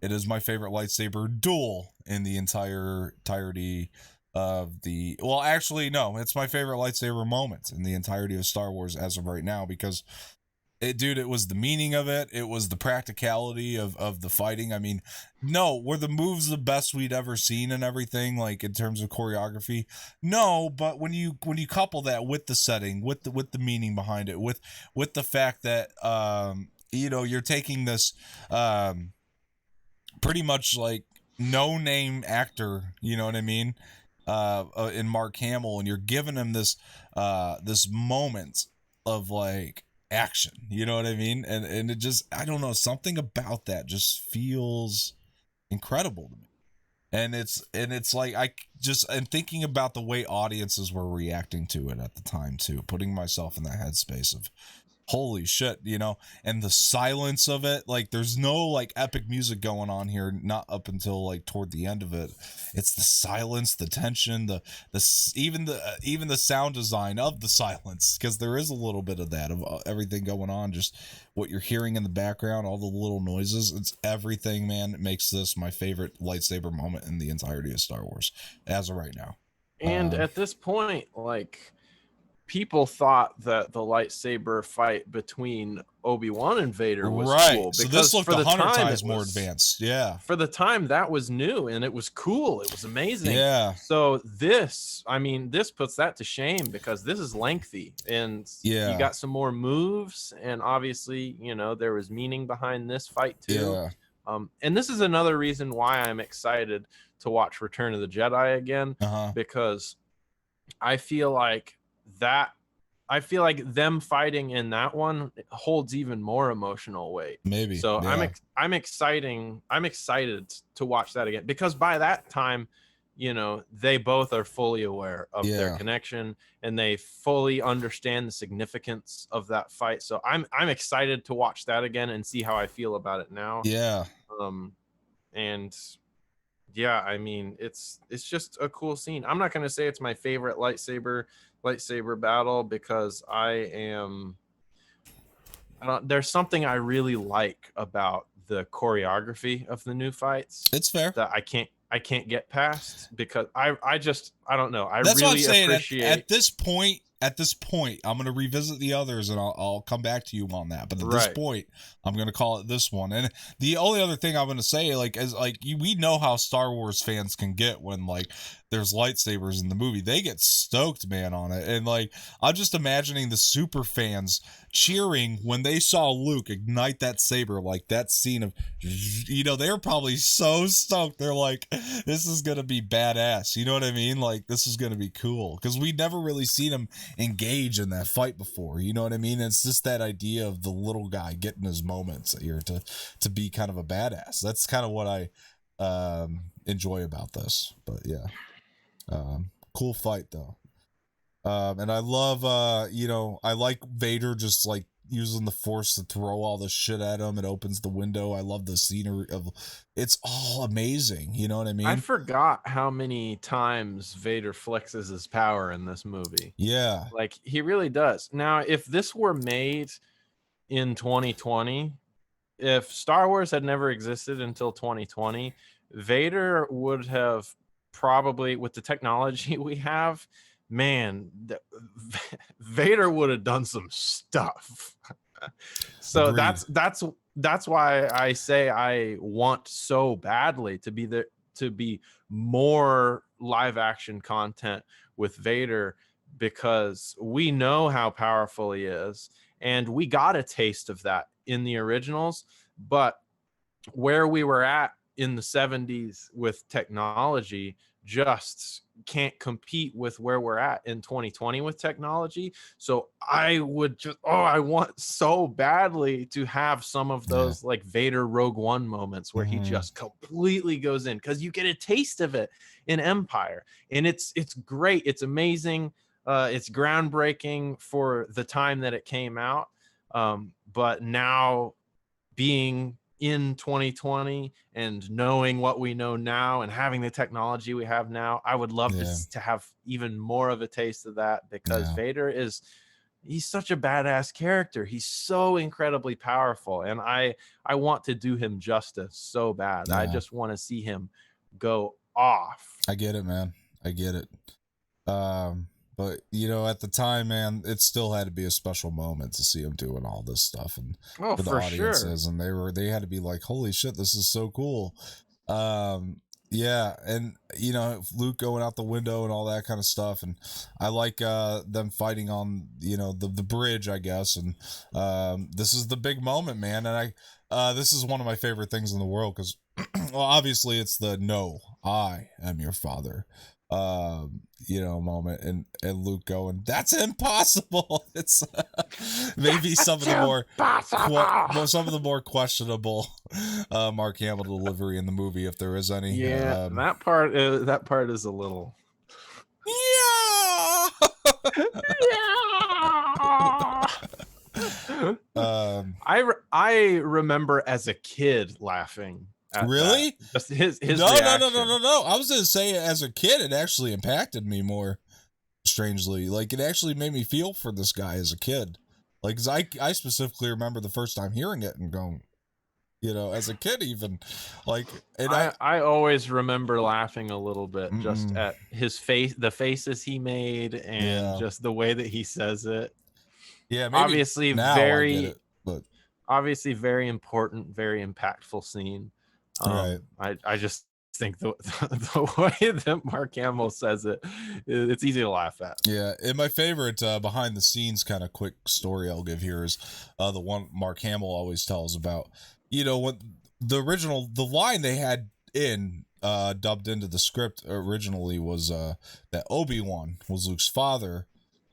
It is my favorite lightsaber duel in the entirety of the. Well, actually, no, it's my favorite lightsaber moment in the entirety of Star Wars as of right now, because it was the meaning of it. It was the practicality of the fighting. I mean, no, were the moves the best we'd ever seen and everything, like in terms of choreography? No, but when you couple that with the setting, with the meaning behind it, with the fact that you're taking this pretty much like no name actor, you know what I mean, in Mark Hamill, and you're giving him this moment of like action, you know what I mean, and it just, I don't know, something about that just feels incredible to me, and it's like and thinking about the way audiences were reacting to it at the time too, putting myself in that headspace of holy shit, you know, and the silence of it, like there's no like epic music going on here, not up until like toward the end of it. It's the silence, the tension, even the sound design of the silence, because there is a little bit of that, of everything going on, just what you're hearing in the background, all the little noises. It's everything, man. It makes this my favorite lightsaber moment in the entirety of Star Wars as of right now. And at this point, like, people thought that the lightsaber fight between Obi-Wan and Vader was right cool, so because this looked for the 100 time times more advanced. Yeah, for the time that was new and it was cool, it was amazing. yeah, So this, I mean, this puts that to shame, because this is lengthy and yeah, you got some more moves, and obviously, you know, there was meaning behind this fight too. yeah, And this is another reason why I'm excited to watch Return of the Jedi again, because I feel like them fighting in that one holds even more emotional weight. maybe. So Yeah. I'm excited to watch that again, because by that time, you know, they both are fully aware of their connection, and they fully understand the significance of that fight. So I'm excited to watch that again and see how I feel about it now. Yeah. And yeah, I mean, it's just a cool scene. I'm not going to say it's my favorite lightsaber battle, because there's something I really like about the choreography of the new fights. It's fair. That I can't get past, because I don't know. That's really what I'm saying. appreciate At this point, I'm going to revisit the others, and I'll come back to you on that. But at this point, I'm going to call it this one. And the only other thing I'm going to say, like, is like we know how Star Wars fans can get when like there's lightsabers in the movie. They get stoked, man, on it. And like, I'm just imagining the super fans cheering when they saw Luke ignite that saber, like that scene of, you know, they're probably so stoked. They're like, this is going to be badass. You know what I mean? Like, this is going to be cool, because we'd never really seen him engage in that fight before. You know what I mean? It's just that idea of the little guy getting his moments here to be kind of a badass. That's kind of what I enjoy about this. But yeah, cool fight though. And I love, you know, I like Vader just like using the Force to throw all this shit at him. It opens the window. I love the scenery of, it's all amazing. You know what I mean? I forgot how many times Vader flexes his power in this movie. Yeah. Like, he really does. Now, if this were made in 2020, if Star Wars had never existed until 2020, Vader would have probably, with the technology we have, man, Vader would have done some stuff. So Agreed. that's why I say I want so badly to be more live action content with Vader, because we know how powerful he is, and we got a taste of that in the originals. But where we were at in the 70s with technology just can't compete with where we're at in 2020 with technology. So I want so badly to have some of those like Vader Rogue One moments where he just completely goes in, because you get a taste of it in Empire, and it's great, it's amazing, it's groundbreaking for the time that it came out. But now, being in 2020 and knowing what we know now and having the technology we have now, I would love to have even more of a taste of that, because Vader he's such a badass character. He's so incredibly powerful, and I want to do him justice so bad. I just want to see him go off. I get it, man. I get it. But you know, at the time, man, it still had to be a special moment to see him doing all this stuff, and for the audiences, and they had to be like, "Holy shit, this is so cool." Yeah, and you know, Luke going out the window and all that kind of stuff, and I like them fighting on, you know, the bridge, I guess, and this is the big moment, man, and this is one of my favorite things in the world, because well, obviously it's the "No, I am your father," you know, moment, and Luke going, "That's impossible." It's maybe some of the more questionable Mark Hamill delivery in the movie, if there is any. Yeah, that part is a little. Yeah. I remember as a kid laughing at that. Really? Just his No, no, no, no, reaction. no, no. I was gonna say, as a kid, it actually impacted me more. Strangely, like, it actually made me feel for this guy as a kid. Like, 'cause I specifically remember the first time hearing it and going, as a kid even, like, and I always remember laughing a little bit just mm-mm, at his face, the faces he made, and yeah, just the way that he says it. yeah, maybe Obviously, now I get it, but very important, very impactful scene. right. I just think the way that Mark Hamill says it, it's easy to laugh at. Yeah, and my favorite behind the scenes kind of quick story I'll give here is the one Mark Hamill always tells about. What the line they had in dubbed into the script originally was that Obi-Wan was Luke's father,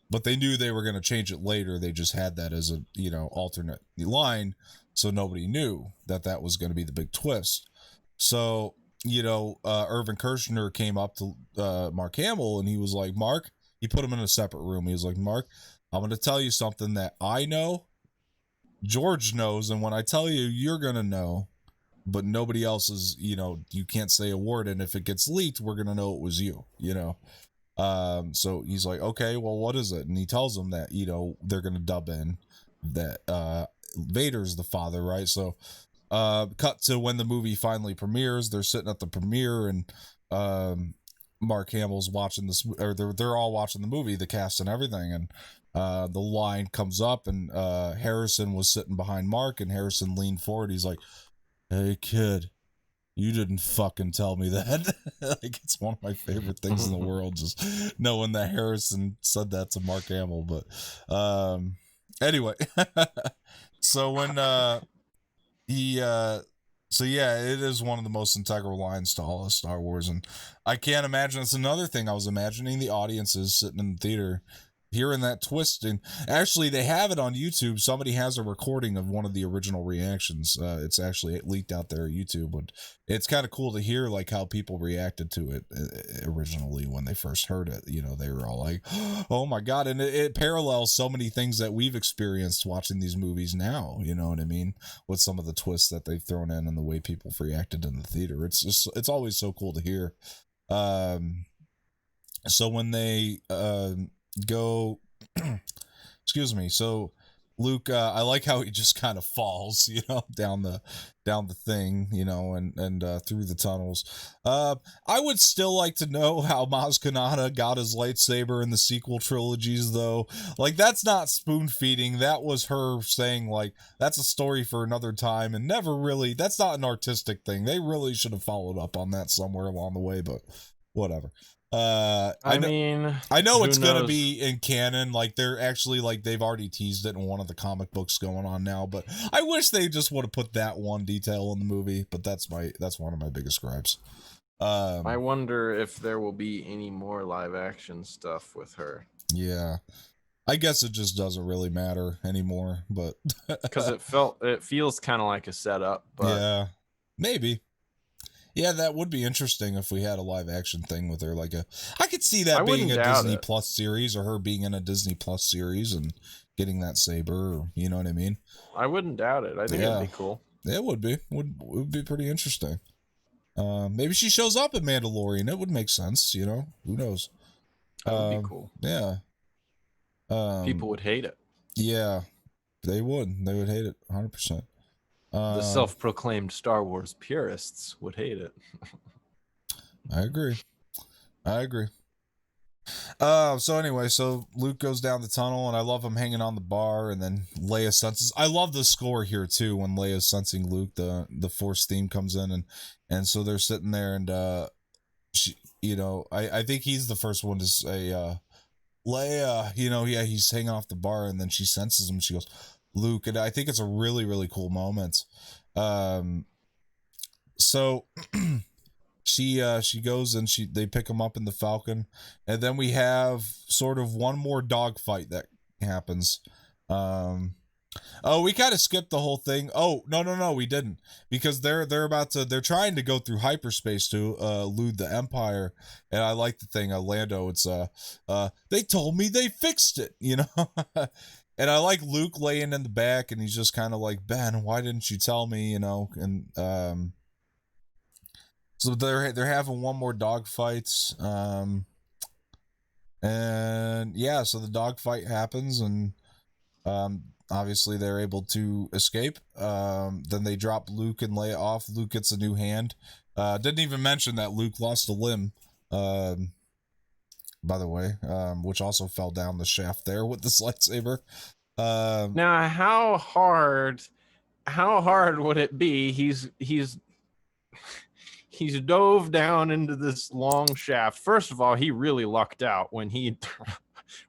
but they knew they were going to change it later. They just had that as a alternate line, so nobody knew that was going to be the big twist. So Irvin Kershner came up to Mark Hamill and he was like, Mark, he put him in a separate room. He was like, Mark, I'm going to tell you something that I know, George knows, and when I tell you, you're going to know, but nobody else is, you can't say a word. And if it gets leaked, we're going to know it was you. So he's like, okay, well, what is it? And he tells them that, they're going to dub in that Vader's the father, right? So cut to when the movie finally premieres. They're sitting at the premiere, and Mark Hamill's watching this, or they're all watching the movie, the cast and everything, and the line comes up, and Harrison was sitting behind Mark, and Harrison leaned forward. He's like, "Hey, kid, you didn't fucking tell me that." Like, it's one of my favorite things in the world, just knowing that Harrison said that to Mark Hamill. But anyway, so when he so yeah, it is one of the most integral lines to all of Star Wars, and I can't imagine. It's another thing I was imagining the audiences sitting in the theater hearing that twist. And actually, they have it on YouTube. Somebody has a recording of one of the original reactions. It's actually leaked out there on YouTube, but it's kind of cool to hear like how people reacted to it originally when they first heard it. They were all like, "Oh my god!" And it parallels so many things that we've experienced watching these movies now. You know what I mean? With some of the twists that they've thrown in and the way people have reacted in the theater, it's always so cool to hear. So when they go excuse me, so Luke, I like how he just kind of falls down the thing, and through the tunnels. I would still like to know how Maz Kanata got his lightsaber in the sequel trilogies, though. Like, that's not spoon feeding. That was her saying, like, that's a story for another time, and never really, that's not an artistic thing. They really should have followed up on that somewhere along the way, but whatever. I mean, I know who it's gonna knows? be in canon. Like, they're actually, like, they've already teased it in one of the comic books going on now. But I wish they just would have put that one detail in the movie. But that's one of my biggest gripes. I wonder if there will be any more live action stuff with her. Yeah, I guess it just doesn't really matter anymore. But Because it feels kind of like a setup. But yeah, maybe. Yeah, that would be interesting if we had a live action thing with her. I could see that being a Disney Plus series, or her being in a Disney Plus series and getting that saber. Or, you know what I mean? I wouldn't doubt it. I think it'd be cool. It would be. Would be pretty interesting. Maybe she shows up in Mandalorian. It would make sense. Who knows? That would be cool. Yeah. People would hate it. Yeah, they would. They would hate it 100%. The self-proclaimed Star Wars purists would hate it. I agree. So anyway, so Luke goes down the tunnel, and I love him hanging on the bar, and then Leia senses. I love the score here too when Leia's sensing Luke. The Force theme comes in, and so they're sitting there, and she, I think he's the first one to say, Leia, yeah, he's hanging off the bar, and then she senses him. She goes, Luke, and I think it's a really, really cool moment. So she goes and they pick him up in the Falcon, and then we have sort of one more dogfight that happens. We kind of skipped the whole thing. Oh, no, we didn't, because they're trying to go through hyperspace to elude the Empire, and I like the thing, Lando, it's they told me they fixed it, And I like Luke laying in the back, and he's just kind of like, Ben, why didn't you tell me? You know, and so they're having one more dogfight, and yeah, so the dogfight happens, and obviously they're able to escape. Then they drop Luke and Leia off. Luke gets a new hand. Didn't even mention that Luke lost a limb. By the way, which also fell down the shaft there with this lightsaber. Now, how hard would it be? He's dove down into this long shaft. First of all, he really lucked out when he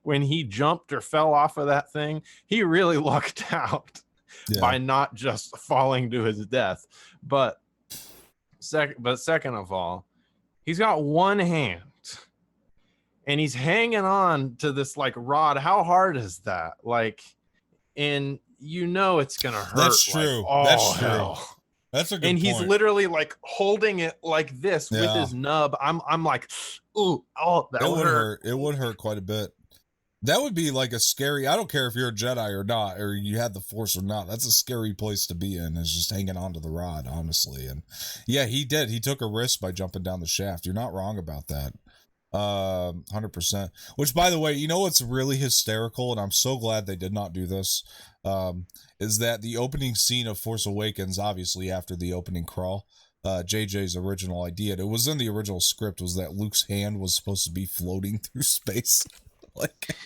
when he jumped or fell off of that thing. He really lucked out by not just falling to his death. But second of all, he's got one hand and he's hanging on to this like rod. How hard is that? Like, and you know it's gonna hurt. That's true. Like, oh, that's true. hell. That's a good and point. he's literally like holding it like this with his nub. I'm like, ooh, oh, that would hurt. It would hurt quite a bit. That would be like a scary. I don't care if you're a Jedi or not, or you had the Force or not. That's a scary place to be in. Is just hanging onto the rod, honestly. And yeah, he did. He took a risk by jumping down the shaft. You're not wrong about that. 100%. Which, by the way, you know what's really hysterical, and I'm so glad they did not do this. Is that the opening scene of Force Awakens, obviously after the opening crawl, JJ's original idea, it was in the original script, was that Luke's hand was supposed to be floating through space. Like,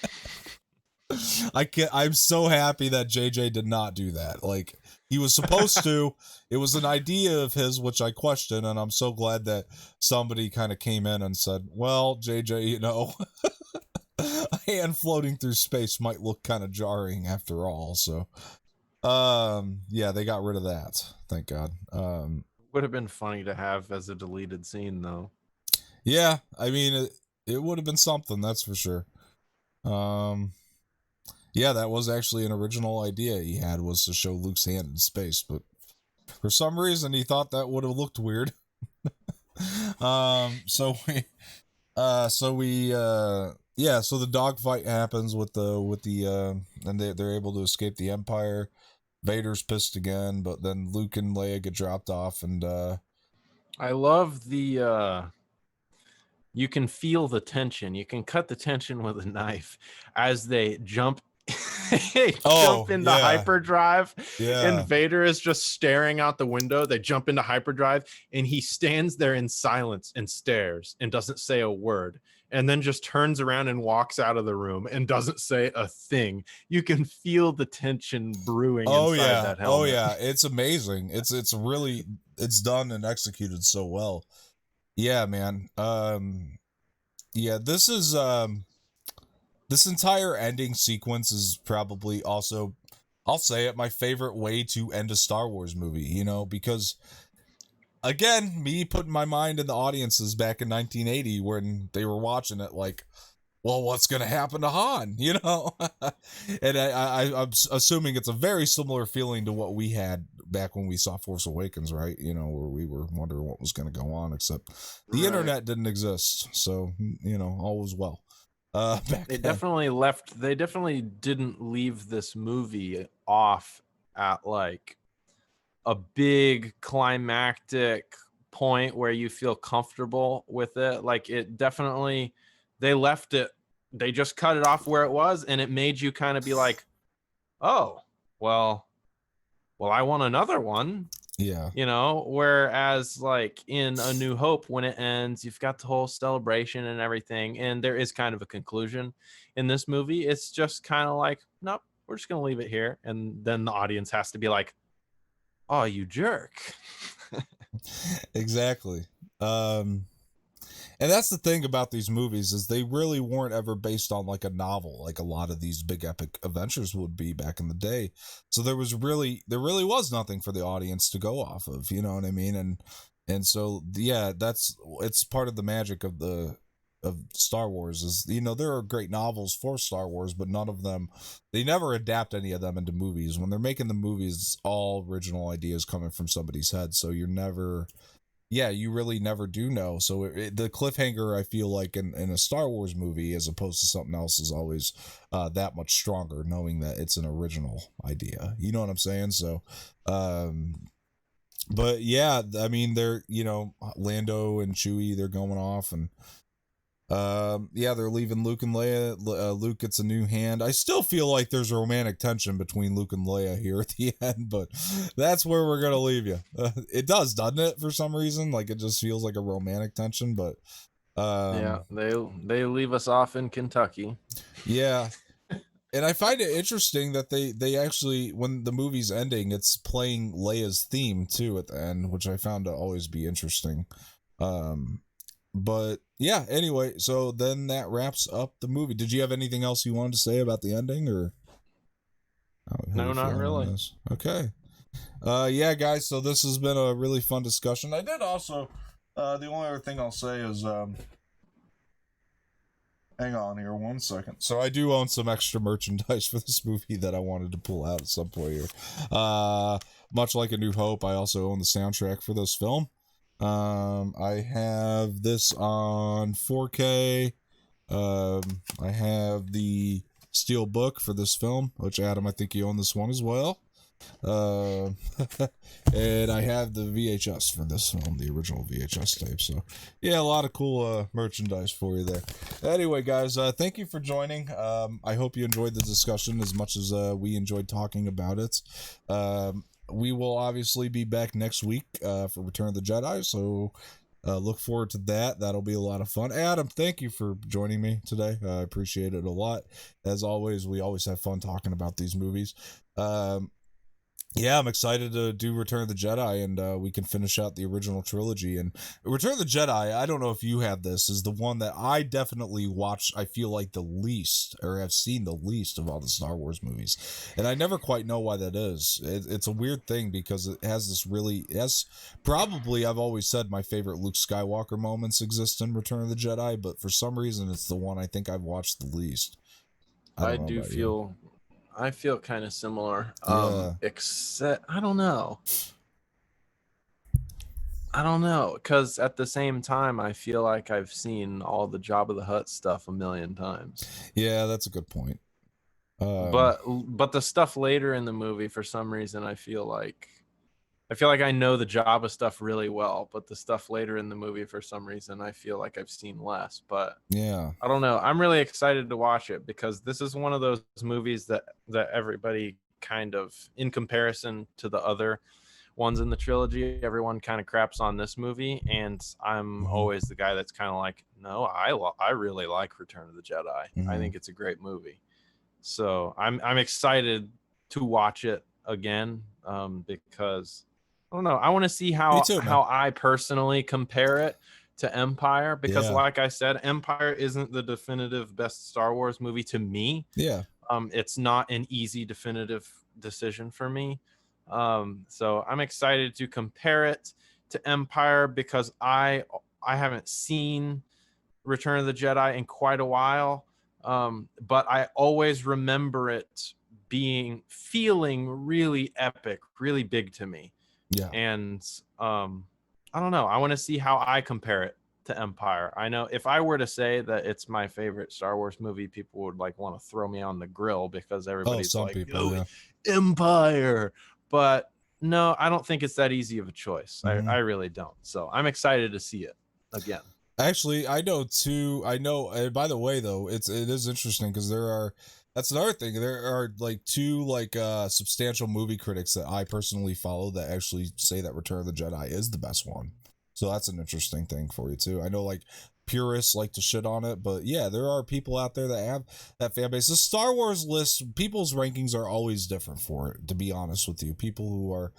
I'm so happy that JJ did not do that. Like, he was supposed to. It was an idea of his, which I question, and I'm so glad that somebody kind of came in and said, well, JJ, you know, a hand floating through space might look kind of jarring after all. So, yeah, they got rid of that. Thank God. Would have been funny to have as a deleted scene, though. Yeah, I mean, it would have been something, that's for sure. Yeah, that was actually an original idea he had, was to show Luke's hand in space, but for some reason he thought that would have looked weird. So the dogfight happens with the and they're able to escape the Empire. Vader's pissed again, but then Luke and Leia get dropped off, and I love the you can feel the tension. You can cut the tension with a knife as they jump jump into hyperdrive, and Vader is just staring out the window. They jump into hyperdrive, and he stands there in silence and stares and doesn't say a word, and then just turns around and walks out of the room and doesn't say a thing. You can feel the tension brewing inside that helmet. Oh yeah, it's amazing. It's really, it's done and executed so well. Yeah, man. Yeah, this is this entire ending sequence is probably also, I'll say it, my favorite way to end a Star Wars movie, you know, because again, me putting my mind in the audiences back in 1980 when they were watching it, like, well, what's going to happen to Han, you know? And I'm assuming it's a very similar feeling to what we had back when we saw Force Awakens, right? You know, where we were wondering what was going to go on, except the internet didn't exist. So, you know, all was well. They definitely didn't leave this movie off at like a big climactic point where you feel comfortable with it. Like, it definitely, they left it, they just cut it off where it was, and it made you kind of be like, oh, well, I want another one. Yeah. You know, whereas like in A New Hope, when it ends, you've got the whole celebration and everything, and there is kind of a conclusion. In this movie, it's just kind of like, nope, we're just gonna leave it here, and then the audience has to be like, oh, you jerk. Exactly. And that's the thing about these movies, is they really weren't ever based on like a novel, like a lot of these big epic adventures would be back in the day. So there really was nothing for the audience to go off of, you know what I mean? And so yeah, it's part of the magic of Star Wars, is, you know, there are great novels for Star Wars, but none of them, they never adapt any of them into movies. When they're making the movies, it's all original ideas coming from somebody's head, so you're never yeah, you really never do know. So the cliffhanger, I feel like in a Star Wars movie, as opposed to something else, is always that much stronger, knowing that it's an original idea. You know what I'm saying? So, but yeah, I mean, they're Lando and Chewie, they're going off, and yeah, they're leaving Luke and Leia. Luke gets a new hand. I still feel like there's romantic tension between Luke and Leia here at the end, but that's where we're gonna leave you. It does, doesn't it? For some reason, like it just feels like a romantic tension, but Yeah, um, they leave us off in Kentucky. yeah. And I find it interesting that they actually, when the movie's ending, it's playing Leia's theme too at the end, which I found to always be interesting. Um, but yeah, anyway, so then that wraps up the movie. Did you have anything else you wanted to say about the ending, or how No, you not feeling on really. this? Okay. Yeah, guys, so this has been a really fun discussion. I did also, the only other thing I'll say is, hang on here one second. So I do own some extra merchandise for this movie that I wanted to pull out at some point here. Much like A New Hope, I also own the soundtrack for this film. I have this on 4K. I have the steel book for this film, which Adam, I think you own this one as well. Uh, and I have the VHS for this film, the original VHS tape. So, yeah, a lot of cool merchandise for you there. Anyway, guys, thank you for joining. I hope you enjoyed the discussion as much as we enjoyed talking about it. We will obviously be back next week for Return of the Jedi, so look forward to that. That'll be a lot of fun. Adam, thank you for joining me today. I appreciate it a lot. As always, we always have fun talking about these movies. Yeah, I'm excited to do Return of the Jedi, and we can finish out the original trilogy. And Return of the Jedi, I don't know if you have this, is the one that I definitely watch, I feel like the least, or have seen the least of all the Star Wars movies. And I never quite know why that is. It's a weird thing because it has this really, probably, I've always said my favorite Luke Skywalker moments exist in Return of the Jedi, but for some reason it's the one I think I've watched the least. I I don't know do about you. feel I feel kind of similar. Yeah. Except I don't know. I don't know, because at the same time, I feel like I've seen all the Jabba the Hutt stuff a million times. Yeah, that's a good point. Um, But the stuff later in the movie, for some reason, I feel like I know the Jabba stuff really well, but the stuff later in the movie, for some reason, I feel like I've seen less. But yeah. I don't know. I'm really excited to watch it because this is one of those movies that everybody kind of, in comparison to the other ones in the trilogy, everyone kind of craps on this movie, and I'm Mm-hmm. always the guy that's kind of like, no, I really like Return of the Jedi. I Mm-hmm. think it's a great movie. So I'm excited to watch it again, because I don't know. I want to see Me how too, man. how I personally compare it to Empire, because Yeah. like I said, Empire isn't the definitive best Star Wars movie to me. Yeah. It's not an easy definitive decision for me. So I'm excited to compare it to Empire because I haven't seen Return of the Jedi in quite a while. But I always remember it feeling really epic, really big to me. Yeah. And I don't know. I want to see how I compare it to Empire. I know if I were to say that it's my favorite Star Wars movie, people would like want to throw me on the grill because Oh, everybody's some like, people, yeah. Empire. But no, I don't think it's that easy of a choice. Mm-hmm. I really don't. So I'm excited to see it again. Actually, I know too. I know. By the way, though, it is interesting because there are. That's another thing. There are like two substantial movie critics that I personally follow that actually say that Return of the Jedi is the best one. So that's an interesting thing for you too. I know like purists like to shit on it, but yeah, there are people out there that have that fan base. The Star Wars list, people's rankings are always different for it. To be honest with you, people who are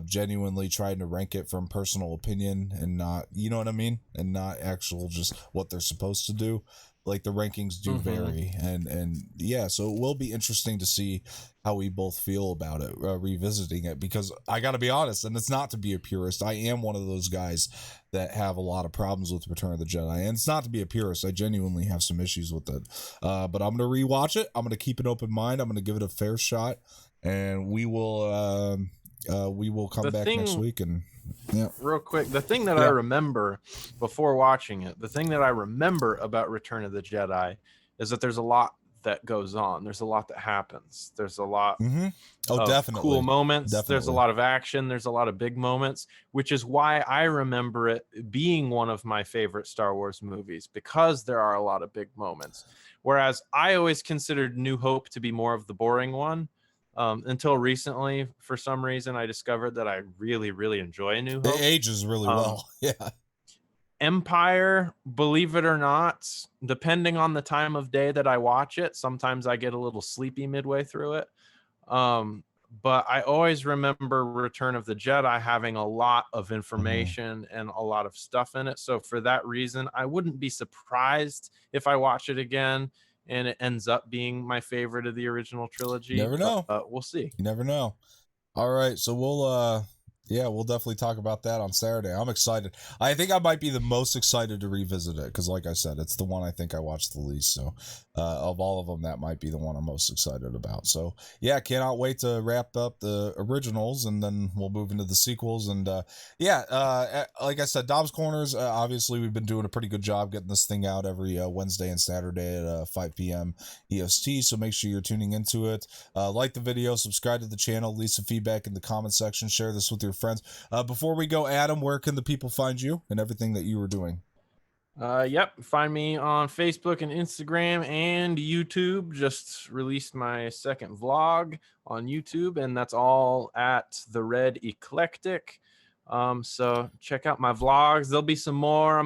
genuinely trying to rank it from personal opinion and not, you know what I mean, and not actual just what they're supposed to do. Like the rankings do vary, and yeah, so it will be interesting to see how we both feel about it, revisiting it, because I got to be honest, and it's not to be a purist. I am one of those guys that have a lot of problems with Return of the Jedi, and it's not to be a purist. I genuinely have some issues with it, but I'm gonna rewatch it. I'm gonna keep an open mind. I'm gonna give it a fair shot, and we will come The back next thing week and Yeah. Real quick, the thing that I remember before watching it, the thing that I remember about Return of the Jedi is that there's a lot that goes on. There's a lot that happens. There's a lot Oh, of definitely. cool moments. There's a Definitely. lot of action. There's a lot of big moments, which is why I remember it being one of my favorite Star Wars movies, because there are a lot of big moments. Whereas I always considered New Hope to be more of the boring one. Until recently, for some reason, I discovered that I really, really enjoy New It Hope. ages really well. Yeah. Empire, believe it or not, depending on the time of day that I watch it, sometimes I get a little sleepy midway through it. But I always remember Return of the Jedi having a lot of information and a lot of stuff in it. So for that reason, I wouldn't be surprised if I watch it again and it ends up being my favorite of the original trilogy. You never know. We'll see. You never know. All right, so we'll definitely talk about that on Saturday. I'm excited. I think I might be the most excited to revisit it because, like I said, it's the one I think I watched the least. So, of all of them, that might be the one I'm most excited about. So, yeah, cannot wait to wrap up the originals and then we'll move into the sequels. And like I said, Dom's Corners. Obviously, we've been doing a pretty good job getting this thing out every Wednesday and Saturday at 5 p.m. EST. So make sure you're tuning into it. Like the video, subscribe to the channel, leave some feedback in the comment section, share this with your friends. Before we go, Adam, where can the people find you and everything that you were doing? Yep, find me on Facebook and Instagram and YouTube. Just released my second vlog on YouTube, and that's all at The Red Eclectic. So check out my vlogs. There'll be some more.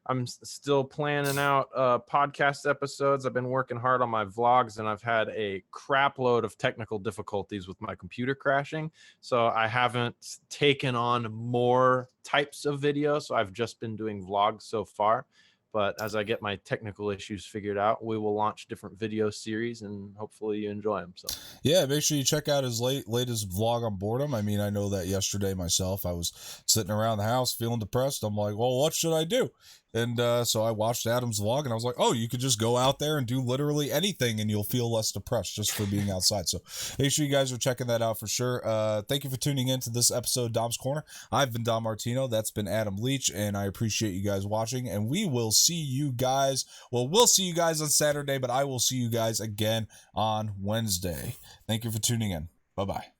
I'm still planning out podcast episodes. I've been working hard on my vlogs, and I've had a crap load of technical difficulties with my computer crashing. So I haven't taken on more types of videos. So I've just been doing vlogs so far. But as I get my technical issues figured out, we will launch different video series, and hopefully you enjoy them. So yeah, make sure you check out his latest vlog on boredom. I mean, I know that yesterday myself, I was sitting around the house feeling depressed. I'm like, well, what should I do? And so I watched Adam's vlog and I was like, oh, you could just go out there and do literally anything and you'll feel less depressed just for being outside. So make sure you guys are checking that out for sure. Thank you for tuning in to this episode of Dom's Corner. I've been Dom Martino. That's been Adam Leach, and I appreciate you guys watching. And we will see you guys. Well, we'll see you guys on Saturday, but I will see you guys again on Wednesday. Thank you for tuning in. Bye-bye.